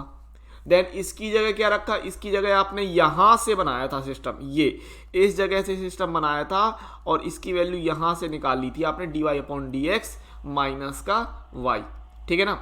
देन इसकी जगह क्या रखा, इसकी जगह आपने यहां से बनाया था सिस्टम, ये इस जगह से सिस्टम बनाया था और इसकी वैल्यू यहां से निकाल ली थी आपने D Y upon D x minus का y। ठीक है ना,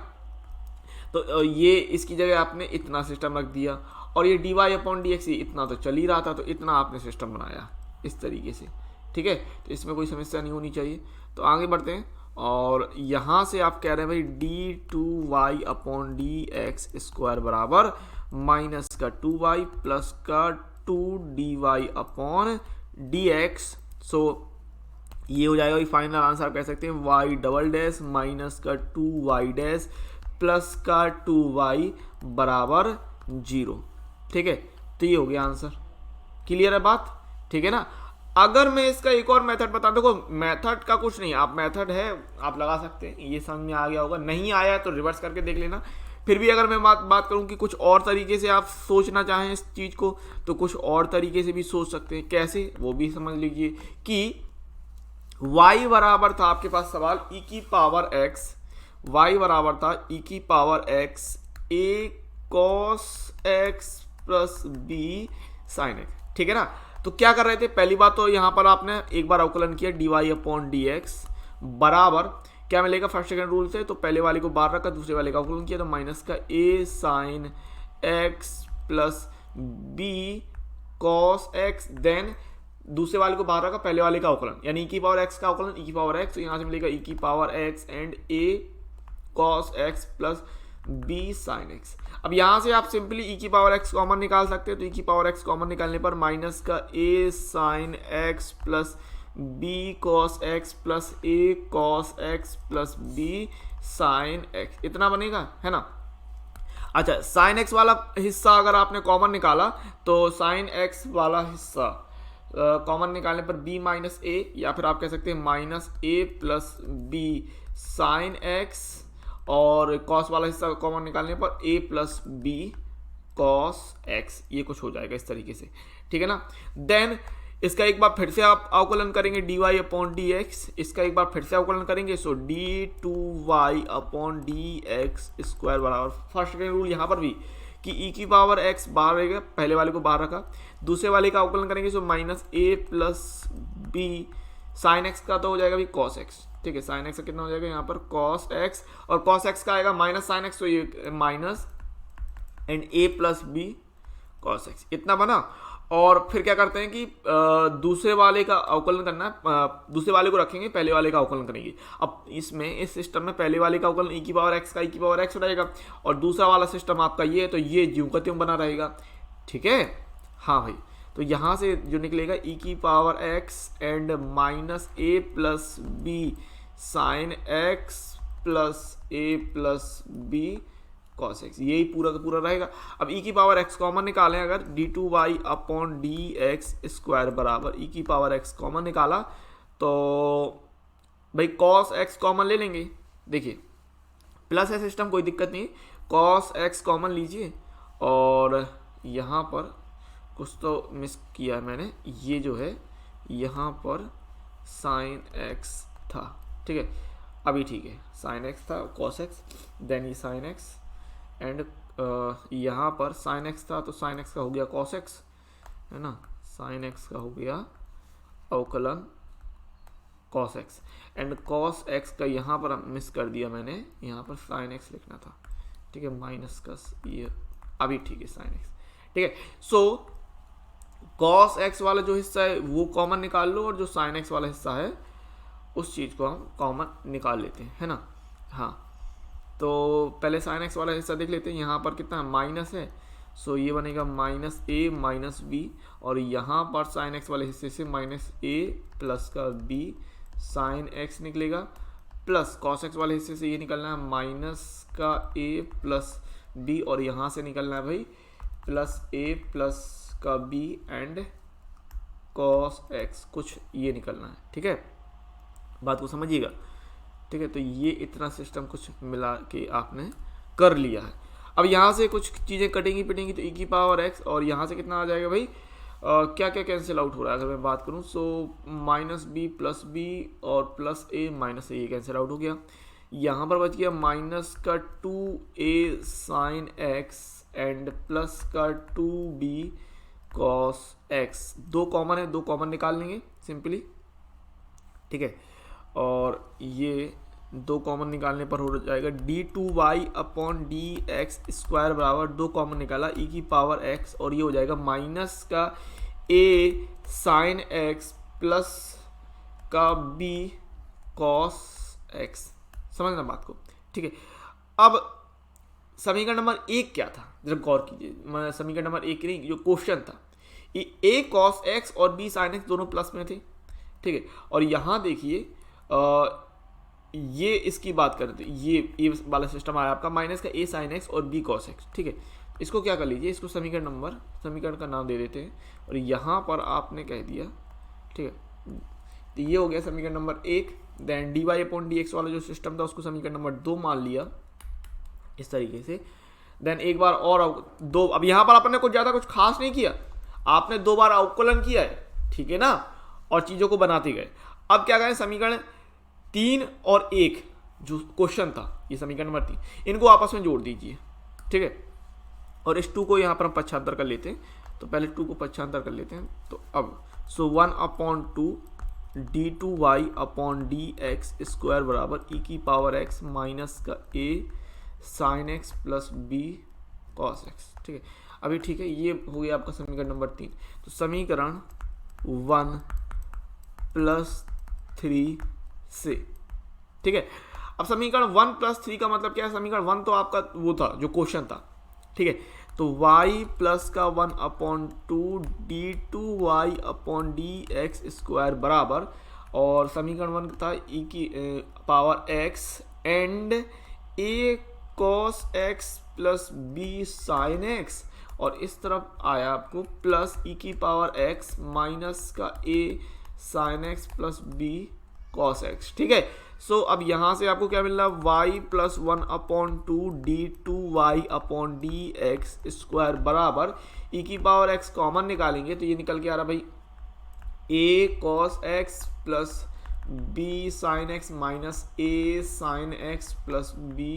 तो ये इसकी जगह आपने इतना सिस्टम रख दिया और ये D Y upon D X इतना तो चल ही रहा था, तो इतना आपने सिस्टम बनाया इस तरीके से। ठीक है, तो इसमें कोई समस्या नहीं होनी चाहिए। तो आगे बढ़ते हैं और यहाँ से आप कह रहे हैं भाई d two Y upon D x square बराबर माइनस का टू वाई प्लस का two d Y upon D x. So ये हो जाएगा फाइनल आंसर, आप कह सकते हैं वाई डबल डैश माइनस का टू वाई डैश प्लस का टू वाई बराबर 0। ठीक है, तो ये हो गया आंसर। क्लियर है बात, ठीक है ना। अगर मैं इसका एक और मेथड बता दूं, देखो मेथड का कुछ नहीं, आप मेथड है आप लगा सकते हैं, ये समझ में आ गया होगा, नहीं आया तो रिवर्स करके देख लेना। फिर भी अगर मैं बात करूं कि कुछ और तरीके से आप सोचना चाहें इस चीज़ को, तो कुछ और तरीके से भी सोच सकते हैं। कैसे, वो भी समझ लीजिए कि y बराबर था आपके पास सवाल e की पावर x, y बराबर था e की power x a cos x plus b sin x। ठीक है ना, तो क्या कर रहे थे, पहली बात तो यहां पर आपने एक बार अवकलन किया D Y upon D x बराबर क्या मिलेगा फर्स्ट सेकंड रूल से, तो पहले वाले को बाहर रखा दूसरे वाले का अवकलन किया तो माइनस का a sine x plus b cos x, then दूसरे वाले को बाहर रखा पहले वाले का अवकलन यानी e की पावर x का अवकलन e की पावर x, तो यहां से मिलेगा e की power x and a cos x plus b sine x। अब यहां से आप सिंपली e की पावर x कॉमन निकाल सकते हैं, तो e की पावर x कॉमन निकालने पर माइनस का a sine x plus b cos x plus a cos x plus b sine x इतना बनेगा, है ना। अच्छा, साइन x वाला हिस्सा अगर आपने कॉमन निकाला तो साइन x वाला हिस्सा कॉमन निकालने पर b माइनस a, या फिर आप कह सकते हैं minus a plus b sine x, और कॉस वाला हिस्सा कॉमन निकालने पर a plus B cos X, ये कुछ हो जाएगा इस तरीके से। ठीक है ना, देन इसका एक बार फिर से आप अवकलन करेंगे d Y upon D x, इसका एक बार फिर से अवकलन करेंगे, so d two Y upon D x square बराबर फर्स्ट रूल यहाँ पर भी कि e की पावर x बाहर रहेगा, पहले वाले को बाहर रखा, दूसरे वाले का अवकलन करेंगे so minus a plus B sine X का तो हो जाएगा भी कॉस एक्स। ठीक है, साइन एक्स का कितना हो जाएगा यहाँ पर कॉस एक्स, और कॉस एक्स का आएगा माइनस साइन एक्स, तो ये minus and a plus B cos x इतना बना। और फिर क्या करते हैं कि दूसरे वाले का अवकलन करना है, दूसरे वाले को रखेंगे पहले वाले का अवकलन करेंगे। अब इसमें इस सिस्टम में पहले वाले का अवकलन e की पावर x का e की पावर x रहेगा और दूसरा वाला सिस्टम आपका ये है, तो ये ज्यों का त्यों बना रहेगा। ठीक है, हाँ भाई, तो यहाँ से जो निकलेगा e की power x and minus a plus B sine x plus a plus B cos X, यही पूरा का पूरा रहेगा। अब e की पावर x कॉमन निकालें अगर D two Y upon D x square बराबर e की पावर x कॉमन निकाला तो भाई कॉस x कॉमन ले लेंगे। देखिए प्लस है सिस्टम, कोई दिक्कत नहीं, कॉस x कॉमन लीजिए और यहाँ पर कुछ तो मिस किया है मैंने, ये जो है यहाँ पर साइन x था। ठीक है, अभी ठीक है, साइन x था कॉस x, देन ये साइन x एंड यहाँ पर साइन x था तो साइन x का हो गया कॉस x, है ना, साइन x का हो गया अवकलन cos x and cos x का यहाँ पर मिस कर दिया मैंने, यहाँ पर साइन x लिखना था। ठीक है, माइनस का ये अभी ठीक है साइन x। ठीक है। सो cos x वाला जो हिस्सा है वो कॉमन निकाल लो, और जो sin x वाला हिस्सा है उस चीज़ को हम कॉमन निकाल लेते हैं, है ना। हाँ, तो पहले sin x वाला हिस्सा देख लेते हैं। यहाँ पर कितना माइनस है, सो ये बनेगा माइनस ए माइनस बी, और यहाँ पर sin x वाले हिस्से से माइनस ए प्लस का बी sin x निकलेगा, प्लस cos x वाले हिस्से से ये निकलना है माइनस का ए प्लस बी, और यहाँ से निकलना है भाई प्लस ए प्लस का बी एंड cos x, कुछ ये निकलना है। ठीक है, बात को समझिएगा। ठीक है, तो ये इतना सिस्टम कुछ मिला के आपने कर लिया है। अब यहाँ से कुछ चीज़ें कटेंगी पिटेंगी, तो e की पावर x, और यहाँ से कितना आ जाएगा भाई, क्या क्या कैंसिल आउट हो रहा है अगर मैं बात करूँ। So minus B plus B और प्लस ए माइनस ए, ये कैंसिल आउट हो गया। यहाँ पर बच गया माइनस का 2a sign x and plus का 2b cos x। दो कॉमन है, दो कॉमन निकाल लेंगे सिंपली। ठीक है, और ये दो कॉमन निकालने पर हो जाएगा d2y upon D x square बराबर, दो कॉमन निकाला e की पावर x, और ये हो जाएगा माइनस का a साइन x प्लस का b cos x। समझना बात को। ठीक है, अब समीकरण नंबर 1 क्या था जरा गौर कीजिए। समीकरण नंबर 1 नहीं, जो क्वेश्चन था, a cos x और b sin x दोनों प्लस में थे। ठीक है, और यहाँ देखिए ये इसकी बात करते, ये वाला सिस्टम आया आपका माइनस का a sin x और b cos x। ठीक है, इसको क्या कर लीजिए, इसको समीकरण का नाम दे देते हैं, और यहाँ पर आपने कह दिया। ठीक है, तो ये हो गया समीकरण number 1। Then dy upon D X वाला जो सिस्टम था उसको समीकरण नंबर 2 मान लिया इस तरीके से। देन एक बार और दो, अब यहाँ पर आपने कुछ ज़्यादा कुछ खास नहीं किया, आपने 2 बार अवकलन किया है, ठीक है ना, और चीज़ों को बनाते गए। अब क्या करें, समीकरण 3 और 1 जो क्वेश्चन था, ये समीकरण नंबर 3, इनको आपस में जोड़ दीजिए। ठीक है, और इस 2 को यहाँ पर हम पक्षांतर कर लेते हैं, तो पहले 2 को पक्षांतर कर लेते हैं। तो अब so 1/2 d2y upon D x square बराबर e की पावर x माइनस का a sine x plus b cos x। ठीक है, अभी ठीक है, ये हो गया आपका समीकरण नंबर 3। तो समीकरण 1 प्लस 3 से, ठीक है, अब समीकरण 1 प्लस 3 का मतलब क्या है, समीकरण 1 तो आपका वो था जो क्वेश्चन था। ठीक है, तो y प्लस का 1/2 d2y upon D x square बराबर, और समीकरण 1 था e की power x and a cos x plus b sin x, और इस तरफ आया आपको प्लस e की पावर x माइनस का a sin x plus b cos x। ठीक है, सो अब यहाँ से आपको क्या मिल रहा है, y plus 1/2 d2y upon D x square बराबर e की पावर x कॉमन निकालेंगे तो ये निकल के आ रहा भाई a cos x plus b sin x minus a sin x plus b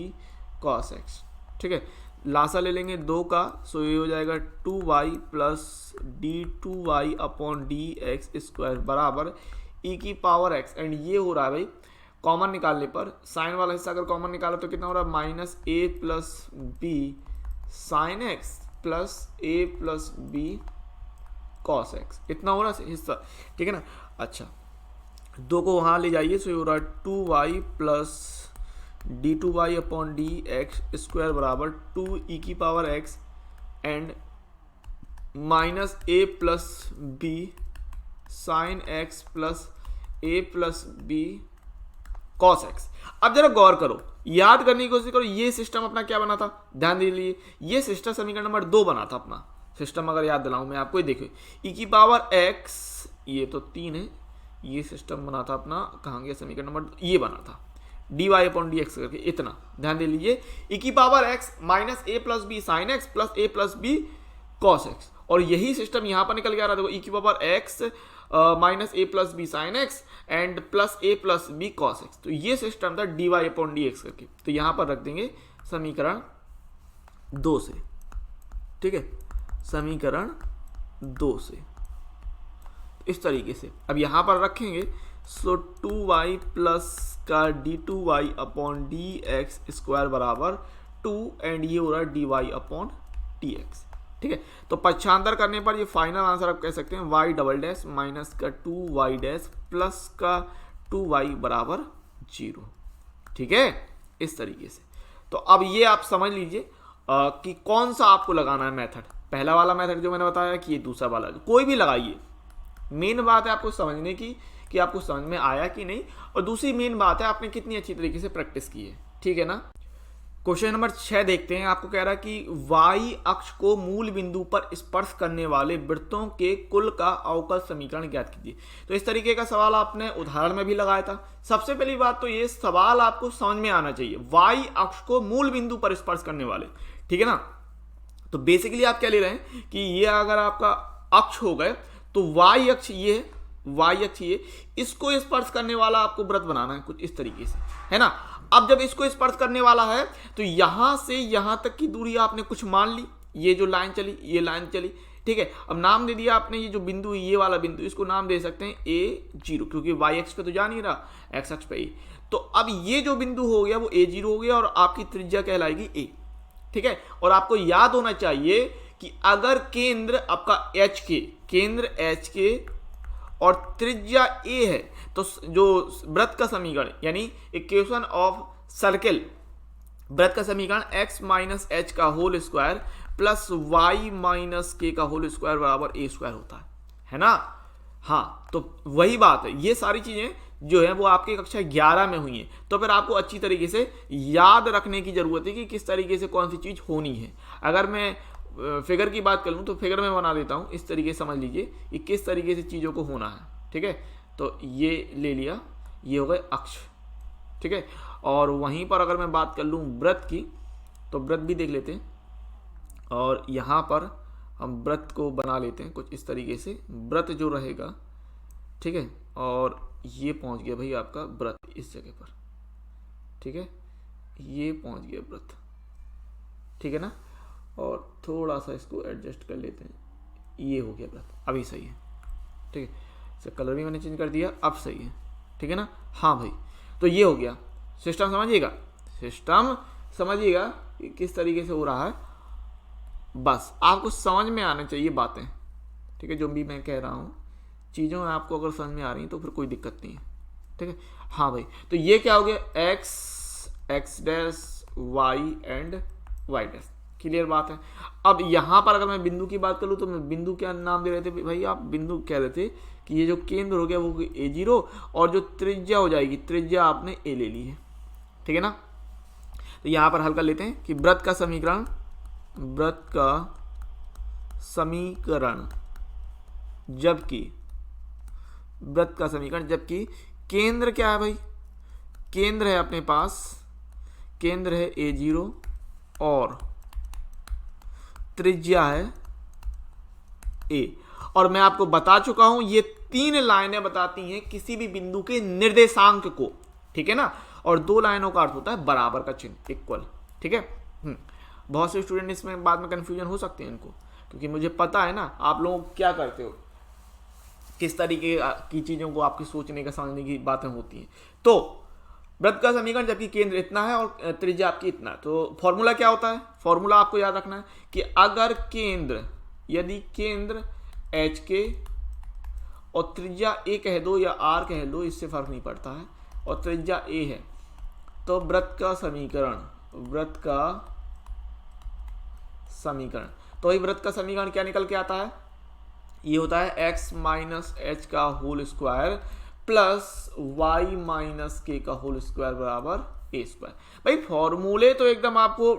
cos x। ठीक है, लासा ले लेंगे 2 का, सो ये हो जाएगा 2y plus d2y upon D x square बराबर e की पावर x, एंड ये हो रहा है भाई कॉमन निकालने पर, साइन वाला हिस्सा अगर कॉमन निकालो तो कितना हो रहा है, minus a plus B sine x plus a plus B cos x, इतना हो रहा है हिस्सा। ठीक है ना, अच्छा 2 को वहाँ ले जाइए, सो ये हो रहा है 2y plus d2y upon D x square बराबर 2e की power x and minus a plus B sine x plus a plus B cos x। अब जरा गौर करो, याद करने की कोशिश करो, ये सिस्टम अपना क्या बना था, ध्यान दीजिए, ये सिस्टम समीकरण नंबर 2 बना था अपना सिस्टम। अगर याद दिलाऊं मैं आपको, देखिए e की पावर x, ये तो 3 है, ये सिस्टम बना था अपना, कहाँ गया समीकरण नंबर, ये बना था dy अपॉन डी एक्स करके, इतना ध्यान दे लीजिए, e की power x minus a plus B sine x plus a plus B cos x, और यही सिस्टम यहाँ पर निकल के आ रहा है, देखो e की power x minus a plus B sine X and plus a plus B cos x। तो ये सिस्टम था dy अपॉन डी एक्स करके, तो यहाँ पर रख देंगे समीकरण 2 से। ठीक है, समीकरण 2 से इस तरीके से अब यहाँ पर रखेंगे, सो 2y प्लस का d2y upon D x square बराबर 2, एंड ये हो रहा है dy अपॉन डी एक्स। ठीक है। तो पक्षांतर करने पर ये फाइनल आंसर आप कह सकते हैं y डबल डैश माइनस का 2y डैश प्लस का 2y बराबर 0। ठीक है, इस तरीके से। तो अब ये आप समझ लीजिए कि कौन सा आपको लगाना है मेथड। पहला वाला मेथड जो मैंने बताया कि ये दूसरा वाला, कोई भी लगाइए। मेन बात है आपको समझने की कि आपको समझ में आया कि नहीं, और दूसरी मेन बात है आपने कितनी अच्छी तरीके से प्रैक्टिस की है। ठीक है ना। क्वेश्चन नंबर 6 देखते हैं। आपको कह रहा है कि y अक्ष को मूल बिंदु पर स्पर्श करने वाले वृत्तों के कुल का अवकल समीकरण ज्ञात कीजिए। तो इस तरीके का सवाल आपने उदाहरण में भी लगाया था। सबसे पहली बात तो ये सवाल आपको समझ में आना चाहिए, y अक्ष को मूल बिंदु पर स्पर्श करने वाले। ठीक है ना। तो बेसिकली आप क्या ले रहे हैं कि ये अगर आपका अक्ष हो गए तो y अक्ष ये है, y अक्ष ये, इसको स्पर्श करने वाला आपको वृत्त बनाना है कुछ इस तरीके से, है ना। अब जब इसको स्पर्श करने वाला है तो यहां से यहां तक की दूरी आपने कुछ मान ली, ये जो लाइन चली ये लाइन चली। ठीक है, अब नाम दे दिया आपने, ये जो बिंदु ये वाला बिंदु, इसको नाम दे सकते हैं A0, क्योंकि y अक्ष पे तो जा नहीं रहा, x अक्ष पे ही। तो अब ये जो बिंदु हो गया वो A0 हो गया और आपकी त्रिज्या कहलाएगी A। ठीक है, और आपको याद होना चाहिए कि अगर केंद्र आपका केंद्र h के और त्रिज्या a है तो जो वृत्त का समीकरण यानी इक्वेशन ऑफ सर्किल, वृत्त का समीकरण x माइनस एच का whole square plus y minus K का होल स्क्वायर बराबर a स्क्वायर होता है ना। हाँ, तो वही बात है, ये सारी चीजें जो है वो आपकी कक्षा 11 में हुई है। तो फिर आपको अच्छी तरीके से याद रखने की जरूरत है कि किस तरीके से कौन सी चीज होनी है। अगर मैं फिगर की बात कर लूँ तो फिगर में बना देता हूँ, इस तरीके से समझ लीजिए कि किस तरीके से चीज़ों को होना है। ठीक है, तो ये ले लिया, ये हो गए अक्ष। ठीक है, और वहीं पर अगर मैं बात कर लूँ वृत्त की तो वृत्त भी देख लेते हैं, और यहाँ पर हम वृत्त को बना लेते हैं कुछ इस तरीके से। वृत्त जो रहेगा, ठीक है, और ये पहुँच गया भाई आपका वृत्त इस जगह पर। ठीक है, ये पहुँच गया वृत्त। ठीक है ना, और थोड़ा सा इसको एडजस्ट कर लेते हैं, ये हो गया वृत्त, अभी सही है। ठीक है, इसका कलर भी मैंने चेंज कर दिया, अब सही है। ठीक है ना। हाँ भाई, तो ये हो गया। सिस्टम समझिएगा कि किस तरीके से हो रहा है, बस आपको समझ में आना चाहिए बातें। ठीक है, जो भी मैं कह रहा हूँ चीज़ों में आपको अगर समझ में आ रही हैं तो फिर कोई दिक्कत नहीं है। ठीक है, हाँ भाई, तो ये क्या हो गया, X dash Y and Y dash. Clear बात है। अब यहां पर अगर मैं बिंदु की बात करूं तो मैं बिंदु क्या नाम दे रहे थे भाई, आप बिंदु कह रहे थे कि ये जो केंद्र हो गया वो A0 और जो त्रिज्या हो जाएगी, त्रिज्या आपने A ले ली है। ठीक है ना। तो यहां पर हल कर लेते हैं कि वृत्त का समीकरण जबकि केंद्र क्या है भाई, केंद्र है अपने पास, केंद्र है A0 और त्रिज्या है A। और मैं आपको बता चुका हूं ये 3 लाइनें बताती हैं किसी भी बिंदु के निर्देशांक को। ठीक है ना, और 2 लाइनों का अर्थ होता है बराबर का चिन्ह, इक्वल। ठीक है। बहुत से स्टूडेंट इसमें बाद में कंफ्यूजन हो सकते हैं इनको, क्योंकि मुझे पता है ना आप लोग क्या करते हो, किस तरीके की चीजों को आपकी सोचने का समझने की बातें होती हैं। तो वृत्त का समीकरण जबकि केंद्र इतना है और त्रिज्या आपकी इतना है, तो फॉर्मूला क्या होता है, फॉर्मूला आपको याद रखना है कि अगर यदि केंद्र एच के और त्रिज्या ए कह दो या आर कह दो, इससे फर्क नहीं पड़ता है, और त्रिज्या ए है, तो वृत्त का समीकरण तो ये वृत्त का समीकरण क्या निकल के आता है, ये होता है x माइनस एच का whole square plus y minus K का होल स्क्वायर बराबर a स्क्वायर। भाई फॉर्मूले तो एकदम आपको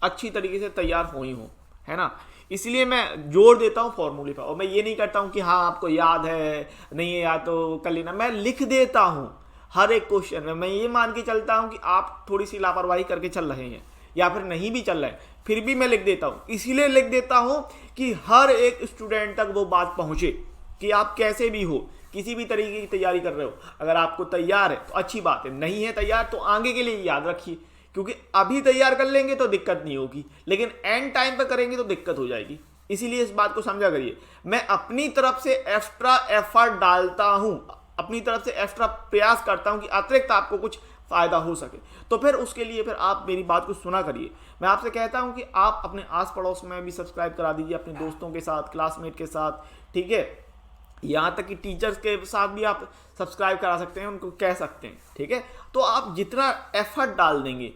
अच्छी तरीके से तैयार हो ही हो, है ना, इसलिए मैं जोर देता हूं फॉर्मूले पर। और मैं ये नहीं करता हूं कि हाँ आपको याद है, नहीं है याद तो कर लेना, मैं लिख देता हूं हर एक क्वेश्चन में। मैं ये मान के चलता हूं कि आप थोड़ी सी लापरवाही करके चल रहे हैं या फिर नहीं भी चल रहे हैं, फिर भी मैं लिख देता हूं। इसीलिए लिख देता हूं कि हर एक स्टूडेंट तक वो बात पहुंचे कि आप कैसे भी हो, किसी भी तरीके की तैयारी कर रहे हो, अगर आपको तैयार है तो अच्छी बात है, नहीं है तैयार तो आगे के लिए याद रखिए, क्योंकि अभी तैयार कर लेंगे तो दिक्कत नहीं होगी, लेकिन एंड टाइम पे करेंगे तो दिक्कत हो जाएगी। इसीलिए इस बात को समझा करिए, मैं अपनी तरफ से एक्स्ट्रा एफर्ट डालता हूं, अपनी तरफ से एक्स्ट्रा प्रयास करता हूं कि अतिरिक्त आपको कुछ फ़ायदा हो सके। तो फिर उसके लिए फिर आप मेरी बात को सुना करिए। मैं आपसे कहता हूं कि आप अपने आस पड़ोस में भी सब्सक्राइब करा दीजिए, अपने दोस्तों के साथ, क्लासमेट के साथ, ठीक है, यहाँ तक कि टीचर्स के साथ भी आप सब्सक्राइब करा सकते हैं, उनको कह सकते हैं, ठीक है। तो आप जितना एफर्ट डाल देंगे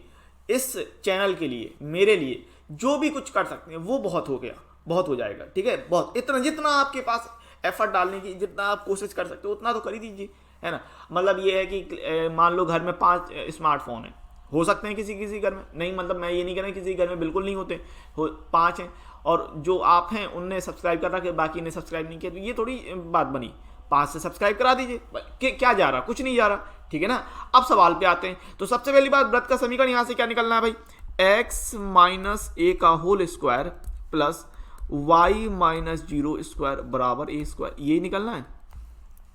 इस चैनल के लिए, मेरे लिए जो भी कुछ कर सकते हैं वो बहुत हो गया, बहुत हो जाएगा, ठीक है। बहुत इतना जितना आपके पास एफर्ट डालने की, जितना आप कोशिश कर सकते हो उतना तो कर ही दीजिए, है ना। मतलब ये है कि मान लो घर में 5 स्मार्टफोन हैं, हो सकते हैं किसी किसी घर में, नहीं मतलब मैं ये नहीं कह रहा किसी घर में बिल्कुल नहीं होते, 5 हैं, और जो आप हैं उनने सब्सक्राइब कर रखा, बाकी ने सब्सक्राइब नहीं किया, तो ये थोड़ी बात बनी। 5 से सब्सक्राइब करा दीजिए, क्या जा रहा, कुछ नहीं जा रहा, ठीक है ना। अब सवाल पे आते हैं। तो सबसे पहली बात, व्रत का समीकरण यहां से क्या निकलना है भाई, x माइनस ए का whole square plus y minus 0 square बराबर a स्क्वायर, ये निकलना है,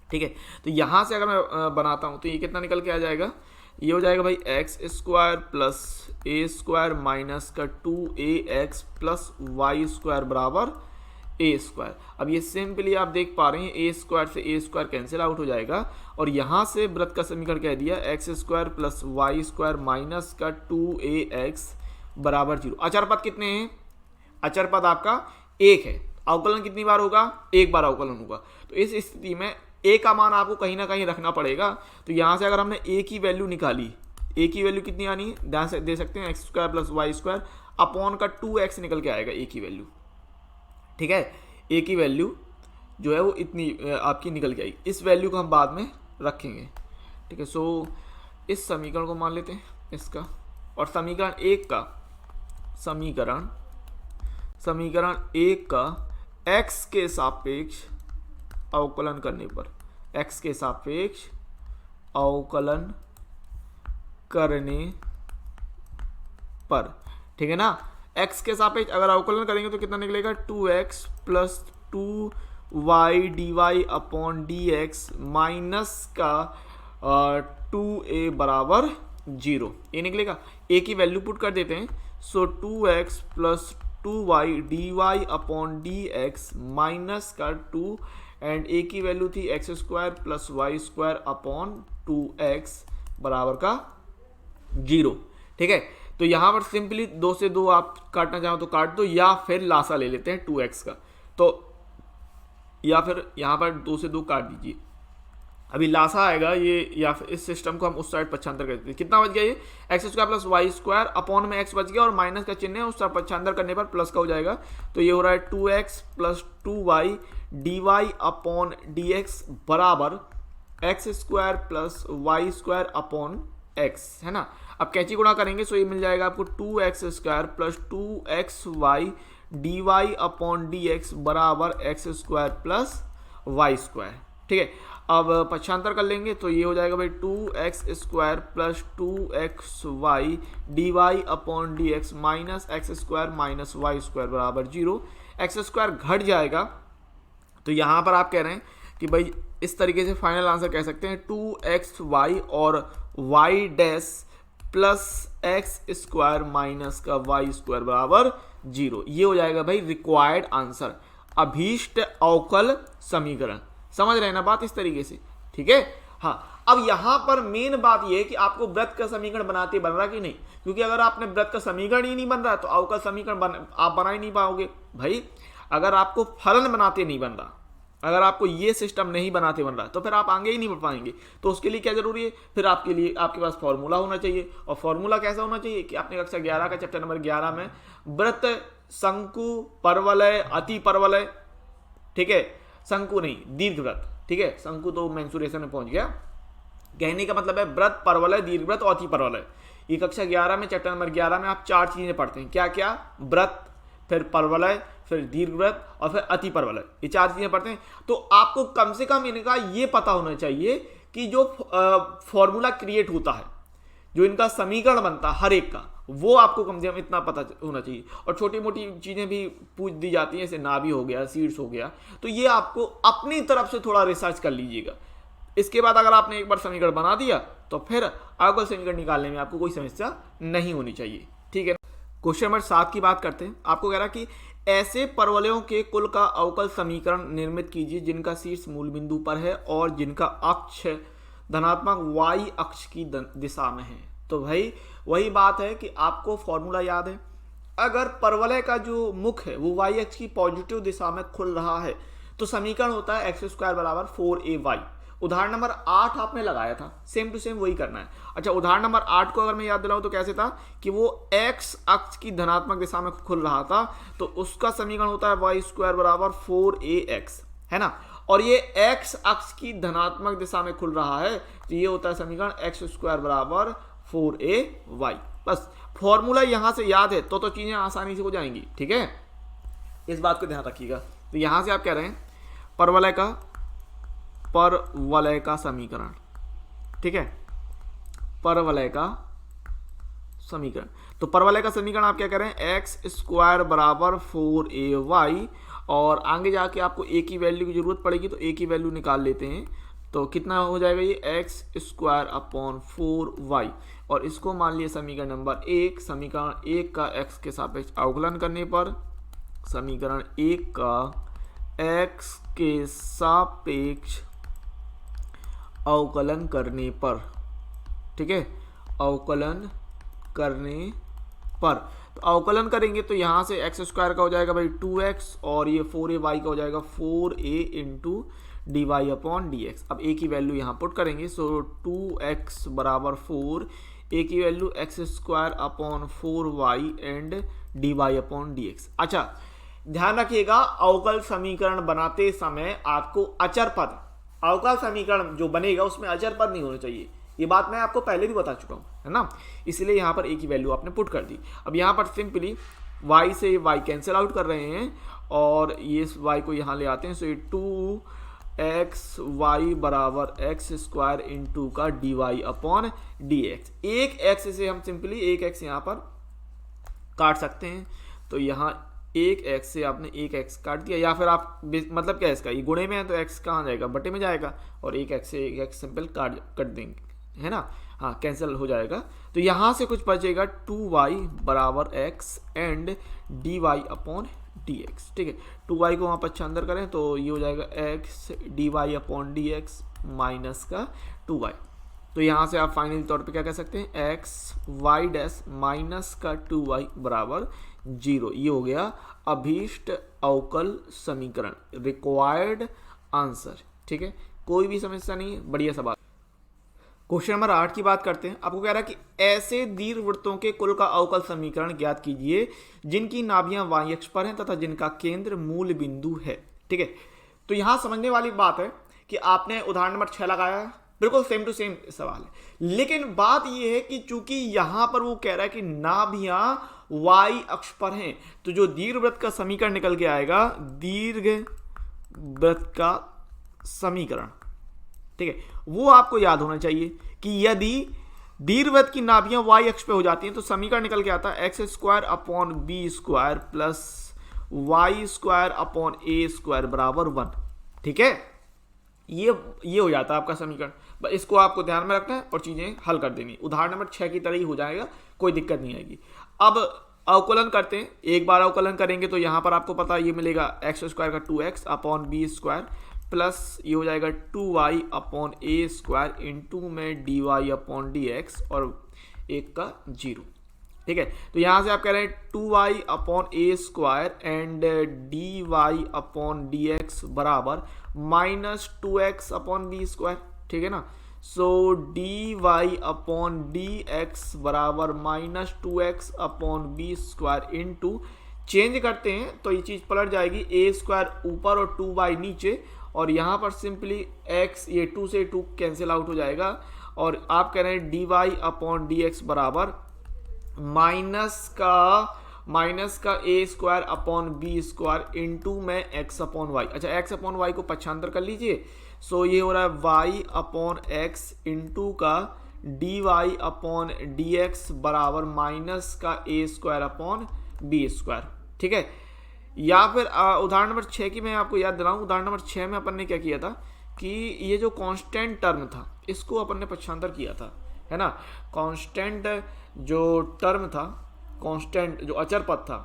ठीक है। तो यहां से अगर मैं बनाता हूं तो ये कितना निकल के आ जाएगा, ये हो जाएगा भाई x square plus a square minus का 2ax प्लस वाई स्क्वायर बराबर ए स्क्वायर। अब ये सिंपली आप देख पा रहे हैं ए स्क्वायर से ए स्क्वायर कैंसिल आउट हो जाएगा, और यहाँ से व्रत का समीकरण कह दिया X square plus Y square minus का 2ax बराबर 0। अचर पद कितने हैं, अचर पद आपका 1 है, अवकलन कितनी बार होगा, 1 बार अवकलन होगा। तो इस स्थिति में ए का मान आपको कहीं ना कहीं रखना पड़ेगा। तो यहाँ से अगर हमने ए की वैल्यू निकाली, ए की वैल्यू कितनी आनी है, ध्यान से दे सकते हैं, x square plus Y square upon का 2x निकल के आएगा ए की वैल्यू, ठीक है। ए की वैल्यू जो है वो इतनी आपकी निकल के आएगी, इस वैल्यू को हम बाद में रखेंगे, ठीक है। सो इस समीकरण को मान लेते हैं इसका, और समीकरण 1 का समीकरण 1 का x के सापेक्ष अवकलन करने पर, x के सापेक्ष अवकलन करने पर, ठीक है ना। x के सापेक्ष अगर अवकलन करेंगे तो कितना निकलेगा, 2x plus 2y dy upon dx minus का 2a बराबर 0, ये निकलेगा। a की वैल्यू पुट कर देते हैं, so 2x plus 2y dy upon dx minus का 2, एंड a की वैल्यू थी X square plus Y square upon 2x बराबर का 0, ठीक है। तो यहां पर सिंपली 2 से 2 आप काटना चाहो तो काट दो, या फिर लासा ले लेते हैं 2x का, तो या फिर यहां पर 2 से 2 काट दीजिए, अभी लासा आएगा ये, या फिर इस सिस्टम को हम उस साइड पक्षांतर कर देते हैं। कितना बच गया ये, X square plus Y square upon में x बच गया, और माइनस का चिन्ह है उस साइड पक्षांतर करने पर प्लस का हो जाएगा। तो ये हो रहा है 2x plus 2y dy upon dx बराबर x square plus Y square upon x, है ना। अब कैंची गुणा करेंगे सो ये मिल जाएगा आपको 2x square plus 2xy dy upon dx बराबर x square plus Y square, ठीक है। अब पक्षांतर कर लेंगे तो ये हो जाएगा भाई 2x square plus 2xy dy upon dx minus x square minus Y square बराबर 0। एक्स स्क्वायर घट जाएगा, तो यहाँ पर आप कह रहे हैं कि भाई इस तरीके से फाइनल आंसर कह सकते हैं 2xy और y dash plus x square minus का वाई स्क्वायर बराबर 0। ये हो जाएगा भाई रिक्वायर्ड आंसर, अभीष्ट अवकल समीकरण। समझ रहे हैं ना बात इस तरीके से, ठीक है। हाँ, अब यहां पर मेन बात यह है कि आपको व्रत का समीकरण बनाते बन रहा कि नहीं, क्योंकि अगर आपने व्रत का समीकरण ही नहीं बन रहा तो अवकल समीकरण आप बना ही नहीं पाओगे भाई। अगर आपको फलन बनाते नहीं बन रहा, अगर आपको ये सिस्टम नहीं बनाते बन रहा, तो फिर आप आगे ही नहीं बढ़ पाएंगे। तो उसके लिए क्या जरूरी है, फिर आपके लिए आपके पास फॉर्मूला होना चाहिए। और फॉर्मूला कैसा होना चाहिए कि आपने कक्षा 11 का चैप्टर नंबर 11 में व्रत, शंकु, परवलय, अति परवलय, ठीक है, शंकु नहीं दीर्घव्रत, ठीक है, शंकु तो मेंसुरेशन में पहुंच गया, कहने का मतलब है व्रत, परवलय, दीर्घव्रत और अति परवलय। ये कक्षा 11 में चैप्टर नंबर 11 में आप 4 चीजें पढ़ते हैं, क्या क्या, व्रत, फिर परवलय, फिर दीर्घव्रत और फिर अति परवलय, ये 4 चीजें पढ़ते हैं। तो आपको कम से कम इनका ये पता होना चाहिए कि जो फॉर्मूला क्रिएट होता है, जो इनका समीकरण बनता है हर एक का, वो आपको कम से कम इतना पता होना चाहिए। और छोटी मोटी चीजें भी पूछ दी जाती हैं, जैसे नाभि हो गया, सीड्स हो गया, तो ये आपको अपनी तरफ से थोड़ा रिसर्च कर लीजिएगा। इसके बाद अगर आपने एक बार समीकरण बना दिया तो फिर अवकल समीकरण निकालने में आपको कोई समस्या नहीं होनी चाहिए, ठीक है। क्वेश्चन नंबर 7 की बात करते हैं। आपको कह रहा कि ऐसे परवलयों के कुल का अवकल समीकरण निर्मित कीजिए जिनका शीर्ष मूल बिंदु पर है और जिनका अक्ष धनात्मक y अक्ष की दिशा में है। तो भाई वही बात है कि आपको फॉर्मूला याद है, अगर परवलय का जो मुख है वो y अक्ष की पॉजिटिव दिशा में खुल रहा है तो समीकरण होता है x² बराबर 4ay। उदाहरण नंबर 8 आपने लगाया था, सेम टू सेम वही करना है। अच्छा, उदाहरण नंबर 8 को अगर मैं याद दिलाऊं तो कैसे था कि वो x अक्ष की धनात्मक दिशा में खुल रहा था, तो उसका समीकरण होता है y² बराबर 4ax, है ना। और ये x अक्ष की धनात्मक दिशा में खुल रहा है तो ये होता है समीकरण x² बराबर 4ay। बस फॉर्मूला यहां से याद है तो चीजें आसानी से हो जाएंगी, ठीक है, इस बात को ध्यान रखिएगा। तो यहां से आप कह रहे हैं परवलय का समीकरण, ठीक है, परवलय का समीकरण। तो परवलय का समीकरण आप क्या करें, x² बराबर 4ay, और आगे जाके आपको a की वैल्यू की जरूरत पड़ेगी तो a की वैल्यू निकाल लेते हैं। तो कितना हो जाएगा ये x² अपॉन 4y, और इसको मान लिया समीकरण नंबर 1। समीकरण 1 का x के सापेक्ष अवकलन करने पर, समीकरण 1 का x के सापेक्ष अवकलन करने पर, ठीक है, अवकलन करने पर, तो अवकलन करेंगे तो यहाँ से x² का हो जाएगा भाई 2x, और ये 4ay का हो जाएगा 4a into dy upon dx। अब a की वैल्यू यहाँ पुट करेंगे, सो 2x बराबर 4, a की value x² upon 4y and dy upon dx। अच्छा ध्यान रखिएगा, अवकल समीकरण बनाते समय आपको अचर पद, अवकल समीकरण जो बनेगा उसमें अचर पद नहीं होने चाहिए, ये बात मैं आपको पहले भी बता चुका हूं, है ना। इसलिए यहां पर a की वैल्यू आपने पुट कर दी। अब यहां पर सिंपली y से y कैंसिल आउट कर रहे हैं और ये y को यहां ले आते हैं, सो ये 2xy बराबर x² इंटू का dy अपॉन dx। एक x से हम सिंपली एक x यहां पर काट सकते हैं, तो यहां एक x से आपने एक x काट दिया, या फिर आप मतलब क्या है इसका, ये गुणे में है तो x कहाँ जाएगा, बटे में जाएगा, और एक x से एक x सिंपल काट देंगे, है ना, हाँ कैंसिल हो जाएगा। तो यहाँ से कुछ बचेगा 2y बराबर x and dy upon dx, ठीक है। 2y को वहाँ पर अच्छा अंदर करें तो ये हो जाएगा x dy upon dx minus का 2y। तो यहाँ से आप फाइनली तौर पे क्या कह सकते हैं, x y डैश माइनस का 2y बराबर 0। ये हो गया अभीष्ट अवकल समीकरण, रिक्वायर्ड आंसर, ठीक है, कोई भी समस्या नहीं है, बढ़िया सवाल। क्वेश्चन नंबर 8 की बात करते हैं। आपको कह रहा है कि ऐसे दीर्घवृत्तों के कुल का अवकल समीकरण ज्ञात कीजिए जिनकी नाभियां y अक्ष पर हैं तथा जिनका केंद्र मूल बिंदु है, ठीक है। तो यहां समझने वाली बात है कि आपने उदाहरण नंबर 6 लगाया है, बिल्कुल सेम टू सेम सवाल है, लेकिन बात यह है कि चूंकि यहां पर वो कह रहा है कि नाभियां y अक्ष पर हैं, तो जो दीर्घवृत्त का समीकरण निकल के आएगा, दीर्घवृत्त का समीकरण, ठीक है, वो आपको याद होना चाहिए कि यदि दीर्घवृत्त की नाभियां y अक्ष पे हो जाती हैं तो समीकरण निकल के आता है x² upon b² plus y² upon a² बराबर 1, ठीक है। ये हो जाता है आपका समीकरण, बस इसको आपको ध्यान में रखना है और चीजें हल कर देनी। उदाहरण नंबर 6 की तरह ही हो जाएगा, कोई दिक्कत नहीं आएगी। अब अवकलन करते हैं, एक बार अवकलन करेंगे तो यहां पर आपको पता ये मिलेगा x² का 2x अपॉन b² प्लस ये हो जाएगा 2y अपॉन a² इंटू में dy अपॉन dx और एक का 0, ठीक है। तो यहां से आप कह रहे हैं 2y upon a² and dy upon dx बराबर माइनस 2x अपॉन b², ठीक है ना। सो dy अपॉन dx बराबर minus 2x upon b² into, change करते हैं तो ये चीज पलट जाएगी, a² ऊपर और 2y नीचे, और यहाँ पर सिंपली x, ये 2 से 2 कैंसिल आउट हो जाएगा, और आप कह रहे हैं dy अपॉन dx बराबर माइनस का a² अपॉन b² इंटू में x अपॉन y। अच्छा, x अपॉन y को पक्षांतर कर लीजिए, सो ये हो रहा है y अपॉन x इंटू का dy अपॉन dx बराबर माइनस का a² अपॉन b², ठीक है। या फिर उदाहरण नंबर 6 की मैं आपको याद दिलाऊं, उदाहरण नंबर 6 में अपन ने क्या किया था कि ये जो कांस्टेंट टर्म था इसको अपन ने पक्षांतर किया था, है ना। कांस्टेंट जो टर्म था, कांस्टेंट जो अचर पद था,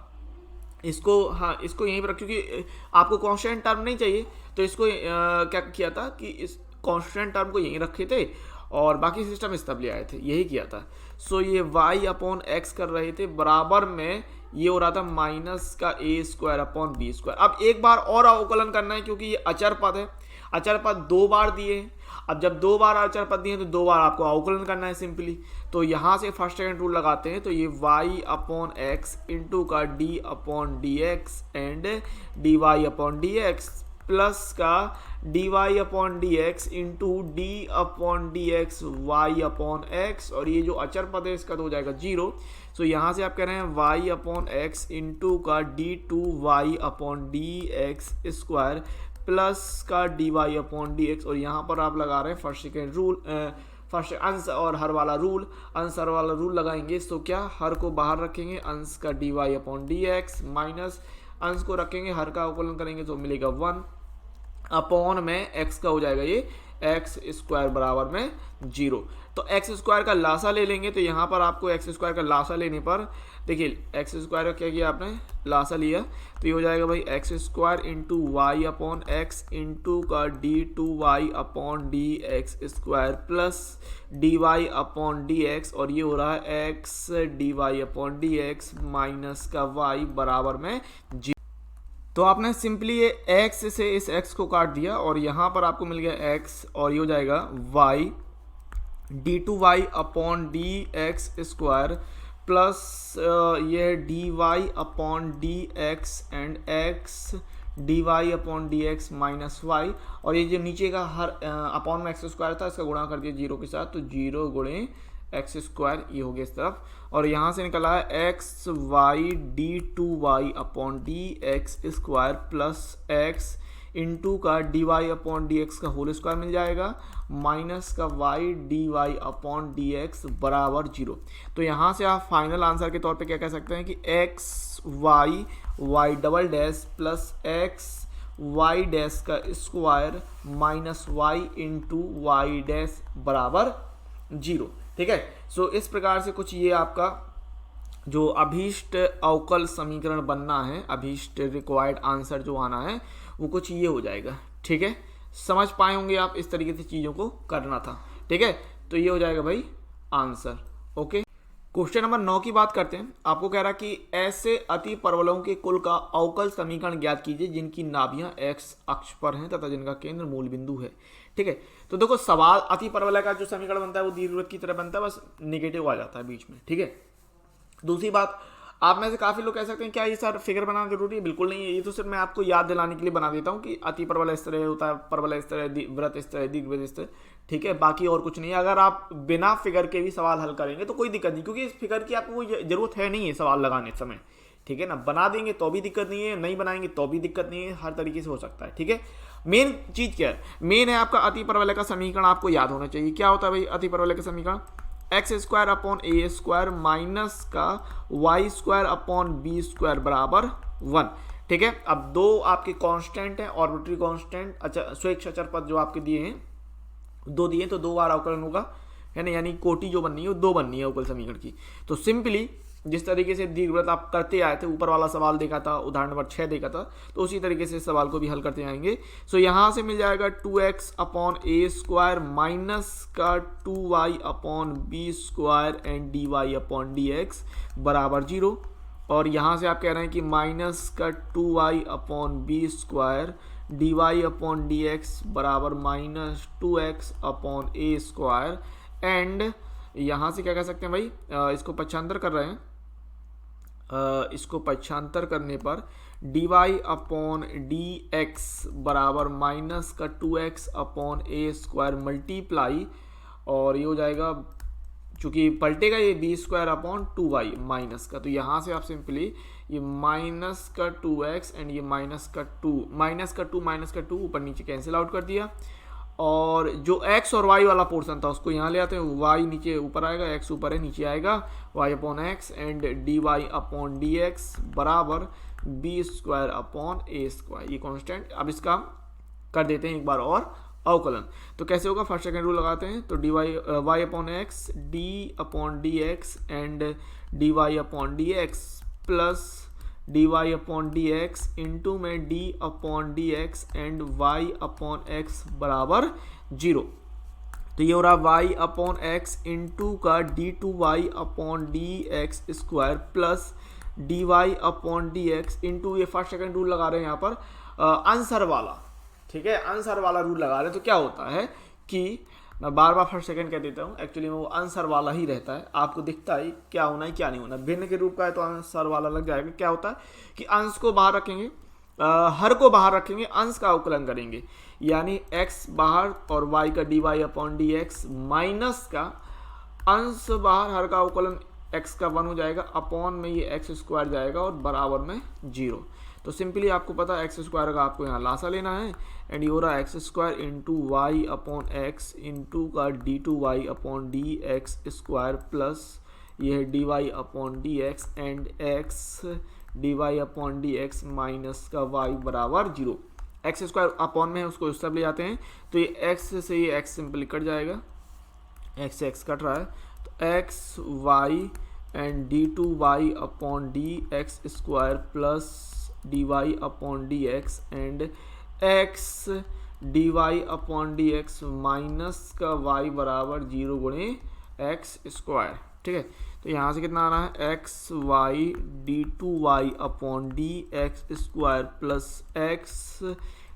इसको हाँ इसको यहीं पर, क्योंकि आपको कांस्टेंट टर्म नहीं चाहिए तो इसको क्या किया था कि इस कॉन्स्टेंट टर्म को यहीं रखे थे और बाकी सिस्टम इस तब ले आए थे, यही किया था। सो ये y अपॉन एक्स कर रहे थे, बराबर में ये हो रहा था माइनस का ए स्क्वायर अपॉन बी स्क्वायर। अब एक बार और अवकलन करना है क्योंकि ये अचर पद है, अचर पद 2 बार दिए हैं। अब जब 2 बार अचर पद दिए हैं तो 2 बार आपको अवकलन करना है सिंपली। तो यहाँ से फर्स्ट सेकंड रूल लगाते हैं, तो ये y अपॉन एक्स इंटू का d upon D x and D Y upon D x plus का d Y upon D x into d upon D x y upon x, और ये जो अचर पद है इसका तो हो जाएगा 0। सो यहाँ से आप कह रहे हैं y अपॉन एक्स इंटू का d two Y upon D x square plus का d Y upon D x, और यहाँ पर आप लगा रहे हैं फर्स्ट सेकेंड रूल, फर्स्ट अंश और हर वाला रूल, अंश हर वाला रूल लगाएंगे। तो क्या हर को बाहर रखेंगे, अंश का d Y upon D x minus अंश को रखेंगे, हर का अवकलन करेंगे तो मिलेगा 1 अपॉन में एक्स का हो जाएगा ये एक्स स्क्वायर बराबर में 0। तो एक्स स्क्वायर का लासा ले लेंगे, तो यहाँ पर आपको एक्स स्क्वायर का लासा लेने पर देखिए एक्स स्क्वायर का क्या किया आपने, लासा लिया, तो ये हो जाएगा भाई x square into y upon x into का d two Y upon D x square plus D Y upon D x, और ये हो रहा है x D Y upon D x minus का वाई बराबर में 0। तो आपने सिंपली ये x से इस x को काट दिया और यहाँ पर आपको मिल गया x, और ये हो जाएगा y d two Y upon D x square plus ये D Y upon D x and x d Y upon D x minus y, और ये जो नीचे का हर अपॉन में एक्स स्क्वायर था इसका गुणा कर दिया 0 के साथ, तो 0 गुणे एक्स स्क्वायर ये हो गया इस तरफ, और यहाँ से निकला है x y d two Y upon D x square plus x into का d Y upon D x का होल स्क्वायर मिल जाएगा माइनस का y d Y upon D x बराबर 0। तो यहाँ से आप फाइनल आंसर के तौर पे क्या कह सकते हैं कि x y y double dash plus x y dash का square minus y into y dash बराबर 0। ठीक है। सो इस प्रकार से कुछ ये आपका जो अभीष्ट अवकल समीकरण बनना है, अभीष्ट रिक्वायर्ड आंसर जो आना है वो कुछ ये हो जाएगा। ठीक है, समझ पाए होंगे आप, इस तरीके से चीज़ों को करना था। ठीक है, तो ये हो जाएगा भाई आंसर। ओके, क्वेश्चन नंबर 9 की बात करते हैं। आपको कह रहा कि ऐसे अति परवलयों के कुल का अवकल समीकरण ज्ञात कीजिए जिनकी नाभियां एक्स अक्ष पर हैं तथा जिनका केंद्र मूल बिंदु है। ठीक है, तो देखो सवाल अति परवलय का जो समीकरण बनता है वो दीर्घवृत्त की तरह बनता है, बस नेगेटिव आ जाता है बीच में। ठीक है, दूसरी बात, आप में से काफ़ी लोग कह सकते हैं क्या ये सर फिगर बनाना जरूरी है? बिल्कुल नहीं है, ये तो सिर्फ मैं आपको याद दिलाने के लिए बना देता हूँ कि अति परवलय इस तरह होता है, परवलय इस तरह, वृत्त इस तरह, दीर्घवृत्त इस तरह। ठीक है, बाकी और कुछ नहीं है। अगर आप बिना फिगर के भी सवाल हल करेंगे तो कोई दिक्कत नहीं, क्योंकि इस फिगर की आपको कोई जरूरत है नहीं है सवाल लगाने समय। ठीक है ना, बना देंगे तो भी दिक्कत नहीं है, नहीं बनाएंगे तो भी दिक्कत नहीं है, हर तरीके से हो सकता है। ठीक है, मेन चीज क्या है? मेन है आपका अति परवलय का समीकरण आपको याद होना चाहिए। क्या होता है भाई अति परवलय का समीकरण? X square upon a square minus का Y square upon b square बराबर 1। ठीक है, अब दो आपके कांस्टेंट हैं, ऑर्बिटरी कांस्टेंट, अच्छा स्वेच्छ अचर पद जो आपके दिए हैं, दो दिए तो 2 बार अवकलन होगा, है ना, यानी कोटि जो बननी है वो 2 बननी है अवकल समीकरण की। तो सिंपली जिस तरीके से दीर्घवृत्त आप करते आए थे, ऊपर वाला सवाल देखा था, उदाहरण नंबर 6 देखा था, तो उसी तरीके से सवाल को भी हल करते आएंगे। सो यहाँ से मिल जाएगा 2x upon a square minus का 2y upon b square and D Y upon D x बराबर 0, और यहाँ से आप कह रहे हैं कि माइनस का 2y upon b square d Y upon D x बराबर minus 2x upon a square, and यहाँ से क्या कह सकते हैं भाई, इसको पक्षांतर कर रहे हैं, इसको पक्षांतर करने पर d Y upon D x बराबर माइनस का 2x upon a square multiply, और ये हो जाएगा, चूंकि पलटेगा ये B square upon 2y minus का, तो यहाँ से आप सिंपली ये माइनस का 2x एंड ये माइनस का 2 ऊपर नीचे कैंसिल आउट कर दिया, और जो x और y वाला पोर्शन था उसको यहाँ ले आते हैं, y नीचे ऊपर आएगा, x ऊपर है नीचे आएगा, y upon x and D Y upon D x बराबर b square upon a square, ये कांस्टेंट। अब इसका कर देते हैं एक बार और अवकलन, तो कैसे होगा? फर्स्ट सेकंड रूल लगाते हैं, तो d Y upon x d upon D x and D Y upon D x plus D Y upon D x into में d upon D x and y upon x बराबर zero. तो ये हो रहा y upon x into का d two Y upon D x square plus D Y upon D x into, ये first second rule लगा रहे हैं यहाँ पर आंसर वाला, ठीक है, आंसर वाला रूल लगा रहे हैं। तो क्या होता है कि मैं बार बार फर्स्ट सेकंड कह देता हूँ, एक्चुअली में वो आंसर वाला ही रहता है, आपको दिखता है क्या होना है क्या नहीं होना। भिन्न के रूप का है तो आंसर वाला लग जाएगा। क्या होता है कि अंश को बाहर रखेंगे, हर को बाहर रखेंगे, अंश का अवकलन करेंगे, यानी x बाहर और y का d Y upon D x minus का अंश बाहर, हर का अवकलन x का 1 हो जाएगा, अपॉन में ये x स्क्वायर जाएगा और बराबर में 0। तो सिंपली आपको पता है x स्क्वायर का आपको यहाँ लासा लेना है, एंड ये हो रहा है x square into y upon x into का d two Y upon D x square plus ये है D Y upon D x and x D Y upon D x minus का वाई बराबर 0। एक्स स्क्वायर अपॉन में है उसको सब ले जाते हैं, तो ये एक्स से ये एक्स सिंपली कट जाएगा, एक्स से एक्स कट रहा है, तो x y and d two Y upon D x square plus D Y upon D x and x D Y upon D x minus का y बराबर 0 गुणे x square, ठीक है। तो यहाँ से कितना आ रहा है x y d two Y upon D x square plus x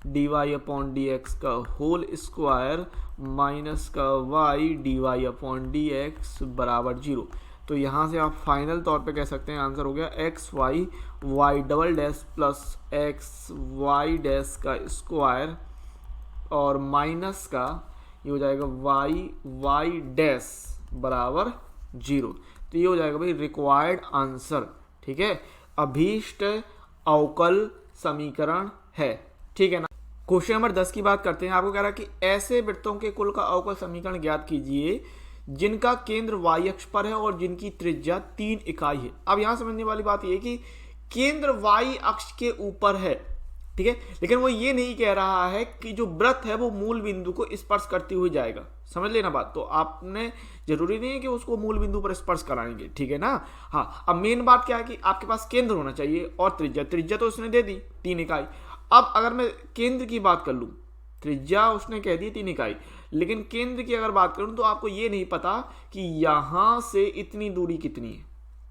D Y upon D x का होल स्क्वायर माइनस का y d Y upon D x बराबर 0। तो यहाँ से आप फाइनल तौर पे कह सकते हैं आंसर हो गया x y y double dash plus x y dash का स्क्वायर और माइनस का ये हो जाएगा वाई वाई डैश बराबर 0। तो ये हो जाएगा भाई रिक्वायर्ड आंसर, ठीक है, अभीष्ट अवकल समीकरण है, ठीक है ना। क्वेश्चन नंबर 10 की बात करते हैं। आपको कह रहा है कि ऐसे वृत्तों के कुल का अवकल समीकरण ज्ञात कीजिए जिनका केंद्र y अक्ष पर है और जिनकी त्रिज्या 3 इकाई है। अब यहां समझने वाली बात यह कि केंद्र y अक्ष के ऊपर है, ठीक है, लेकिन वो ये नहीं कह रहा है कि जो वृत्त है वो मूल बिंदु को स्पर्श करते हुए जाएगा। समझ लेना बात। तो आपने जरूरी नहीं है कि उसको मूल बिंदु पर स्पर्श कराएंगे, ठीक है ना। हाँ, अब मेन बात क्या है कि आपके पास केंद्र होना चाहिए और त्रिज्या, त्रिज्या तो उसने दे दी 3 इकाई। अब अगर मैं केंद्र की बात कर लूं, त्रिज्या उसने कह दी 3 इकाई, लेकिन केंद्र की अगर बात करूं तो आपको ये नहीं पता कि यहां से इतनी दूरी कितनी है,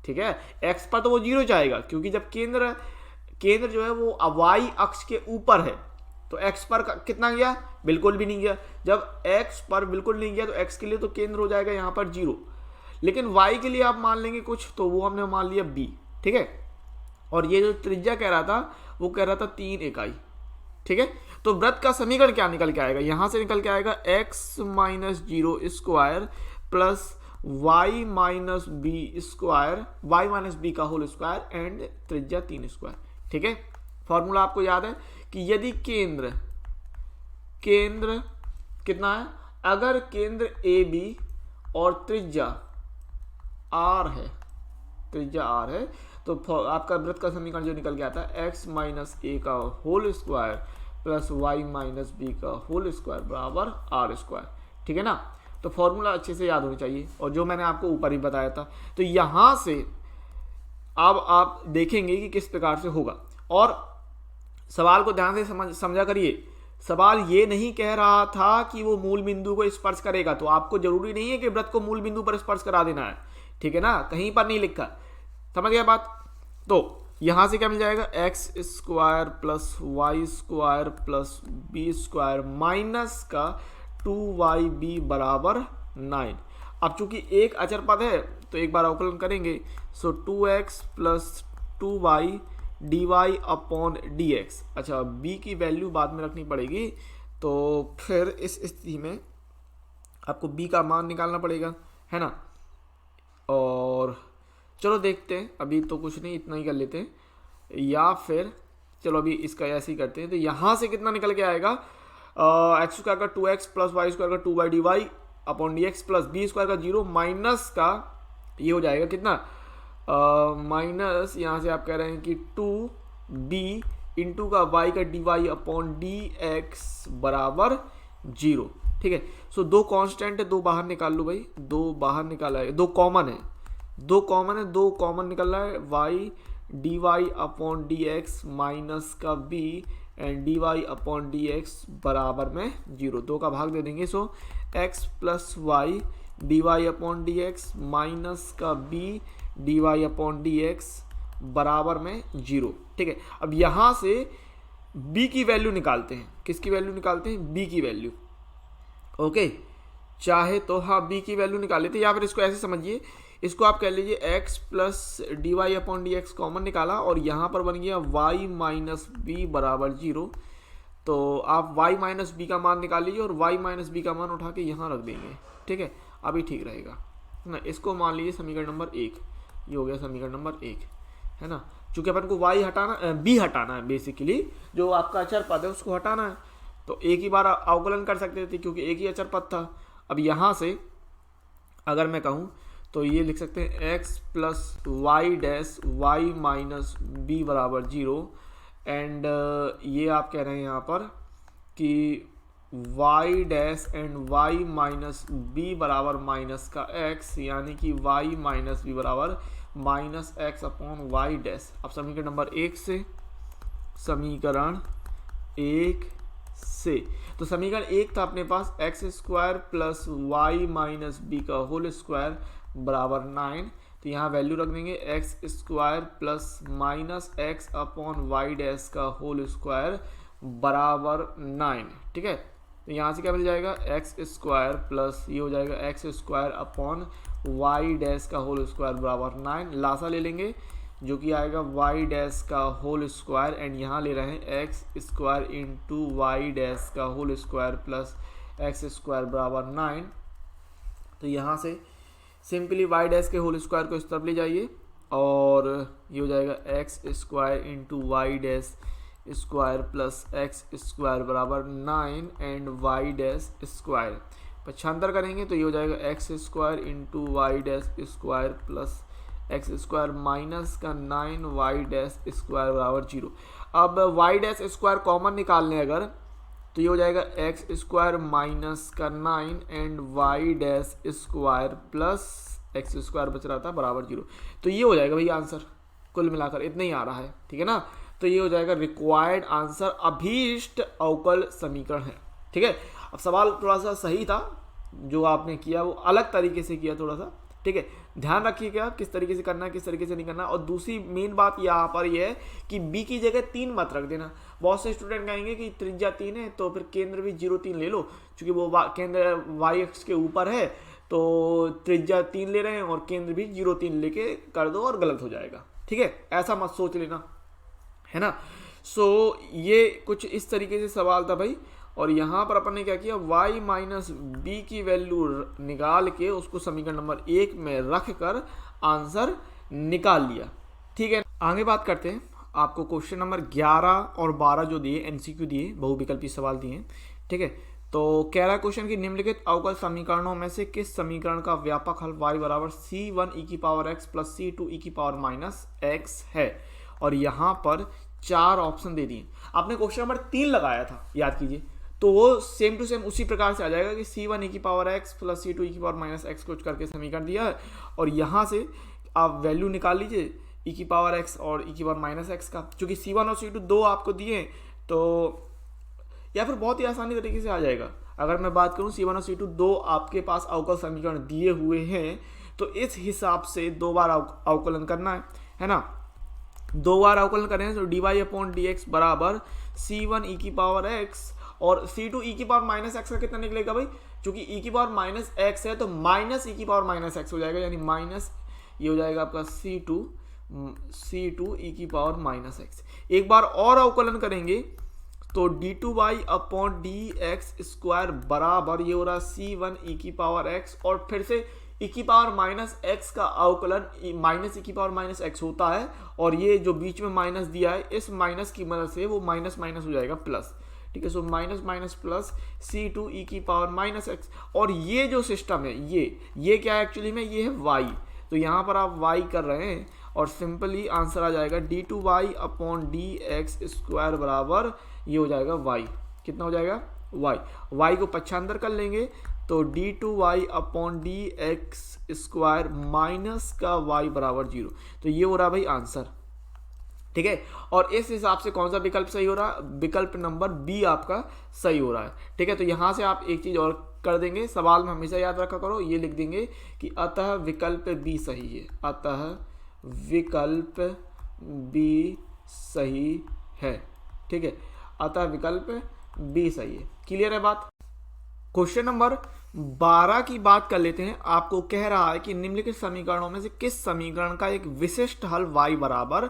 ठीक है। एक्स पर तो वो 0 जाएगा क्योंकि जब केंद्र जो है वो y अक्ष के ऊपर है, तो x पर कितना गया, बिल्कुल भी नहीं गया। जब x पर बिल्कुल नहीं गया तो x के लिए तो केंद्र हो जाएगा यहाँ पर 0, लेकिन y के लिए आप मान लेंगे कुछ, तो वो हमने मान लिया b, ठीक है। और ये जो त्रिज्या कह रहा था वो कह रहा था 3 इकाई, ठीक है। तो वृत्त का समीकरण क्या निकल के आएगा, यहां से निकल के आएगा x minus 0 square plus y minus b square, y minus b का होल स्क्वायर एंड त्रिज्या 3 स्क्वायर, ठीक है। फॉर्मूला आपको याद है कि यदि केंद्र कितना है, अगर केंद्र ए बी और त्रिज्या r है, तो आपका वृत्त का समीकरण जो निकल के आता है x माइनस ए का whole square plus y minus b का होल स्क्वायर बराबर आर स्क्वायर, ठीक है ना। तो फॉर्मूला अच्छे से याद होनी चाहिए, और जो मैंने आपको ऊपर ही बताया था। तो यहां से अब आप देखेंगे कि किस प्रकार से होगा, और सवाल को ध्यान से समझा करिए। सवाल ये नहीं कह रहा था कि वो मूल बिंदु को स्पर्श करेगा, तो आपको जरूरी नहीं है कि वृत्त को मूल बिंदु पर स्पर्श करा देना है, ठीक है ना, कहीं पर नहीं लिखा, समझ गया बात। तो यहां से क्या मिल जाएगा, x square plus Y square plus b square minus का 2yb बराबर 9। अब चूंकि एक अचर पद है तो एक बार अवकलन करेंगे, सो 2x plus 2y dy upon dx। अच्छा, b की वैल्यू बाद में रखनी पड़ेगी, तो फिर इस स्थिति में आपको b का मान निकालना पड़ेगा, है ना। और चलो देखते हैं, अभी तो कुछ नहीं, इतना ही कर लेते हैं, या फिर चलो अभी इसका ऐसे ही करते हैं। तो यहाँ से कितना निकल के आएगा, एक्स स्क्वायर का 2x प्लस वाई स्क्वायर का 2y dy upon D x plus b square का 0 माइनस का ये हो जाएगा कितना, माइनस यहाँ से आप कह रहे हैं कि 2b इंटू का y का dy अपॉन डी एक्स बराबर 0, ठीक है। सो दो कांस्टेंट है, दो बाहर निकाल लो भाई, दो बाहर निकाला है, दो कॉमन है, दो कॉमन निकल रहा है, y dy upon D x minus का b and D Y upon D x बराबर में 0, 2 का भाग दे देंगे। So x plus y d Y upon D x minus का b d Y upon D x बराबर में 0। ठीक है, अब यहाँ से b की वैल्यू निकालते हैं। किसकी वैल्यू निकालते हैं? b की वैल्यू। ओके, चाहे तो हाँ b की वैल्यू निकाल लेते हैं, या फिर इसको ऐसे समझिए, इसको आप कह लीजिए x plus D Y upon D x common निकाला और यहाँ पर बन गया y माइनस बी बराबर 0। तो आप y माइनस बी का मान निकाल लीजिए और y माइनस बी का मान उठा के यहाँ रख देंगे। ठीक है, अभी ठीक रहेगा ना। इसको मान लीजिए समीकरण नंबर 1, ये हो गया समीकरण नंबर 1, है ना। चूंकि अपन को y हटाना b हटाना है, बेसिकली जो आपका अचर पद है उसको हटाना है, तो एक ही बार अवकलन कर सकते थे क्योंकि एक ही अचर पद था। अब यहाँ से अगर मैं कहूँ तो ये लिख सकते हैं x plus y dash y minus b बराबर 0 एंड ये आप कह रहे हैं यहाँ पर कि y dash and y minus b बराबर माइनस का x, यानी कि y माइनस बी बराबर minus x upon y dash. अब समीकरण नंबर 1 से, समीकरण 1 से, तो समीकरण 1 था अपने पास x square plus y minus b का होल स्क्वायर बराबर 9। तो यहाँ वैल्यू रख देंगे x square plus minus x upon y dash का होल स्क्वायर बराबर 9। ठीक है, तो यहाँ से क्या मिल जाएगा? एक्स स्क्वायर प्लस ये हो जाएगा x square upon y dash का होल स्क्वायर बराबर 9। लासा ले लेंगे जो कि आएगा वाई डैश का होल स्क्वायर एंड यहाँ ले रहे हैं x square into y dash का whole square plus x square बराबर 9। तो यहाँ से सिंपली वाई डैश के होल स्क्वायर को इस तरफ ले जाइए और ये हो जाएगा x square into y dash square plus x square बराबर 9 एंड वाई डैश स्क्वायर पक्षांतर करेंगे तो ये हो जाएगा x square into y dash square plus x square minus का 9 वाई डैश स्क्वायर बराबर 0। अब वाई डैश स्क्वायर कॉमन निकाल लें अगर तो ये हो जाएगा एक्स स्क्वायर माइनस का 9 and Y dash square plus x square बच रहा था बराबर 0। तो ये हो जाएगा भाई आंसर, कुल मिलाकर इतना ही आ रहा है। ठीक है ना, तो ये हो जाएगा रिक्वायर्ड आंसर, अभीष्ट अवकल समीकरण है। ठीक है, अब सवाल थोड़ा सा सही था, जो आपने किया वो अलग तरीके से किया थोड़ा सा। ठीक है, ध्यान रखिएगा किस तरीके से करना है, किस तरीके से नहीं करना। और दूसरी मेन बात यहाँ पर यह है कि बी की जगह 3 मत रख देना। बहुत से स्टूडेंट कहेंगे कि त्रिज्या 3 है तो फिर केंद्र भी 0,3 ले लो, क्योंकि वो केंद्र वाई एक्स के ऊपर है तो त्रिज्या 3 ले रहे हैं और केंद्र भी 0,3 लेके कर दो और गलत हो जाएगा। ठीक है, ऐसा मत सोच लेना, है ना। सो ये कुछ इस तरीके से सवाल था भाई। और यहाँ पर अपन ने क्या किया, y माइनस बी की वैल्यू निकाल के उसको समीकरण नंबर 1 में रख कर आंसर निकाल लिया। ठीक है, आगे बात करते हैं। आपको क्वेश्चन नंबर 11 और 12 जो दिए एमसीक्यू दिए, बहुविकल्पी सवाल दिए। ठीक है, तो कह रहा है क्वेश्चन की निम्नलिखित अवकल समीकरणों में से किस समीकरण का व्यापक हल y बराबर c1 e की power x plus c2 e की पावर माइनस x है। और यहाँ पर 4 ऑप्शन दे दिए। आपने क्वेश्चन नंबर 3 लगाया था, याद कीजिए, तो वो सेम टू सेम उसी प्रकार से आ जाएगा कि c1 e की power x plus c2 e की पावर माइनस x कुछ करके समीकरण दिया है और यहाँ से आप वैल्यू निकाल लीजिए e की पावर x और e की पावर माइनस x का। चूंकि c1 और c2 दो आपको दिए तो या फिर बहुत ही आसानी तरीके से आ जाएगा। अगर मैं बात करूँ c1 और c2 दो आपके पास अवकल समीकरण दिए हुए हैं तो इस हिसाब से 2 बार अवकलन करना है ना। 2 बार अवकलन करें तो dy अपॉन डी एक्स बराबर c1 e की पावर x और c2 e की पावर माइनस x का कितना निकलेगा भाई, क्योंकि e की पावर माइनस x है तो माइनस e की पावर माइनस x हो जाएगा, यानी माइनस ये हो जाएगा आपका c2 e की पावर माइनस x। एक बार और अवकलन करेंगे तो d2y upon D x square बराबर ये हो रहा c1 e की पावर x और फिर से e की पावर माइनस x का अवकलन माइनस e की पावर माइनस x होता है और ये जो बीच में माइनस दिया है इस माइनस की मदद से वो माइनस माइनस हो जाएगा प्लस। ठीक है, so minus minus plus c2 e की पावर माइनस x और ये जो सिस्टम है ये क्या है एक्चुअली में, ये है y। तो यहाँ पर आप y कर रहे हैं और सिंपली आंसर आ जाएगा d2y upon D x square बराबर ये हो जाएगा y। कितना हो जाएगा y को पक्षांतर कर लेंगे तो d2y upon D x square minus का y बराबर 0। तो ये हो रहा भाई आंसर। ठीक है। और इस हिसाब से कौन सा विकल्प सही हो रहा है, विकल्प नंबर बी आपका सही हो रहा है। ठीक है, तो यहाँ से आप एक चीज़ और कर देंगे, सवाल में हमेशा याद रखा करो, ये लिख देंगे कि अतः विकल्प बी सही है, अतः विकल्प बी सही है। ठीक है, अतः विकल्प बी सही है। क्लियर है बात। क्वेश्चन नंबर 12 की बात कर लेते हैं। आपको कह रहा है कि निम्नलिखित समीकरणों में से किस समीकरण का एक विशिष्ट हल y बराबर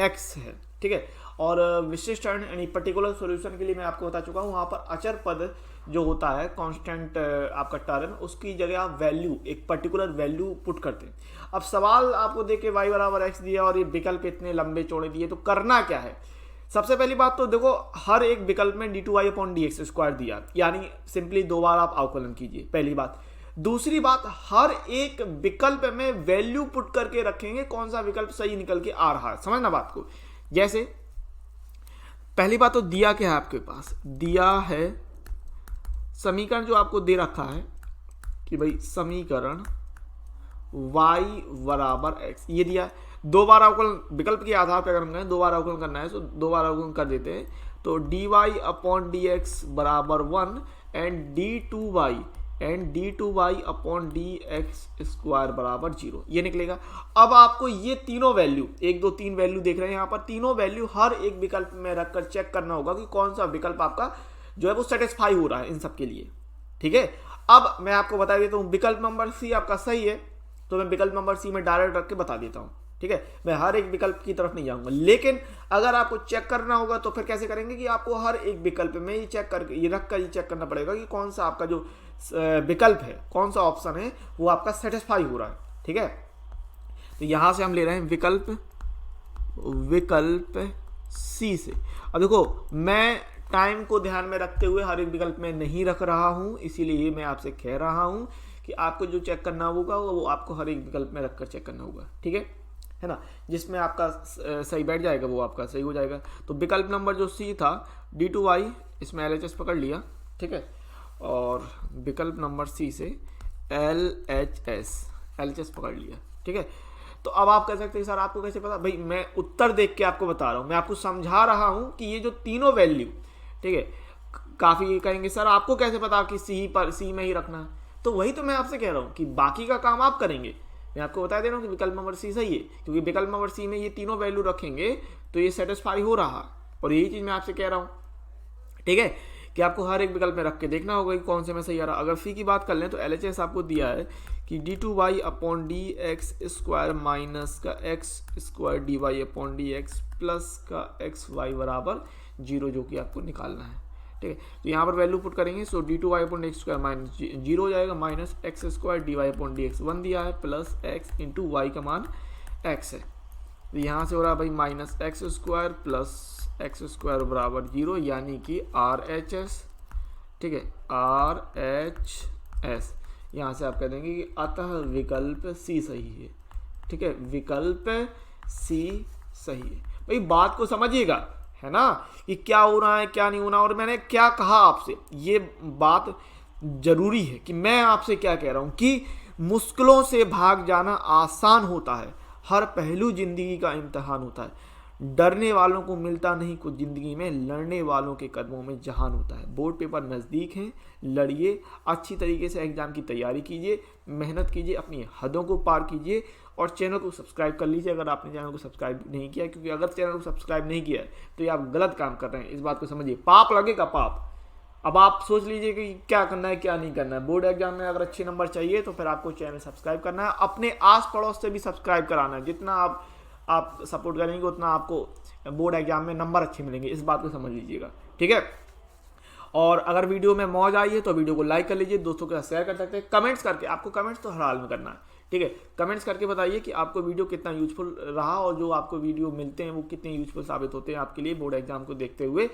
x है। ठीक है, और विशिष्ट यानी पर्टिकुलर सॉल्यूशन के लिए मैं आपको बता चुका हूं, वहां पर अचर पद जो होता है कांस्टेंट आपका टर्म, उसकी जगह आप वैल्यू, एक पर्टिकुलर वैल्यू पुट करते हैं। अब सवाल आपको देके y बराबर x दिया और ये विकल्प इतने लंबे चौड़े दिए, तो करना क्या है। सबसे पहली बात तो देखो, हर एक विकल्प में d2y/dx² दिया, यानी सिंपली 2 बार आप अवकलन कीजिए, पहली बात। दूसरी बात, हर एक विकल्प में वैल्यू पुट करके रखेंगे कौन सा विकल्प सही निकल के आ रहा है, समझना बात को। जैसे पहली बात तो दिया क्या है आपके पास, दिया है समीकरण जो आपको दे रखा है कि भाई समीकरण y बराबर x, ये दिया है। 2 बार अवकलन विकल्प के आधार पर अगर हम कहें 2 बार अवकलन करना है तो 2 बार अवकलन कर देते हैं, तो dy/dx बराबर 1 एंड d2y/dx² बराबर 0, ये निकलेगा। अब आपको ये तीनों वैल्यू, 1 2 3 वैल्यू देख रहे हैं यहाँ पर, तीनों वैल्यू हर एक विकल्प में रखकर चेक करना होगा कि कौन सा विकल्प आपका जो है वो सेटिस्फाई हो रहा है इन सब के लिए। ठीक है, अब मैं आपको बता देता हूँ, विकल्प नंबर सी आपका सही है, तो मैं विकल्प नंबर सी में डायरेक्ट रख के बता देता हूँ। ठीक है, मैं हर एक विकल्प की तरफ नहीं जाऊंगा, लेकिन अगर आपको चेक करना होगा तो फिर कैसे करेंगे कि आपको हर एक विकल्प में ये चेक करके, ये रख कर ये चेक करना पड़ेगा कि कौन सा आपका जो विकल्प है, कौन सा ऑप्शन है वो आपका सेटिस्फाई हो रहा है। ठीक है, तो यहां से हम ले रहे हैं विकल्प सी से। अब देखो, मैं टाइम को ध्यान में रखते हुए हर एक विकल्प में नहीं रख रहा हूं, इसीलिए मैं आपसे कह रहा हूं कि आपको जो चेक करना होगा वो आपको हर एक विकल्प में रखकर चेक करना होगा। ठीक है ना, जिसमें आपका सही बैठ जाएगा वो आपका सही हो जाएगा। तो विकल्प नंबर जो सी था d2y, इसमें LHS पकड़ लिया। ठीक है, और विकल्प नंबर सी से LHS पकड़ लिया। ठीक है, तो अब आप कह सकते हैं सर आपको कैसे पता, भाई मैं उत्तर देख के आपको बता रहा हूं, मैं आपको समझा रहा हूं कि ये जो तीनों वैल्यू, ठीक है, काफी कहेंगे सर आपको कैसे पता कि सी में ही रखना है, तो वही तो मैं आपसे कह रहा हूं कि बाकी का काम आप करेंगे। मैं आपको बता दे रहा हूँ कि विकल्प नंबर सी सही है, क्योंकि विकल्प नंबर सी में ये तीनों वैल्यू रखेंगे तो ये सेटिस्फाई हो रहा है, और यही चीज मैं आपसे कह रहा हूँ। ठीक है, कि आपको हर एक विकल्प में रख के देखना होगा कि कौन से में सही आ रहा। अगर सी की बात कर लें तो LHS आपको दिया है कि d2y/dx² माइनस का x² dy/dx प्लस का xy बराबर 0, जो कि आपको निकालना है। ठीक है, तो यहाँ पर वैल्यू पुट करेंगे, सो d2y/dx² माइनस 0 हो जाएगा, माइनस x² dy/dx 1 दिया है, प्लस x इंटू वाई का मान x है, तो यहाँ से हो रहा है भाई माइनस x² प्लस x² बराबर 0, यानी कि RHS। ठीक है, RHS, यहाँ से आप कह देंगे कि अतः विकल्प सी सही है। ठीक है, विकल्प सी सही है। भाई बात को समझिएगा, है ना, कि क्या हो रहा है क्या नहीं होना, और मैंने क्या कहा आपसे, ये बात जरूरी है कि मैं आपसे क्या कह रहा हूं कि मुश्किलों से भाग जाना आसान होता है, हर पहलू जिंदगी का इम्तिहान होता है, डरने वालों को मिलता नहीं कुछ जिंदगी में, लड़ने वालों के कदमों में जहान होता है। बोर्ड पेपर नज़दीक हैं, लड़िए, अच्छी तरीके से एग्जाम की तैयारी कीजिए, मेहनत कीजिए, अपनी हदों को पार कीजिए, और चैनल को सब्सक्राइब कर लीजिए अगर आपने चैनल को सब्सक्राइब नहीं किया, क्योंकि अगर चैनल को सब्सक्राइब नहीं किया तो ये आप गलत काम कर रहे हैं, इस बात को समझिए, पाप लगेगा पाप। अब आप सोच लीजिए कि क्या करना है क्या नहीं करना है। बोर्ड एग्जाम में अगर अच्छे नंबर चाहिए तो फिर आपको चैनल सब्सक्राइब करना है, अपने आस पड़ोस से भी सब्सक्राइब कराना है। जितना आप सपोर्ट करेंगे उतना आपको बोर्ड एग्जाम में नंबर अच्छे मिलेंगे, इस बात को समझ लीजिएगा। ठीक है, और अगर वीडियो में मौज आई है तो वीडियो को लाइक कर लीजिए, दोस्तों के साथ शेयर कर सकते हैं, कमेंट्स करके, आपको कमेंट्स तो हर हाल में करना है। ठीक है, कमेंट्स करके बताइए कि आपको वीडियो कितना यूजफुल रहा, और जो आपको वीडियो मिलते हैं वो कितने यूजफुल साबित होते हैं आपके लिए बोर्ड एग्जाम को देखते हुए।